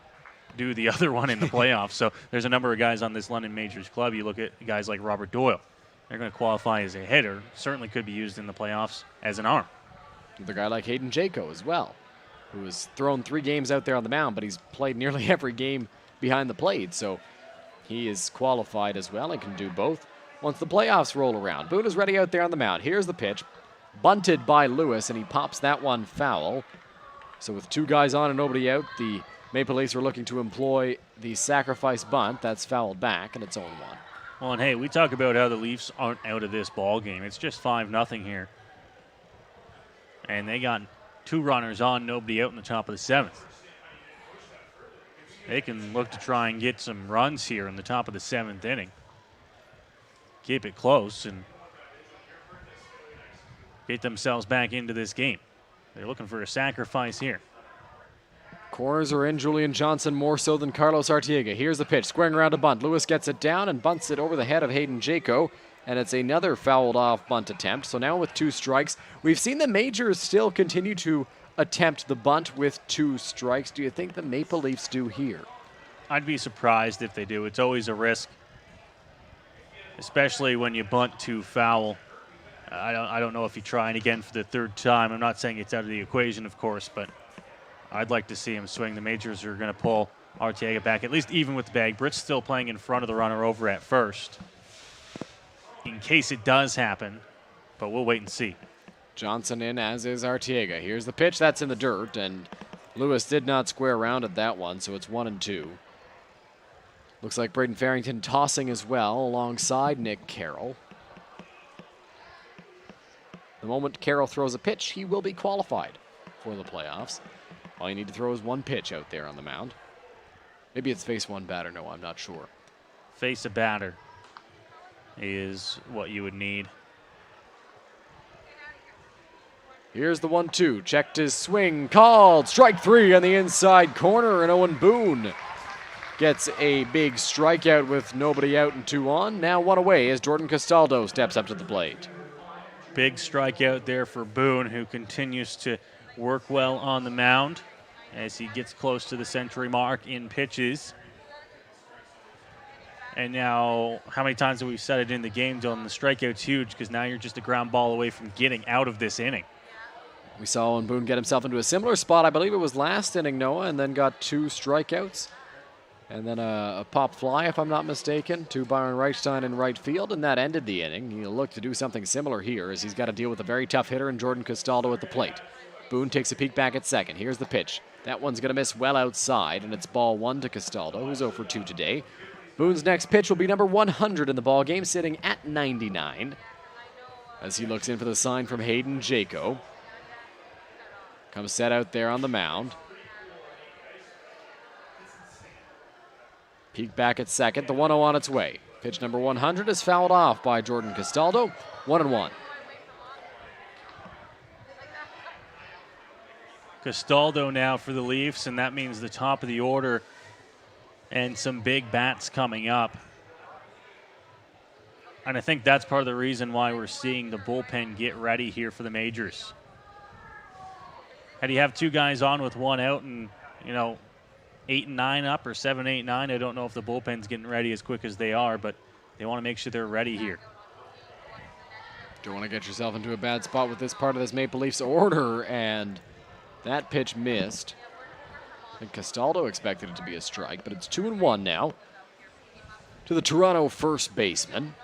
do the other one in the playoffs. So there's a number of guys on this London Majors club. You look at guys like Robert Doyle. They're going to qualify as a hitter. Certainly could be used in the playoffs as an arm. Another guy like Hayden Jaco as well, who has thrown 3 games out there on the mound, but he's played nearly every game behind the plate. So he is qualified as well and can do both once the playoffs roll around. Boone is ready out there on the mound. Here's the pitch. Bunted by Lewis, and he pops that one foul. So with 2 guys on and nobody out, the Maple Leafs are looking to employ the sacrifice bunt. That's fouled back, and it's 0-1. Well, and hey, we talk about how the Leafs aren't out of this ball game. It's just 5-0 here. And they got 2 runners on, nobody out in the top of the 7th. They can look to try and get some runs here in the top of the 7th inning. Keep it close and get themselves back into this game. They're looking for a sacrifice here. Corners are in. Julian Johnson more so than Carlos Arteaga. Here's the pitch, squaring around a bunt. Lewis gets it down and bunts it over the head of Hayden Jaco, and it's another fouled off bunt attempt. So now with 2 strikes, we've seen the Majors still continue to attempt the bunt with 2 strikes. Do you think the Maple Leafs do here? I'd be surprised if they do. It's always a risk, especially when you bunt to foul. I don't know if you try it again for the 3rd time. I'm not saying it's out of the equation, of course, but I'd like to see him swing. The Majors are going to pull Arteaga back, at least even with the bag. Britt's still playing in front of the runner over at first in case it does happen, but we'll wait and see. Johnson in, as is Arteaga. Here's the pitch. That's in the dirt, and Lewis did not square around at that one, so it's 1-2. Looks like Braden Farrington tossing as well alongside Nick Carroll. The moment Carroll throws a pitch, he will be qualified for the playoffs. All you need to throw is one pitch out there on the mound. Maybe it's face one batter. No, I'm not sure. Face a batter is what you would need. Here's the 1-2. Checked his swing. Called. Strike 3 on the inside corner, and Owen Boone gets a big strikeout with nobody out and 2 on. Now 1 away as Jordan Castaldo steps up to the plate. Big strikeout there for Boone, who continues to work well on the mound as he gets close to the century mark in pitches. And now, how many times have we said it in the game, Dylan? The strikeout's huge because now you're just a ground ball away from getting out of this inning. We saw Owen Boone get himself into a similar spot, I believe it was last inning, Noah, and then got 2 strikeouts. And then a pop fly, if I'm not mistaken, to Byron Reichstein in right field, and that ended the inning. He'll look to do something similar here as he's got to deal with a very tough hitter in Jordan Castaldo at the plate. Boone takes a peek back at second. Here's the pitch. That one's going to miss well outside, and it's ball 1 to Castaldo, who's 0 for 2 today. Boone's next pitch will be number 100 in the ballgame, sitting at 99. As he looks in for the sign from Hayden Jaco. Comes set out there on the mound. Peek back at second, the 1-0 on its way. Pitch number 100 is fouled off by Jordan Castaldo, 1-1. Castaldo now for the Leafs, and that means the top of the order and some big bats coming up. And I think that's part of the reason why we're seeing the bullpen get ready here for the majors. Had you have 2 guys on with 1 out and, 8 and 9 up or 7, 8, 9, I don't know if the bullpen's getting ready as quick as they are, but they want to make sure they're ready here. Don't want to get yourself into a bad spot with this part of this Maple Leafs order, and that pitch missed. I think Castaldo expected it to be a strike, but it's 2-1 now to the Toronto first baseman.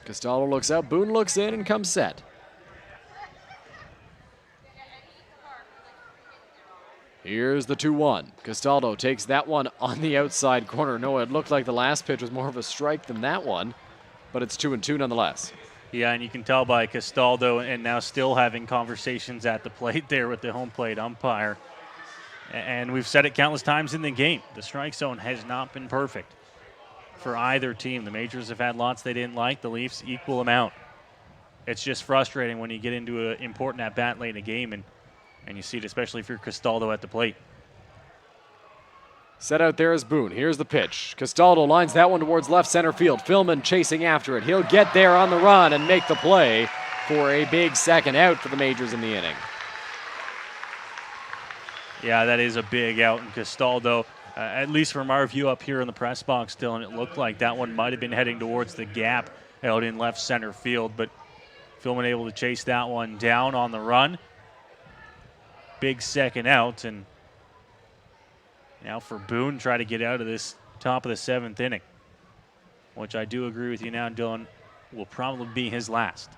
Castaldo looks out, Boone looks in and comes set. Here's the 2-1. Castaldo takes that one on the outside corner. No, it looked like the last pitch was more of a strike than that one, but it's 2-2 nonetheless. Yeah, and you can tell by Castaldo and now still having conversations at the plate there with the home plate umpire. And we've said it countless times in the game. The strike zone has not been perfect for either team. The Majors have had lots they didn't like. The Leafs equal amount. It's just frustrating when you get into an important at-bat late in a game and you see it, especially if you're Castaldo at the plate. Set out there is Boone. Here's the pitch. Castaldo lines that one towards left center field. Philman chasing after it. He'll get there on the run and make the play for a big second out for the Majors in the inning. Yeah, that is a big out. And Castaldo, at least from our view up here in the press box, Dylan, it looked like that one might have been heading towards the gap out in left center field. But Philman able to chase that one down on the run. Big second out, and now for Boone, try to get out of this top of the 7th inning, which I do agree with you now, Dylan, will probably be his last.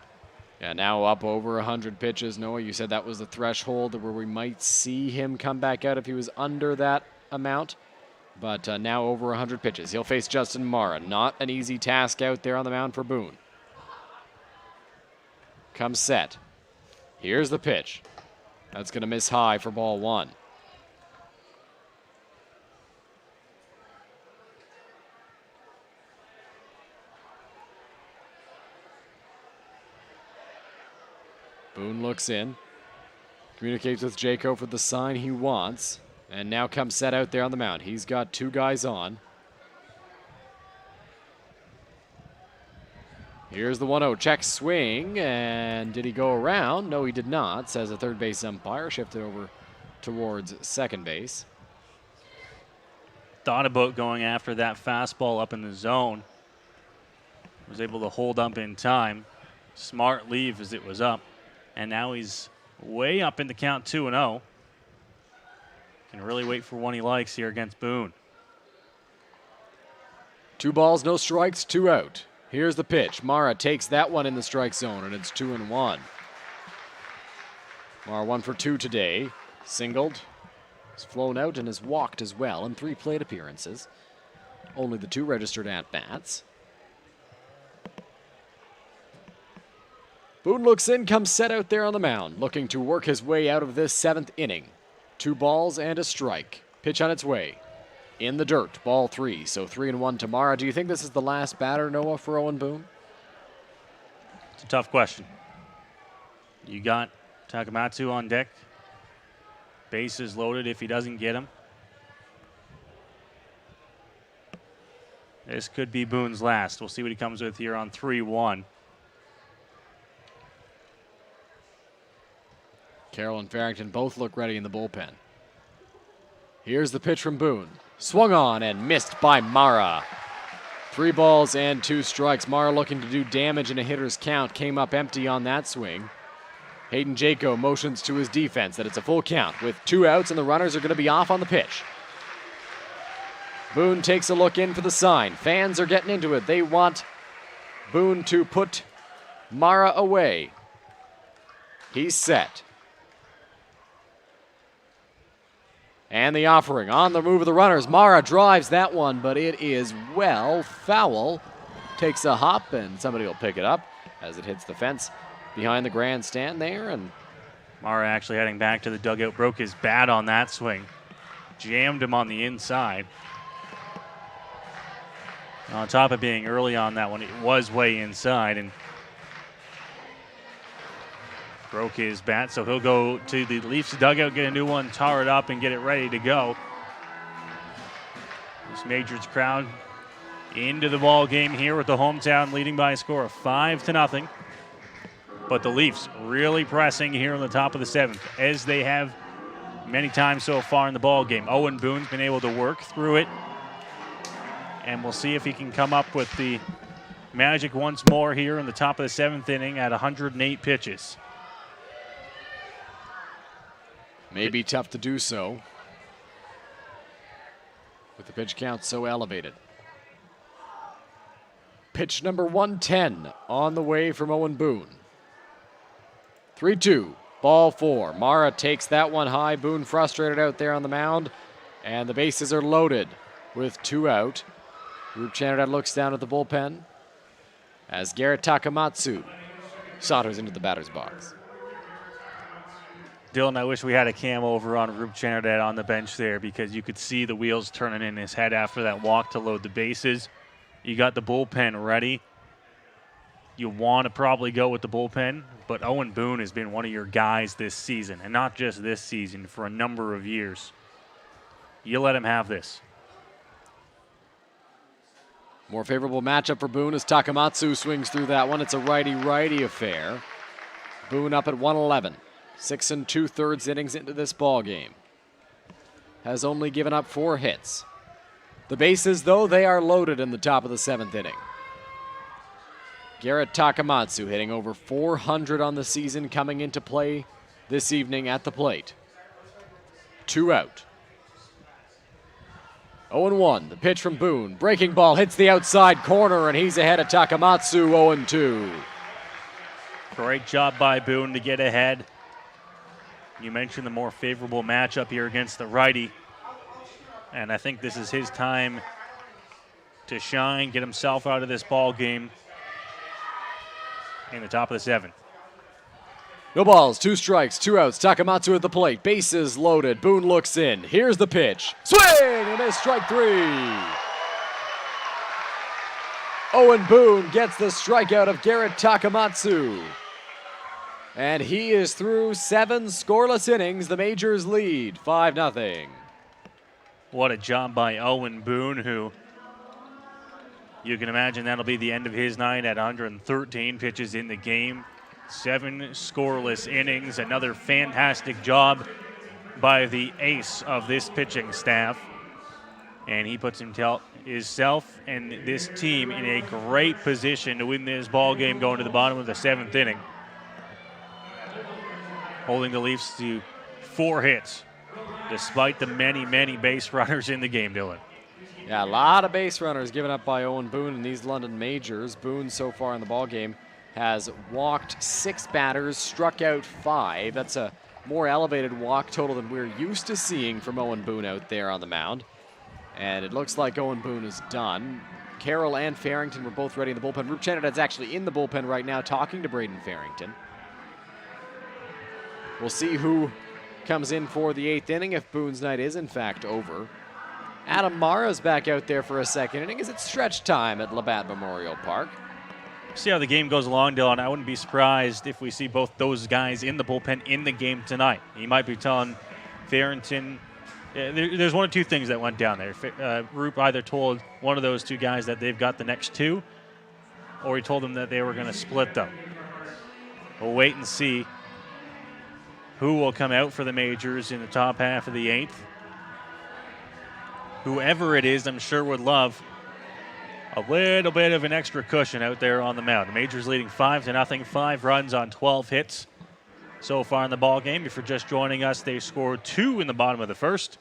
Yeah, now up over 100 pitches. Noah, you said that was the threshold where we might see him come back out if he was under that amount, but now over 100 pitches. He'll face Justin Mara. Not an easy task out there on the mound for Boone. Comes set. Here's the pitch. That's going to miss high for ball 1. Boone looks in, communicates with Jaco for the sign he wants, and now comes set out there on the mound. He's got 2 guys on. Here's the 1-0. Check swing, and did he go around? No, he did not, says the third base umpire. Shifted over towards second base. Thought about going after that fastball up in the zone. Was able to hold up in time. Smart leave as it was up. And now he's way up in the count 2-0. Can really wait for one he likes here against Boone. 2 balls, no strikes, 2 out. Here's the pitch. Mara takes that one in the strike zone, and it's 2-1. Mara 1 for 2 today. Singled. Has flown out and has walked as well in 3 plate appearances. Only the 2 registered at-bats. Boone looks in, comes set out there on the mound, looking to work his way out of this 7th inning. 2 balls and a strike. Pitch on its way. In the dirt, ball 3, so 3-1 to Mara. Do you think this is the last batter, Noah, for Owen Boone? It's a tough question. You got Takamatsu on deck. Bases loaded if he doesn't get him. This could be Boone's last. We'll see what he comes with here on 3-1. Carroll and Farrington both look ready in the bullpen. Here's the pitch from Boone. Swung on and missed by Mara. 3 balls and 2 strikes. Mara looking to do damage in a hitter's count. Came up empty on that swing. Hayden Jaco motions to his defense that it's a full count with 2 outs and the runners are going to be off on the pitch. Boone takes a look in for the sign. Fans are getting into it. They want Boone to put Mara away. He's set. And the offering on the move of the runners. Mara drives that one, but it is well foul. Takes a hop, and somebody will pick it up as it hits the fence behind the grandstand there. And Mara actually heading back to the dugout, broke his bat on that swing. Jammed him on the inside. On top of being early on that one, it was way inside and broke his bat, so he'll go to the Leafs dugout, get a new one, tar it up, and get it ready to go. This Majors crowd into the ball game here with the hometown leading by a score of 5-0. But the Leafs really pressing here on the top of the 7th, as they have many times so far in the ball game. Owen Boone's been able to work through it, and we'll see if he can come up with the magic once more here in the top of the 7th inning at 108 pitches. may be tough to do so with the pitch count so elevated. Pitch number 110 on the way from Owen Boone. 3-2, ball 4. Mara takes that one high. Boone frustrated out there on the mound, and the bases are loaded with 2 out. Rup Chanardad looks down at the bullpen as Garrett Takamatsu saunters into the batter's box. Dylan, I wish we had a cam over on Rup Chanardad on the bench there, because you could see the wheels turning in his head after that walk to load the bases. You got the bullpen ready. You want to probably go with the bullpen, but Owen Boone has been one of your guys this season, and not just this season, for a number of years. You let him have this. More favorable matchup for Boone as Takamatsu swings through that one. It's a righty-righty affair. Boone up at 111. 6 2/3 innings into this ball game. Has only given up 4 hits. The bases, though, they are loaded in the top of the 7th inning. Garrett Takamatsu hitting over 400 on the season, coming into play this evening at the plate. 2 out. 0-1, the pitch from Boone. Breaking ball hits the outside corner, and he's ahead of Takamatsu, 0-2. Great job by Boone to get ahead. You mentioned the more favorable matchup here against the righty, and I think this is his time to shine, get himself out of this ball game in the top of the 7th. No balls, 2 strikes, 2 outs. Takamatsu at the plate, bases loaded. Boone looks in. Here's the pitch. Swing and a strike 3. Owen Boone gets the strikeout of Garrett Takamatsu. And he is through 7 scoreless innings. The Majors lead 5-0. What a job by Owen Boone, who you can imagine that'll be the end of his night at 113 pitches in the game. 7 scoreless innings. Another fantastic job by the ace of this pitching staff. And he puts himself and this team in a great position to win this ball game going to the bottom of the 7th inning. Holding the Leafs to 4 hits, despite the many, many base runners in the game, Dylan. Yeah, a lot of base runners given up by Owen Boone in these London Majors. Boone so far in the ballgame has walked 6 batters, struck out 5. That's a more elevated walk total than we're used to seeing from Owen Boone out there on the mound. And it looks like Owen Boone is done. Carroll and Farrington were both ready in the bullpen. Roop Chanadad's actually in the bullpen right now talking to Braden Farrington. We'll see who comes in for the 8th inning if Boone's night is in fact over. Adam Mara's back out there for a 2nd inning as it's stretch time at Labatt Memorial Park. See how the game goes along, Dylan. I wouldn't be surprised if we see both those guys in the bullpen in the game tonight. He might be telling Farrington, there's one or two things that went down there. Roop either told one of those 2 guys that they've got the next 2, or he told them that they were going to split them. We'll wait and see who will come out for the Majors in the top half of the 8th. Whoever it is, I'm sure would love a little bit of an extra cushion out there on the mound. The Majors leading 5-0, 5 runs on 12 hits so far in the ball game. If you're just joining us, they scored 2 in the bottom of the 1st,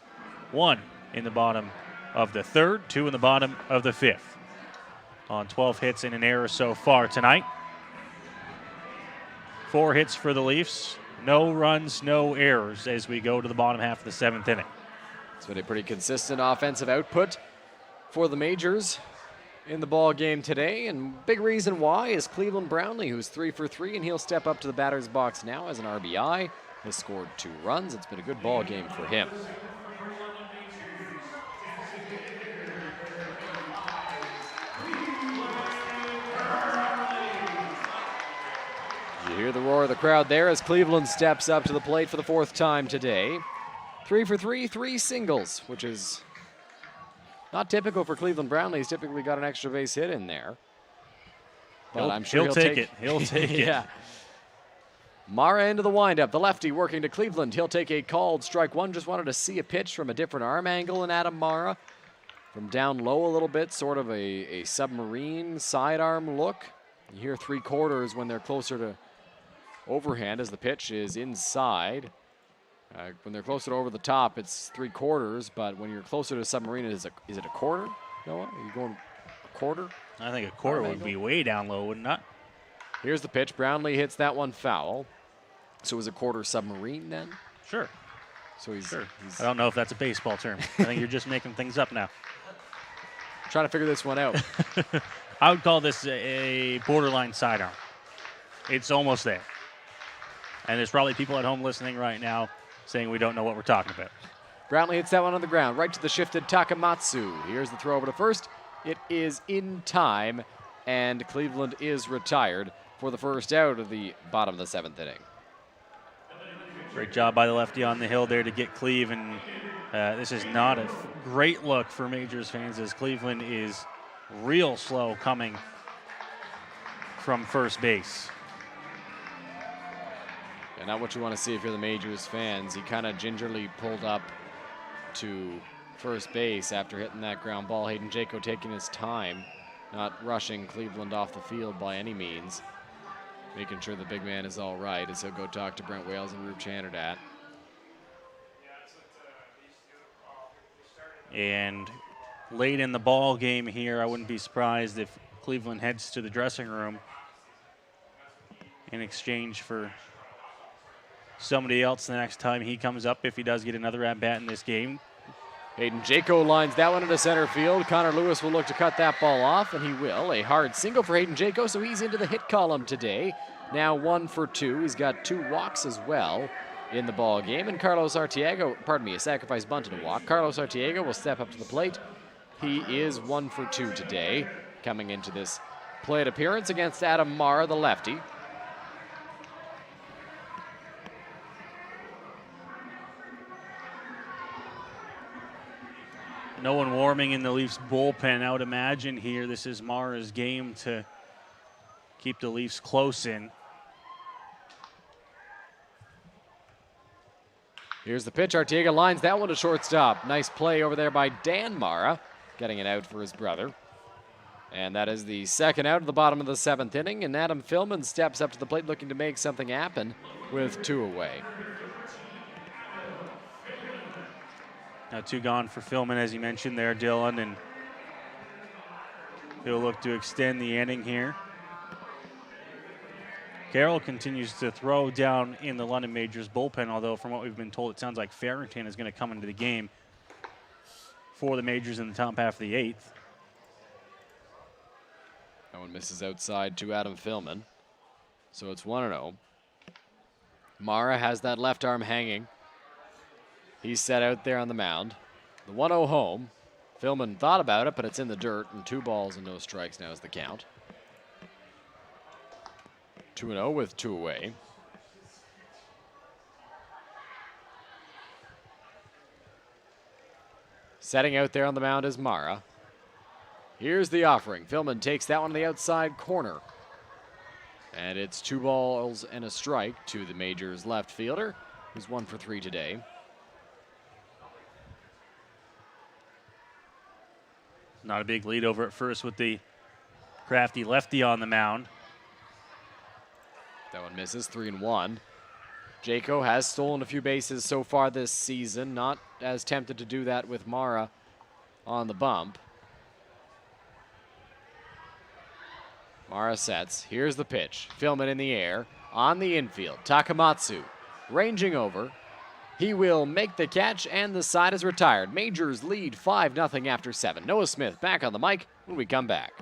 1 in the bottom of the 3rd, 2 in the bottom of the 5th. On 12 hits and an error so far tonight. 4 hits for the Leafs. No runs, no errors as we go to the bottom half of the 7th inning. It's been a pretty consistent offensive output for the Majors in the ball game today, and big reason why is Cleveland Brownlee, who's 3 for 3, and he'll step up to the batter's box now as an RBI. Has scored 2 runs. It's been a good ball game for him. You hear the roar of the crowd there as Cleveland steps up to the plate for the 4th time today. 3 for 3, 3 singles, which is not typical for Cleveland Brownlee. He's typically got an extra base hit in there. But I'm sure he'll take it. He'll take it. Yeah. Mara into the windup. The lefty working to Cleveland. He'll take a called strike 1. Just wanted to see a pitch from a different arm angle in Adam Mara. From down low a little bit, sort of a submarine sidearm look. You hear 3/4 when they're closer to overhand as the pitch is inside. When they're closer to over the top, it's 3/4, but when you're closer to submarine, is it a quarter, Noah? Are you going a quarter? I think a quarter would be way down low, wouldn't it? Here's the pitch. Brownlee hits that one foul. So is a quarter submarine then? Sure. So he's I don't know if that's a baseball term. I think you're just making things up now. Trying to figure this one out. I would call this a borderline sidearm. It's almost there. And there's probably people at home listening right now saying we don't know what we're talking about. Brownlee hits that one on the ground, right to the shifted Takamatsu. Here's the throw over to first. It is in time, and Cleveland is retired for the first out of the bottom of the 7th inning. Great job by the lefty on the hill there to get Cleve, and this is not a great look for Majors fans as Cleveland is real slow coming from first base. And not what you want to see if you're the Majors fans. He kind of gingerly pulled up to first base after hitting that ground ball. Hayden Jaco taking his time, not rushing Cleveland off the field by any means. Making sure the big man is all right as he'll go talk to Brent Wales and Roop Chanadad. And late in the ball game here, I wouldn't be surprised if Cleveland heads to the dressing room in exchange for somebody else the next time he comes up, if he does get another at-bat in this game. Hayden Jaco lines that one into center field. Connor Lewis will look to cut that ball off, and he will. A hard single for Hayden Jaco, so he's into the hit column today. Now 1 for 2. He's got 2 walks as well in the ball game. And Carlos Artiego, a sacrifice bunt and a walk. Carlos Artiego will step up to the plate. He is 1 for 2 today, coming into this plate appearance against Adam Mara, the lefty. No one warming in the Leafs bullpen. I would imagine here this is Mara's game to keep the Leafs close in. Here's the pitch. Artiega lines that one to shortstop. Nice play over there by Dan Mara, getting it out for his brother. And that is the second out of the bottom of the 7th inning. And Adam Philman steps up to the plate looking to make something happen with 2 away. Now 2 gone for Philman, as you mentioned there, Dylan, and he'll look to extend the inning here. Carroll continues to throw down in the London Majors bullpen, although from what we've been told, it sounds like Farrington is going to come into the game for the Majors in the top half of the 8th. That one misses outside to Adam Philman. So it's 1-0. Mara has that left arm hanging. He's set out there on the mound. The 1-0 home. Philman thought about it, but it's in the dirt, and 2 balls and no strikes now is the count. 2-0 with 2 away. Setting out there on the mound is Mara. Here's the offering. Philman takes that one to the outside corner. And it's 2 balls and a strike to the Majors left fielder, who's 1 for 3 today. Not a big lead over at first with the crafty lefty on the mound. That one misses, 3-1. Jaco has stolen a few bases so far this season. Not as tempted to do that with Mara on the bump. Mara sets. Here's the pitch. Philman in the air. On the infield. Takamatsu ranging over. He will make the catch, and the side is retired. Majors lead 5-0 after 7. Noah Smith back on the mic when we come back.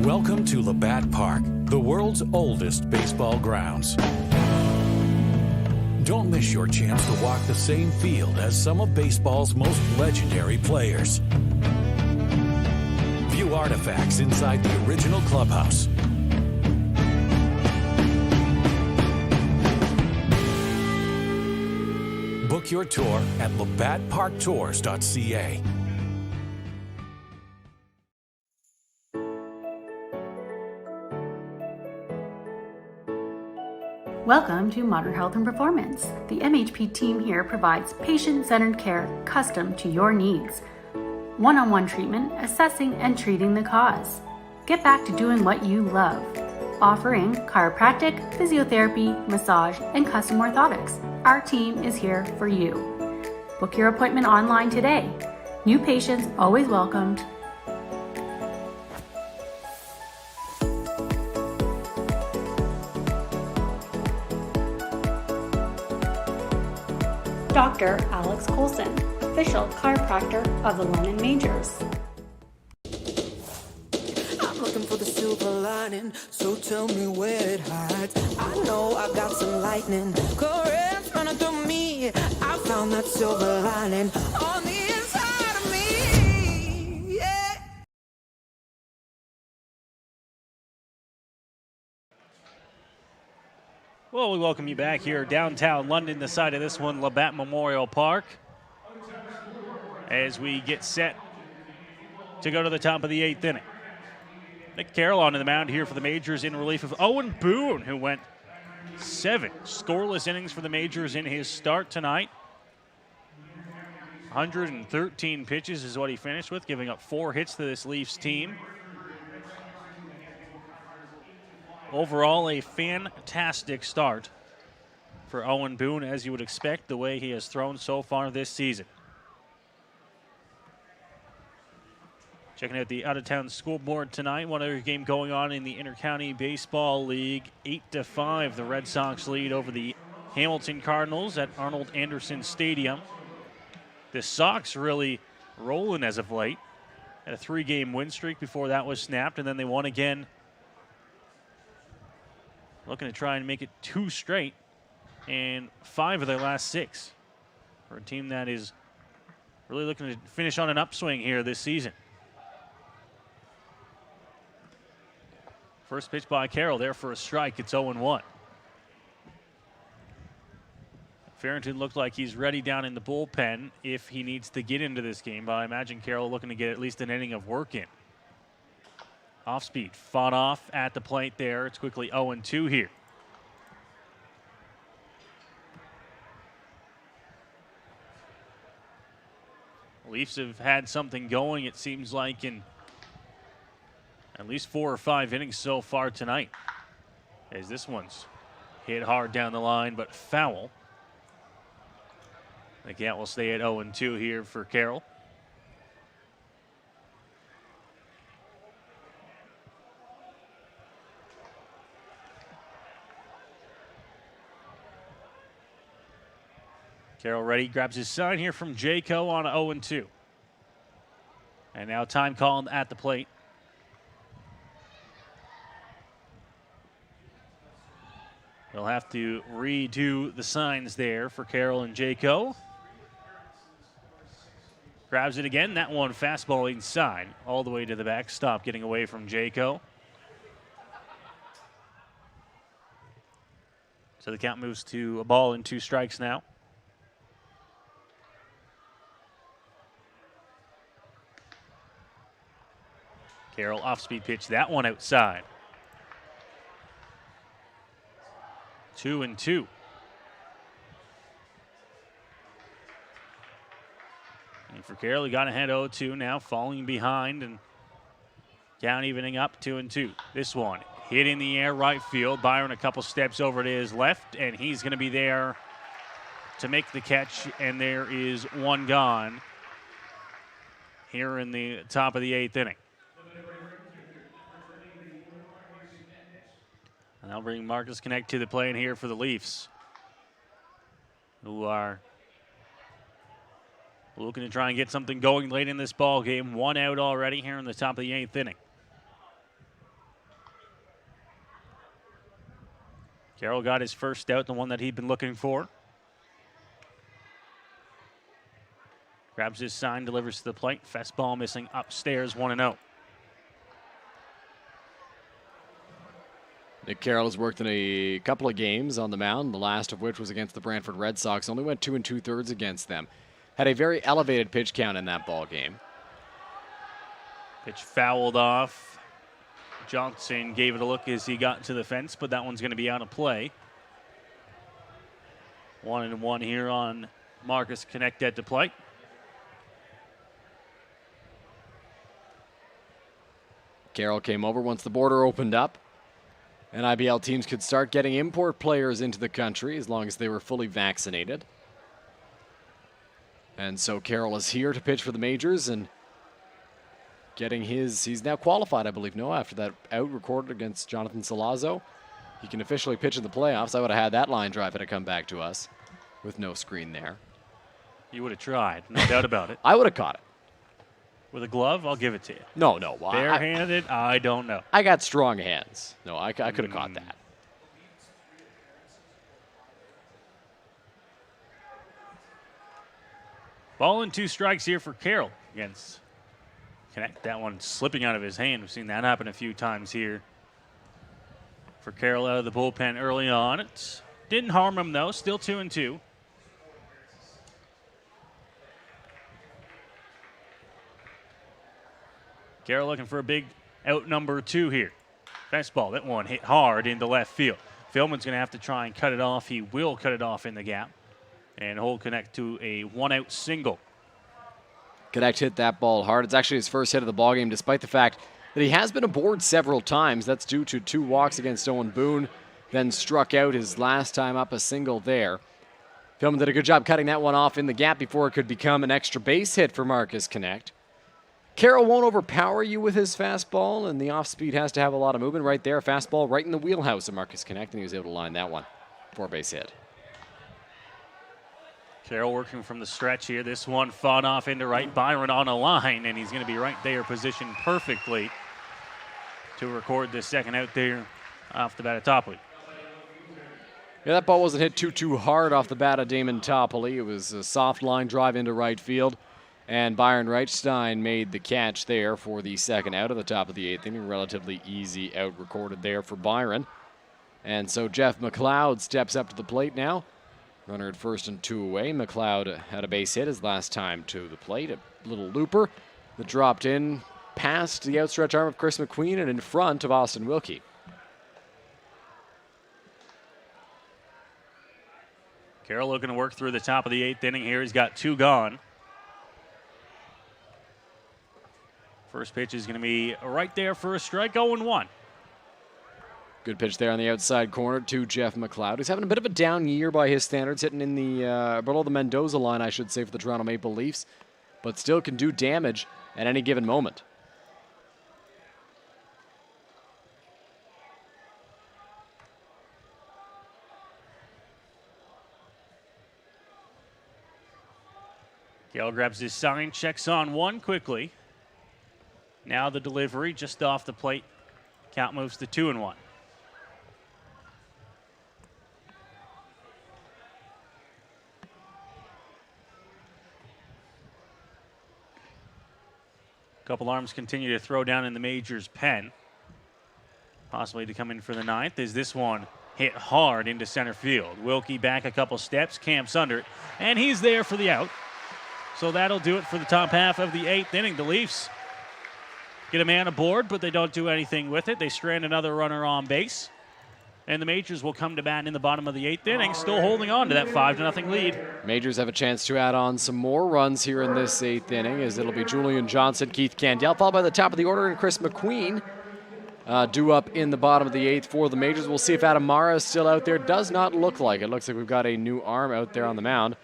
Welcome to Labatt Park, the world's oldest baseball grounds. Don't miss your chance to walk the same field as some of baseball's most legendary players. View artifacts inside the original clubhouse. Book your tour at labattparktours.ca. Welcome to Modern Health and Performance. The MHP team here provides patient-centered care custom to your needs. One-on-one treatment, assessing and treating the cause. Get back to doing what you love. Offering chiropractic, physiotherapy, massage, and custom orthotics. Our team is here for you. Book your appointment online today. New patients always welcomed. Dr. Alex Colson, official chiropractor of the London Majors. I'm looking for the silver lining, so tell me where it hides. I know I got some lightning, currents running through me. I found that silver lining on the inside of me. Yeah. Well, we welcome you back here downtown London, the side of this one, Labatt Memorial Park, as we get set to go to the top of the 8th inning. Nick Carroll onto the mound here for the Majors in relief of Owen Boone, who went 7 scoreless innings for the Majors in his start tonight. 113 pitches is what he finished with, giving up 4 hits to this Leafs team. Overall, a fantastic start for Owen Boone, as you would expect, the way he has thrown so far this season. Checking out the out-of-town scoreboard tonight. One other game going on in the Intercounty Baseball League. 8-5, the Red Sox lead over the Hamilton Cardinals at Arnold Anderson Stadium. The Sox really rolling as of late. Had a 3-game win streak before that was snapped, and then they won again. Looking to try and make it 2 straight, and 5 of their last 6. For a team that is really looking to finish on an upswing here this season. First pitch by Carroll there for a strike. It's 0-1. Farrington looked like he's ready down in the bullpen if he needs to get into this game, but I imagine Carroll looking to get at least an inning of work in. Off speed, fought off at the plate there. It's quickly 0-2 here. Leafs have had something going, it seems like, in at least 4 or 5 innings so far tonight. As this one's hit hard down the line, but foul. The count will stay at 0-2 here for Carroll. Carroll ready, grabs his sign here from Jayco on 0-2. And now time called at the plate. They'll have to redo the signs there for Carroll and Jayco. Grabs it again. That one fastball inside, all the way to the backstop, getting away from Jayco. So the count moves to a ball and 2 strikes now. Carroll off-speed pitch, that one outside. 2-2. And for Carroll, he got ahead 0-2 now, falling behind and count evening up 2-2. This one hit in the air right field. Byron a couple steps over to his left, and he's going to be there to make the catch, and there is one gone here in the top of the 8th inning. And they'll bring Marcus Connect to the plate here for the Leafs, who are looking to try and get something going late in this ball game. 1 out already here in the top of the 8th inning. Carroll got his first out, the one that he'd been looking for. Grabs his sign, delivers to the plate. Fastball missing upstairs, 1-0. Nick Carroll has worked in a couple of games on the mound, the last of which was against the Brantford Red Sox. Only went 2 2/3 against them. Had a very elevated pitch count in that ball game. Pitch fouled off. Johnson gave it a look as he got to the fence, but that one's going to be out of play. 1-1 here on Marcus Connect at the plate. Carroll came over once the border opened up, and IBL teams could start getting import players into the country as long as they were fully vaccinated. And so Carroll is here to pitch for the majors and getting he's now qualified, I believe, no, after that out recorded against Jonathan Salazzo. He can officially pitch in the playoffs. I would have had that line drive had it come back to us with no screen there. You would have tried, no doubt about it. I would have caught it. With a glove, I'll give it to you. No. Barehanded, I don't know. I got strong hands. No, I could have caught that. Ball and 2 strikes here for Carroll against Connect. That one slipping out of his hand. We've seen that happen a few times here for Carroll out of the bullpen early on. It didn't harm him, though. Still 2-2. Carroll looking for a big out number 2 here. Fastball, that one hit hard into left field. Philman's going to have to try and cut it off. He will cut it off in the gap and hold Connect to a 1-out single. Connect hit that ball hard. It's actually his first hit of the ballgame, despite the fact that he has been aboard several times. That's due to 2 walks against Owen Boone, then struck out his last time up, a single there. Philman did a good job cutting that one off in the gap before it could become an extra base hit for Marcus Connect. Carroll won't overpower you with his fastball, and the off-speed has to have a lot of movement right there. Fastball right in the wheelhouse of Marcus Connect, and he was able to line that one. 4-base hit. Carroll working from the stretch here. This one fought off into right. Byron on a line, and he's going to be right there positioned perfectly to record the second out there off the bat of Topley. Yeah, that ball wasn't hit too hard off the bat of Damon Topley. It was a soft line drive into right field. And Byron Reichstein made the catch there for the second out of the top of the 8th inning. Relatively easy out recorded there for Byron. And so Jeff McLeod steps up to the plate now. Runner at first and 2 away. McLeod had a base hit his last time to the plate. A little looper that dropped in past the outstretched arm of Chris McQueen and in front of Austin Wilkie. Carroll looking to work through the top of the 8th inning here. He's got 2 gone. First pitch is going to be right there for a strike, 0-1. Good pitch there on the outside corner to Jeff McLeod, who's having a bit of a down year by his standards, hitting in the below the Mendoza line, I should say, for the Toronto Maple Leafs, but still can do damage at any given moment. Gale grabs his sign, checks on one quickly. Now the delivery just off the plate. Count moves to 2-1. Couple arms continue to throw down in the Majors' pen. Possibly to come in for the ninth. Is this one hit hard into center field? Wilkie back a couple steps, camps under it, and he's there for the out. So that'll do it for the top half of the 8th inning. The Leafs get a man aboard, but they don't do anything with it. They strand another runner on base. And the Majors will come to bat in the bottom of the 8th inning, still holding on to that 5-0 lead. Majors have a chance to add on some more runs here in this 8th inning, as it'll be Julian Johnson, Keith Candell, followed by the top of the order, and Chris McQueen due up in the bottom of the 8th for the Majors. We'll see if Adam Mara is still out there. Does not look like it. Looks like we've got a new arm out there on the mound.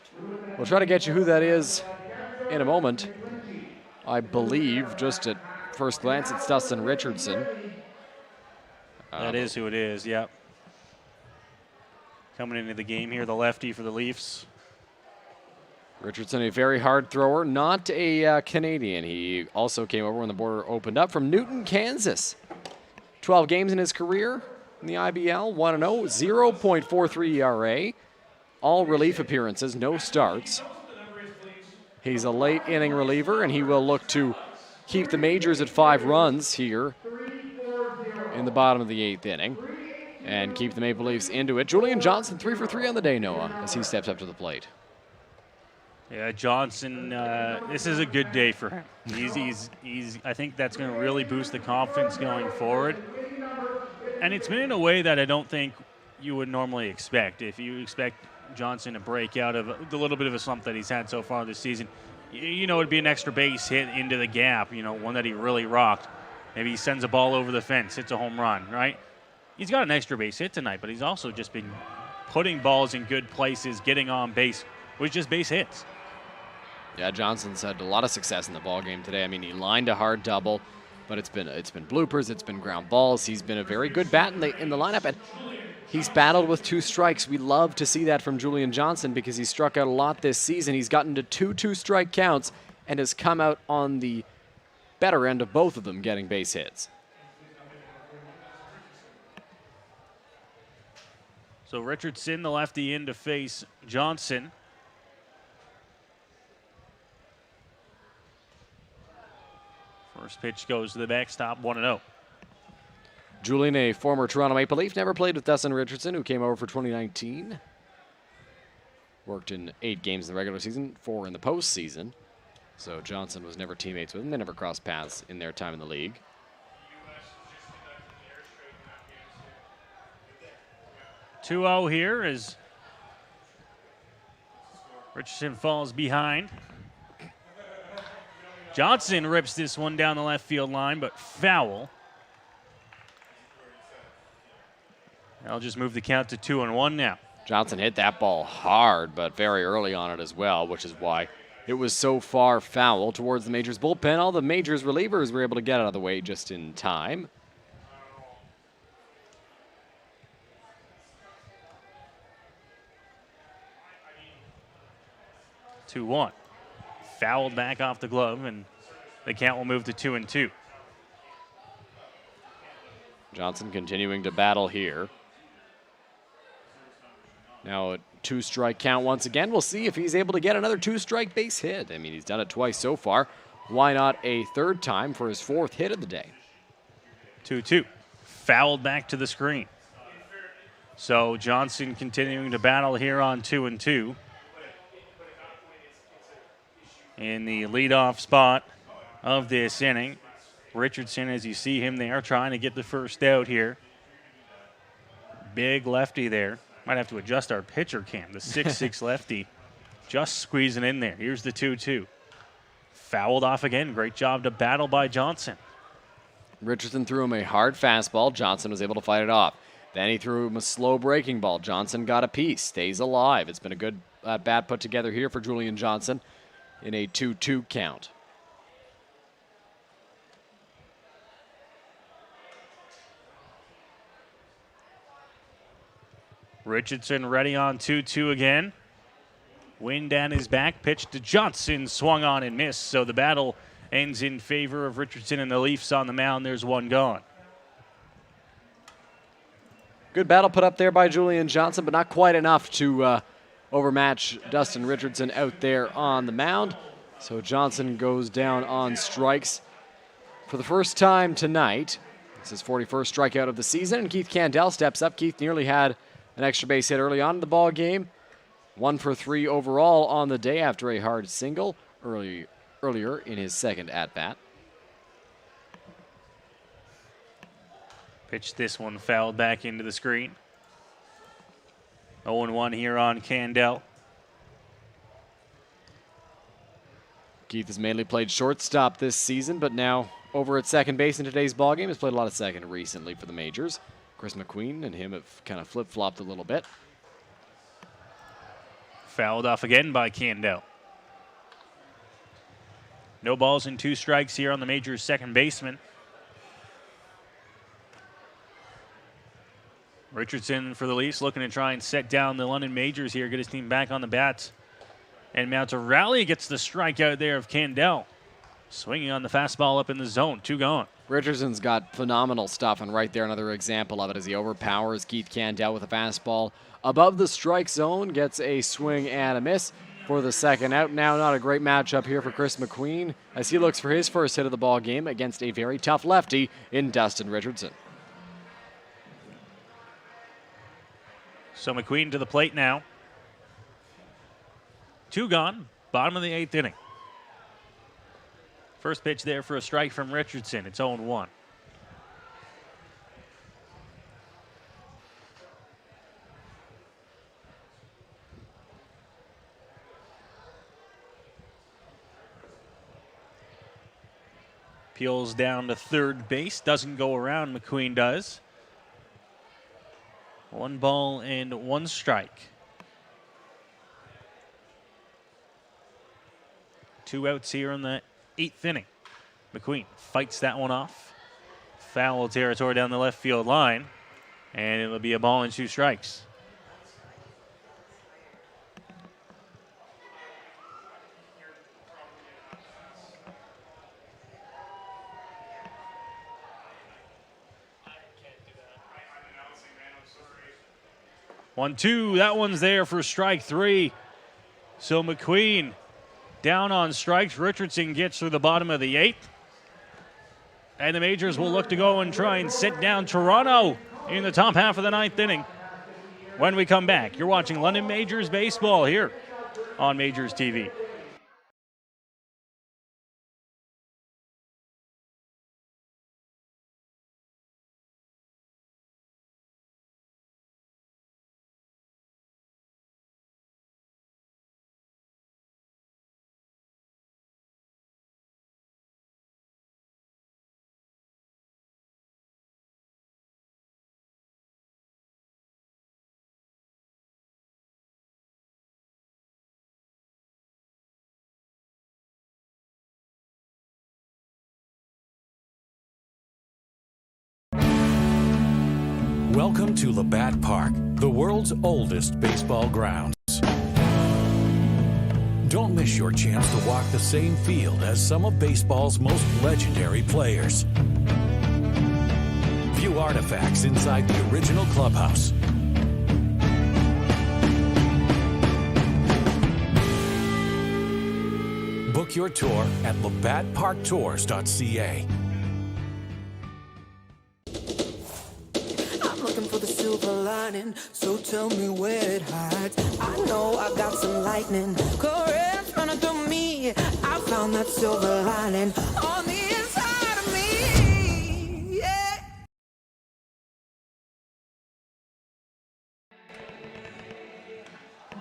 We'll try to get you who that is in a moment. I believe, just at first glance, it's Dustin Richardson. That is who it is, yep. Coming into the game here, the lefty for the Leafs. Richardson, a very hard thrower, not a Canadian. He also came over when the border opened up from Newton, Kansas. 12 games in his career in the IBL, 1-0, 0.43 ERA. All relief appearances, no starts. He's a late inning reliever, and he will look to keep the Majors at 5 runs here in the bottom of the 8th inning and keep the Maple Leafs into it. Julian Johnson, 3 for 3 on the day, Noah, as he steps up to the plate. Yeah, Johnson, this is a good day for him. He's I think that's going to really boost the confidence going forward. And it's been in a way that I don't think you would normally expect. If you expect Johnson to break out of the little bit of a slump that he's had so far this season, you know, it'd be an extra base hit into the gap, you know, one that he really rocked. Maybe he sends a ball over the fence, hits a home run, right? He's got an extra base hit tonight, but he's also just been putting balls in good places, getting on base with just base hits. Yeah, Johnson's had a lot of success in the ball game today. I mean, he lined a hard double, but it's been bloopers, it's been ground balls. He's been a very good bat in the lineup, and he's battled with 2 strikes. We love to see that from Julian Johnson because he struck out a lot this season. He's gotten to 2 2-strike counts and has come out on the better end of both of them, getting base hits. So Richardson, the lefty, in to face Johnson. First pitch goes to the backstop, 1-0. Julian, a former Toronto Maple Leaf, never played with Dustin Richardson, who came over for 2019. Worked in 8 games in the regular season, 4 in the postseason. So Johnson was never teammates with him. They never crossed paths in their time in the league. (2-0) here as Richardson falls behind. Johnson rips this one down the left field line, but foul. I'll just move the count to 2-1 now. Johnson hit that ball hard, but very early on it as well, which is why it was so far foul towards the Majors bullpen. All the Majors relievers were able to get out of the way just in time. (2-1). Fouled back off the glove, and the count will move to 2-2. Johnson continuing to battle here. Now a 2-strike count once again. We'll see if he's able to get another 2-strike base hit. I mean, he's done it twice so far. Why not a 3rd time for his 4th hit of the day? 2-2. Fouled back to the screen. So Johnson continuing to battle here on 2-2. In the leadoff spot of this inning, Richardson, as you see him there, trying to get the first out here. Big lefty there. Might have to adjust our pitcher cam. The 6'6" lefty just squeezing in there. Here's the 2-2. Fouled off again. Great job to battle by Johnson. Richardson threw him a hard fastball. Johnson was able to fight it off. Then he threw him a slow breaking ball. Johnson got a piece, stays alive. It's been a good bat put together here for Julian Johnson in a 2-2 count. Richardson ready on 2-2 again. Wind at his back, pitch to Johnson, swung on and missed. So the battle ends in favor of Richardson and the Leafs on the mound. There's one gone. Good battle put up there by Julian Johnson, but not quite enough to overmatch Dustin Richardson out there on the mound. So Johnson goes down on strikes for the first time tonight. It's his 41st strikeout of the season, and Keith Candell steps up. Keith nearly had an extra base hit early on in the ball game. 1 for 3 overall on the day after a hard single earlier in his second at-bat. Pitch this one fouled back into the screen. 0-1 here on Candell. Keith has mainly played shortstop this season, but now over at second base in today's ballgame. Has played a lot of second recently for the majors. Chris McQueen and him have kind of flip-flopped a little bit. Fouled off again by Candell. No balls and 2 strikes here on the Majors' second baseman. Richardson for the Leafs looking to try and set down the London Majors here, get his team back on the bats. And mounts a rally, gets the strikeout there of Candell. Swinging on the fastball up in the zone, 2 gone. Richardson's got phenomenal stuff, and right there another example of it as he overpowers Keith Candell with a fastball above the strike zone, gets a swing and a miss for the second out. Now not a great matchup here for Chris McQueen as he looks for his first hit of the ball game against a very tough lefty in Dustin Richardson. So McQueen to the plate now. 2 gone, bottom of the 8th inning. First pitch there for a strike from Richardson. It's 0-1. Peels down to third base. Doesn't go around. McQueen does. 1 ball and 1 strike. 2 outs here in the 8th inning. McQueen fights that one off. Foul territory down the left field line. And it'll be a ball and 2 strikes. One, 2. That one's there for strike 3. So McQueen down on strikes. Richardson gets through the bottom of the 8th. And the Majors will look to go and try and sit down Toronto in the top half of the 9th inning. When we come back, you're watching London Majors baseball here on Majors TV. Welcome to Labatt Park, the world's oldest baseball grounds. Don't miss your chance to walk the same field as some of baseball's most legendary players. View artifacts inside the original clubhouse. Book your tour at labattparktours.ca. Looking for the silver lining, so tell me where it hides. I know I got some lightning, currents running through me. I found that silver lining on the inside of me. Yeah.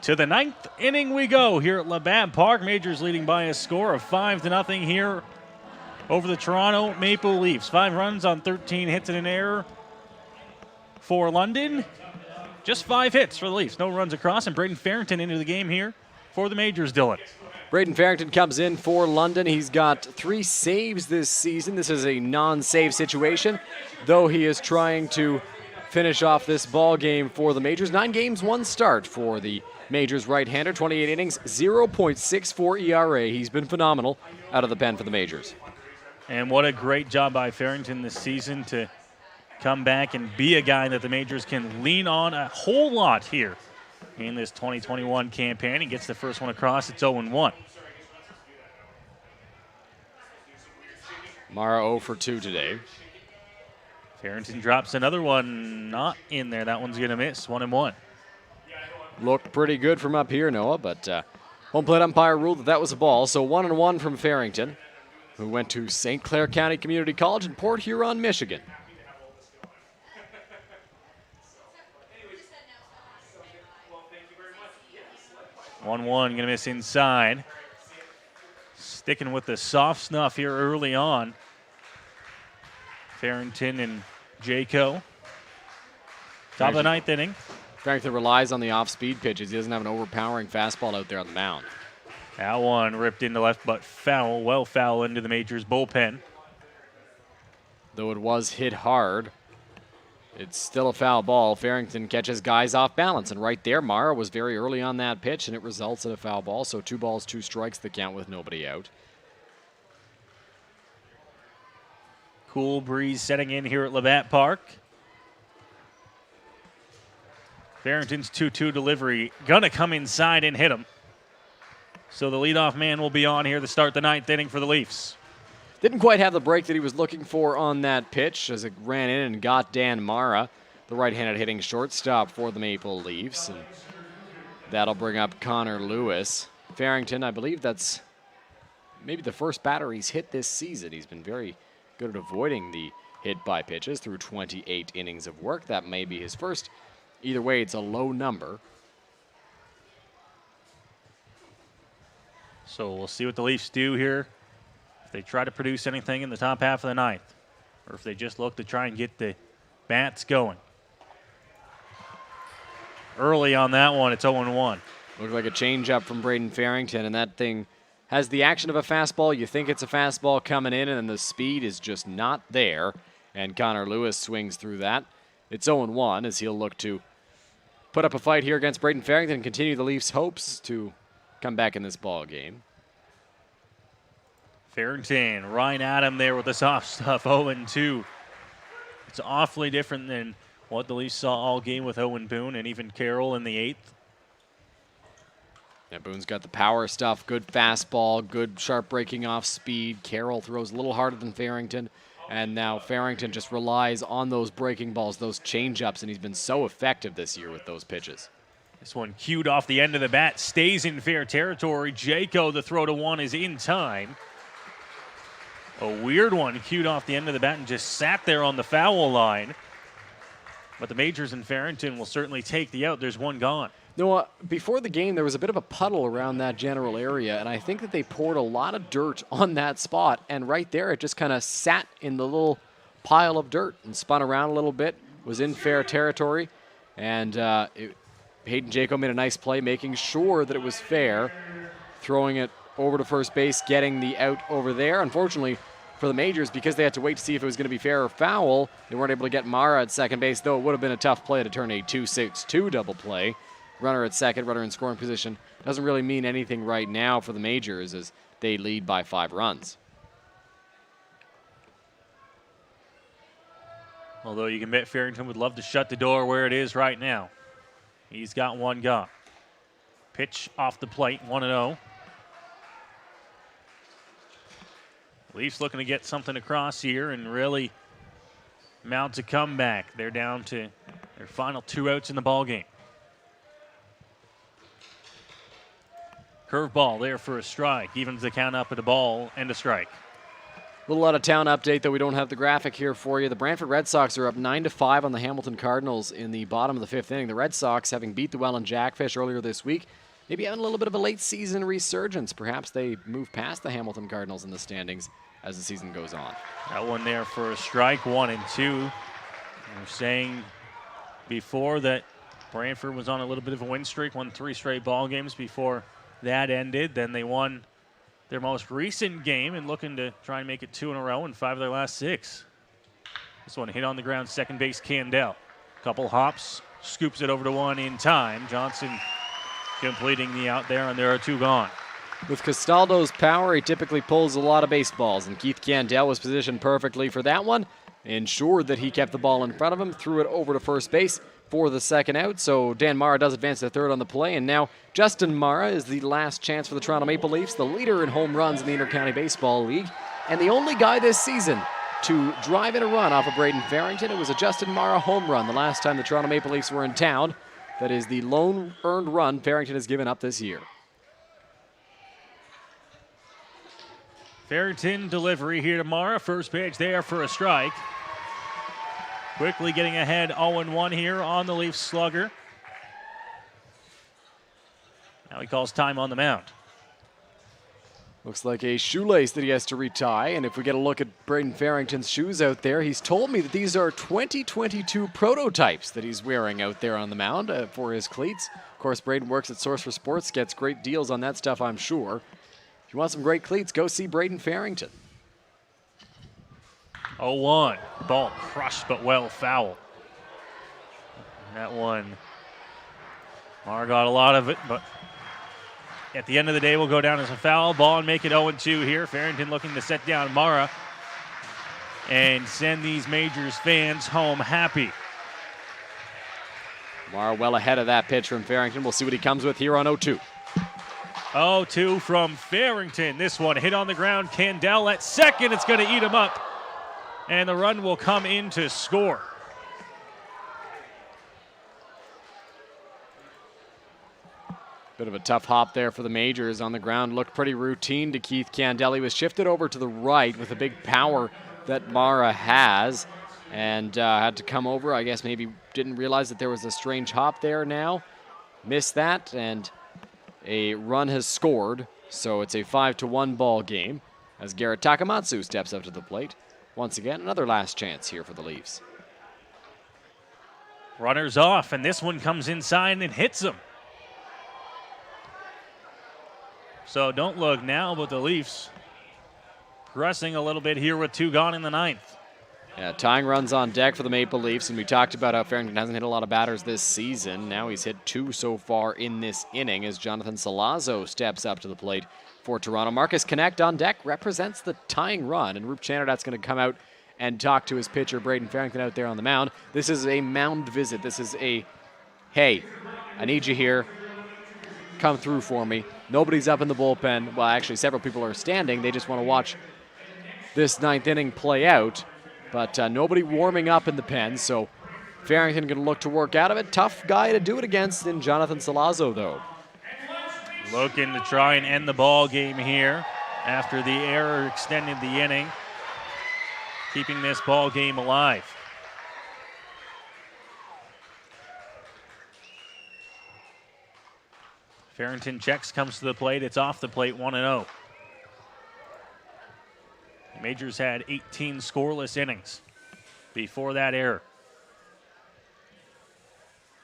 To the 9th inning we go here at Labatt Park. Majors leading by a score of 5-0 here over the Toronto Maple Leafs. 5 runs on 13 hits and an error. for London. Just 5 hits for the Leafs. No runs across, and Braden Farrington into the game here for the Majors, Dylan. Braden Farrington comes in for London. He's got 3 saves this season. This is a non-save situation, though he is trying to finish off this ball game for the Majors. 9 games, 1 start for the Majors right-hander. 28 innings, 0.64 ERA. He's been phenomenal out of the pen for the Majors. And what a great job by Farrington this season to come back and be a guy that the Majors can lean on a whole lot here in this 2021 campaign. He gets the first one across. It's 0-1. Mara 0 for 2 today. Farrington drops another one, not in there. That one's going to miss. 1-1. Looked pretty good from up here, Noah, but home plate umpire ruled that was a ball. So 1-1 from Farrington, who went to St. Clair County Community College in Port Huron, Michigan. Going to miss inside. Sticking with the soft snuff here early on. Farrington and Jayco. Top of the 9th inning. Farrington relies on the off-speed pitches. He doesn't have an overpowering fastball out there on the mound. That one ripped into left, but foul, well foul into the Majors bullpen. Though it was hit hard, it's still a foul ball. Farrington catches guys off balance, and right there, Mara was very early on that pitch, and it results in a foul ball. So 2 balls, 2 strikes, the count with nobody out. Cool breeze setting in here at Labatt Park. Farrington's 2-2 delivery gonna come inside and hit him. So the leadoff man will be on here to start the 9th inning for the Leafs. Didn't quite have the break that he was looking for on that pitch as it ran in and got Dan Mara, the right-handed hitting shortstop for the Maple Leafs. And that'll bring up Connor Lewis. Farrington, I believe that's maybe the first batter he's hit this season. He's been very good at avoiding the hit by pitches through 28 innings of work. That may be his first. Either way, it's a low number. So we'll see what the Leafs do here. If they try to produce anything in the top half of the 9th, or if they just look to try and get the bats going. Early on that one, it's 0-1. Looked like a changeup from Braden Farrington, and that thing has the action of a fastball. You think it's a fastball coming in, and then the speed is just not there. And Connor Lewis swings through that. It's 0-1 as he'll look to put up a fight here against Braden Farrington and continue the Leafs' hopes to come back in this ball game. Farrington right at him there with the soft stuff, 0-2. It's awfully different than what the Leafs saw all game with Owen Boone and even Carroll in the 8th. Yeah, Boone's got the power stuff, good fastball, good sharp breaking off speed. Carroll throws a little harder than Farrington. And now Farrington just relies on those breaking balls, those changeups, and he's been so effective this year with those pitches. This one cued off the end of the bat, stays in fair territory. Jayco, the throw to 1 is in time. A weird one cued off the end of the bat and just sat there on the foul line. But the Majors and Farrington will certainly take the out. There's one gone. Noah, before the game, there was a bit of a puddle around that general area, and I think that they poured a lot of dirt on that spot, and right there it just kind of sat in the little pile of dirt and spun around a little bit, was in fair territory, and Hayden Jayco made a nice play, making sure that it was fair, throwing it over to first base, getting the out over there. Unfortunately for the Majors, because they had to wait to see if it was going to be fair or foul, they weren't able to get Mara at second base, though it would have been a tough play to turn a 2-6-2 double play. Runner at second, runner in scoring position. Doesn't really mean anything right now for the Majors as they lead by 5 runs. Although you can bet Farrington would love to shut the door where it is right now. He's got one gone. Pitch off the plate, 1-0. Leafs looking to get something across here and really mount a comeback. They're down to their final 2 outs in the ball game. Curveball there for a strike. Evens the count up at a ball and a strike. Little out of town update, though we don't have the graphic here for you. The Brantford Red Sox are up 9-5 on the Hamilton Cardinals in the bottom of the 5th inning. The Red Sox, having beat the Welland Jackfish earlier this week, maybe having a little bit of a late season resurgence. Perhaps they move past the Hamilton Cardinals in the standings as the season goes on. That one there for a strike, 1-2. We're saying Before that, Brantford was on a little bit of a win streak, won 3 straight ball games before that ended. Then they won their most recent game and looking to try and make it 2 in a row in 5 of their last 6. This one hit on the ground, second base Candell. Couple hops, scoops it over to one in time. Johnson completing the out there, and there are 2 gone. With Castaldo's power, he typically pulls a lot of baseballs, and Keith Candell was positioned perfectly for that one. Ensured that he kept the ball in front of him, threw it over to first base for the second out. So Dan Mara does advance to third on the play, and now Justin Mara is the last chance for the Toronto Maple Leafs, the leader in home runs in the Intercounty Baseball League, and the only guy this season to drive in a run off of Braden Farrington. It was a Justin Mara home run the last time the Toronto Maple Leafs were in town. That is the lone earned run Farrington has given up this year. Farrington delivery here to Mara. First pitch there for a strike. Quickly getting ahead 0-1 here on the Leafs slugger. Now he calls time on the mound. Looks like a shoelace that he has to retie, and if we get a look at Braden Farrington's shoes out there, he's told me that these are 2022 prototypes that he's wearing out there on the mound for his cleats. Of course, Braden works at Source for Sports, gets great deals on that stuff, I'm sure. If you want some great cleats, go see Braden Farrington. 0-1. Ball crushed but well foul. That one, Mara got a lot of it, but at the end of the day, will go down as a foul ball and make it 0-2 here. Farrington looking to set down Mara and send these Majors fans home happy. Mara well ahead of that pitch from Farrington. We'll see what he comes with here on 0-2. 0-2 from Farrington. This one hit on the ground. Candell at second. It's going to eat him up. And the run will come in to score. Bit of a tough hop there for the Majors on the ground. Looked pretty routine to Keith Candell. He was shifted over to the right with the big power that Mara has. And had to come over. I guess maybe didn't realize that there was a strange hop there now. Missed that, and a run has scored. So it's a 5-1 ball game as Garrett Takamatsu steps up to the plate. Once again, another last chance here for the Leafs. Runners off, and this one comes inside and hits him. So don't look now, but the Leafs pressing a little bit here with 2 gone in the 9th. Yeah, tying runs on deck for the Maple Leafs, and we talked about how Farrington hasn't hit a lot of batters this season. Now he's hit 2 so far in this inning as Jonathan Salazzo steps up to the plate for Toronto. Marcus Connect on deck represents the tying run, and Roop Chanardat's going to come out and talk to his pitcher, Braden Farrington, out there on the mound. This is a mound visit. This is a, hey, I need you here. Come through for me. Nobody's up in the bullpen. Well, actually, several people are standing. They just want to watch this 9th inning play out. But nobody warming up in the pen, so Farrington going to look to work out of it. Tough guy to do it against in Jonathan Salazzo, though. Looking to try and end the ball game here after the error extended the inning, keeping this ball game alive. Farrington checks, comes to the plate. It's off the plate, 1-0. Majors had 18 scoreless innings before that error,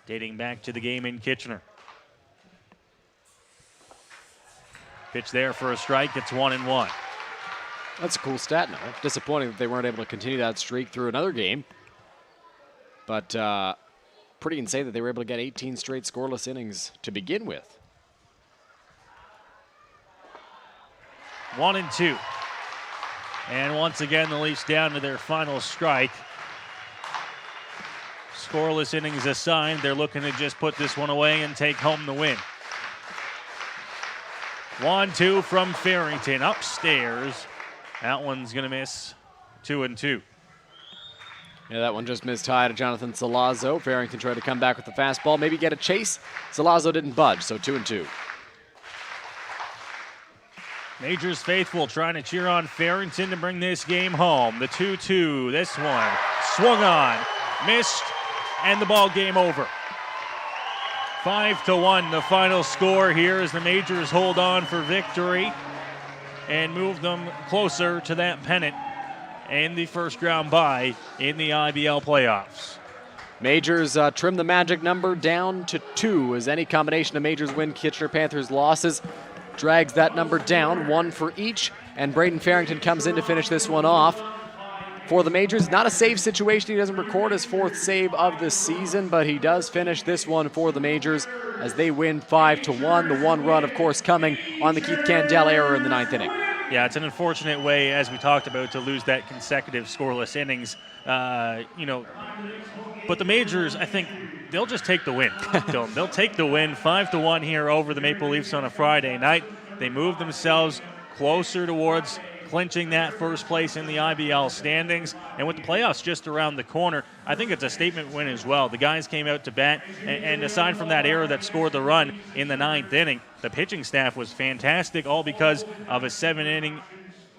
dating back to the game in Kitchener. Pitch there for a strike. It's 1-1. That's a cool stat now. Disappointing that they weren't able to continue that streak through another game. But pretty insane that they were able to get 18 straight scoreless innings to begin with. 1-2. And once again, the Leafs down to their final strike. Scoreless innings assigned. They're looking to just put this one away and take home the win. 1-2 from Farrington upstairs. That one's going to miss. 2-2. Yeah, that one just missed high to Jonathan Salazzo. Farrington tried to come back with the fastball, maybe get a chase. Salazzo didn't budge, so 2-2. Majors faithful trying to cheer on Farrington to bring this game home. The 2-2, this one swung on, missed, and the ball game over. 5-1, the final score here as the Majors hold on for victory and move them closer to that pennant and the first round bye in the IBL playoffs. Majors trim the magic number down to 2 as any combination of Majors win, Kitchener Panthers losses drags that number down, 1 for each, and Braden Farrington comes in to finish this one off. For the Majors, not a save situation. He doesn't record his 4th save of the season, but he does finish this one for the Majors as they win 5-1. The 1 run, of course, coming on the Keith Candell error in the 9th inning. Yeah, it's an unfortunate way, as we talked about, to lose that consecutive scoreless innings. But the Majors, I think, they'll just take the win. They'll take the win, 5-1 here over the Maple Leafs on a Friday night. They move themselves closer towards clinching that first place in the IBL standings. And with the playoffs just around the corner, I think it's a statement win as well. The guys came out to bat, and aside from that error that scored the run in the 9th inning, the pitching staff was fantastic, all because of a 7-inning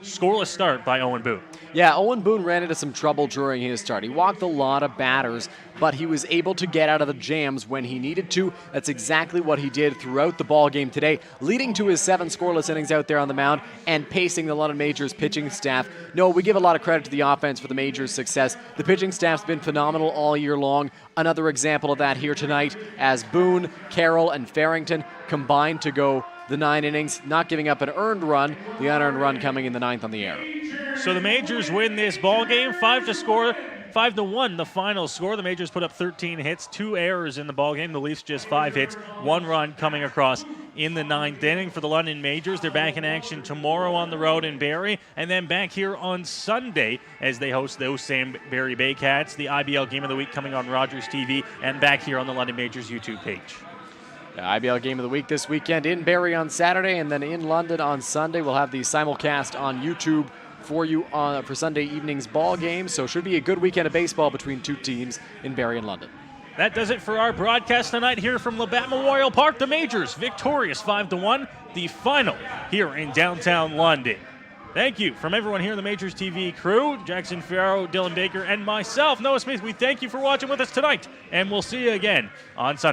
scoreless start by Owen Boone. Yeah, Owen Boone ran into some trouble during his start. He walked a lot of batters, but he was able to get out of the jams when he needed to. That's exactly what he did throughout the ball game today, leading to his 7 scoreless innings out there on the mound and pacing the London Majors pitching staff. No, we give a lot of credit to the offense for the Majors' success. The pitching staff's been phenomenal all year long. Another example of that here tonight as Boone, Carroll, and Farrington combined to go the 9 innings, not giving up an earned run, the unearned run coming in the 9th on the error. So the Majors win this ball game, 5-1 the final score. The Majors put up 13 hits, 2 errors in the ball game. The Leafs just 5 hits, 1 run coming across in the 9th inning for the London Majors. They're back in action tomorrow on the road in Barrie, and then back here on Sunday as they host those same Barrie Bay Cats. The IBL Game of the Week coming on MajorsTV and back here on the London Majors YouTube page. The IBL Game of the Week this weekend in Barrie on Saturday and then in London on Sunday. We'll have the simulcast on YouTube for you for Sunday evening's ball game. So should be a good weekend of baseball between 2 teams in Barrie and London. That does it for our broadcast tonight here from Labatt Memorial Park. The Majors victorious 5-1, the final here in downtown London. Thank you from everyone here in the Majors TV crew, Jackson Farrow, Dylan Baker, and myself, Noah Smith. We thank you for watching with us tonight, and we'll see you again on Sunday.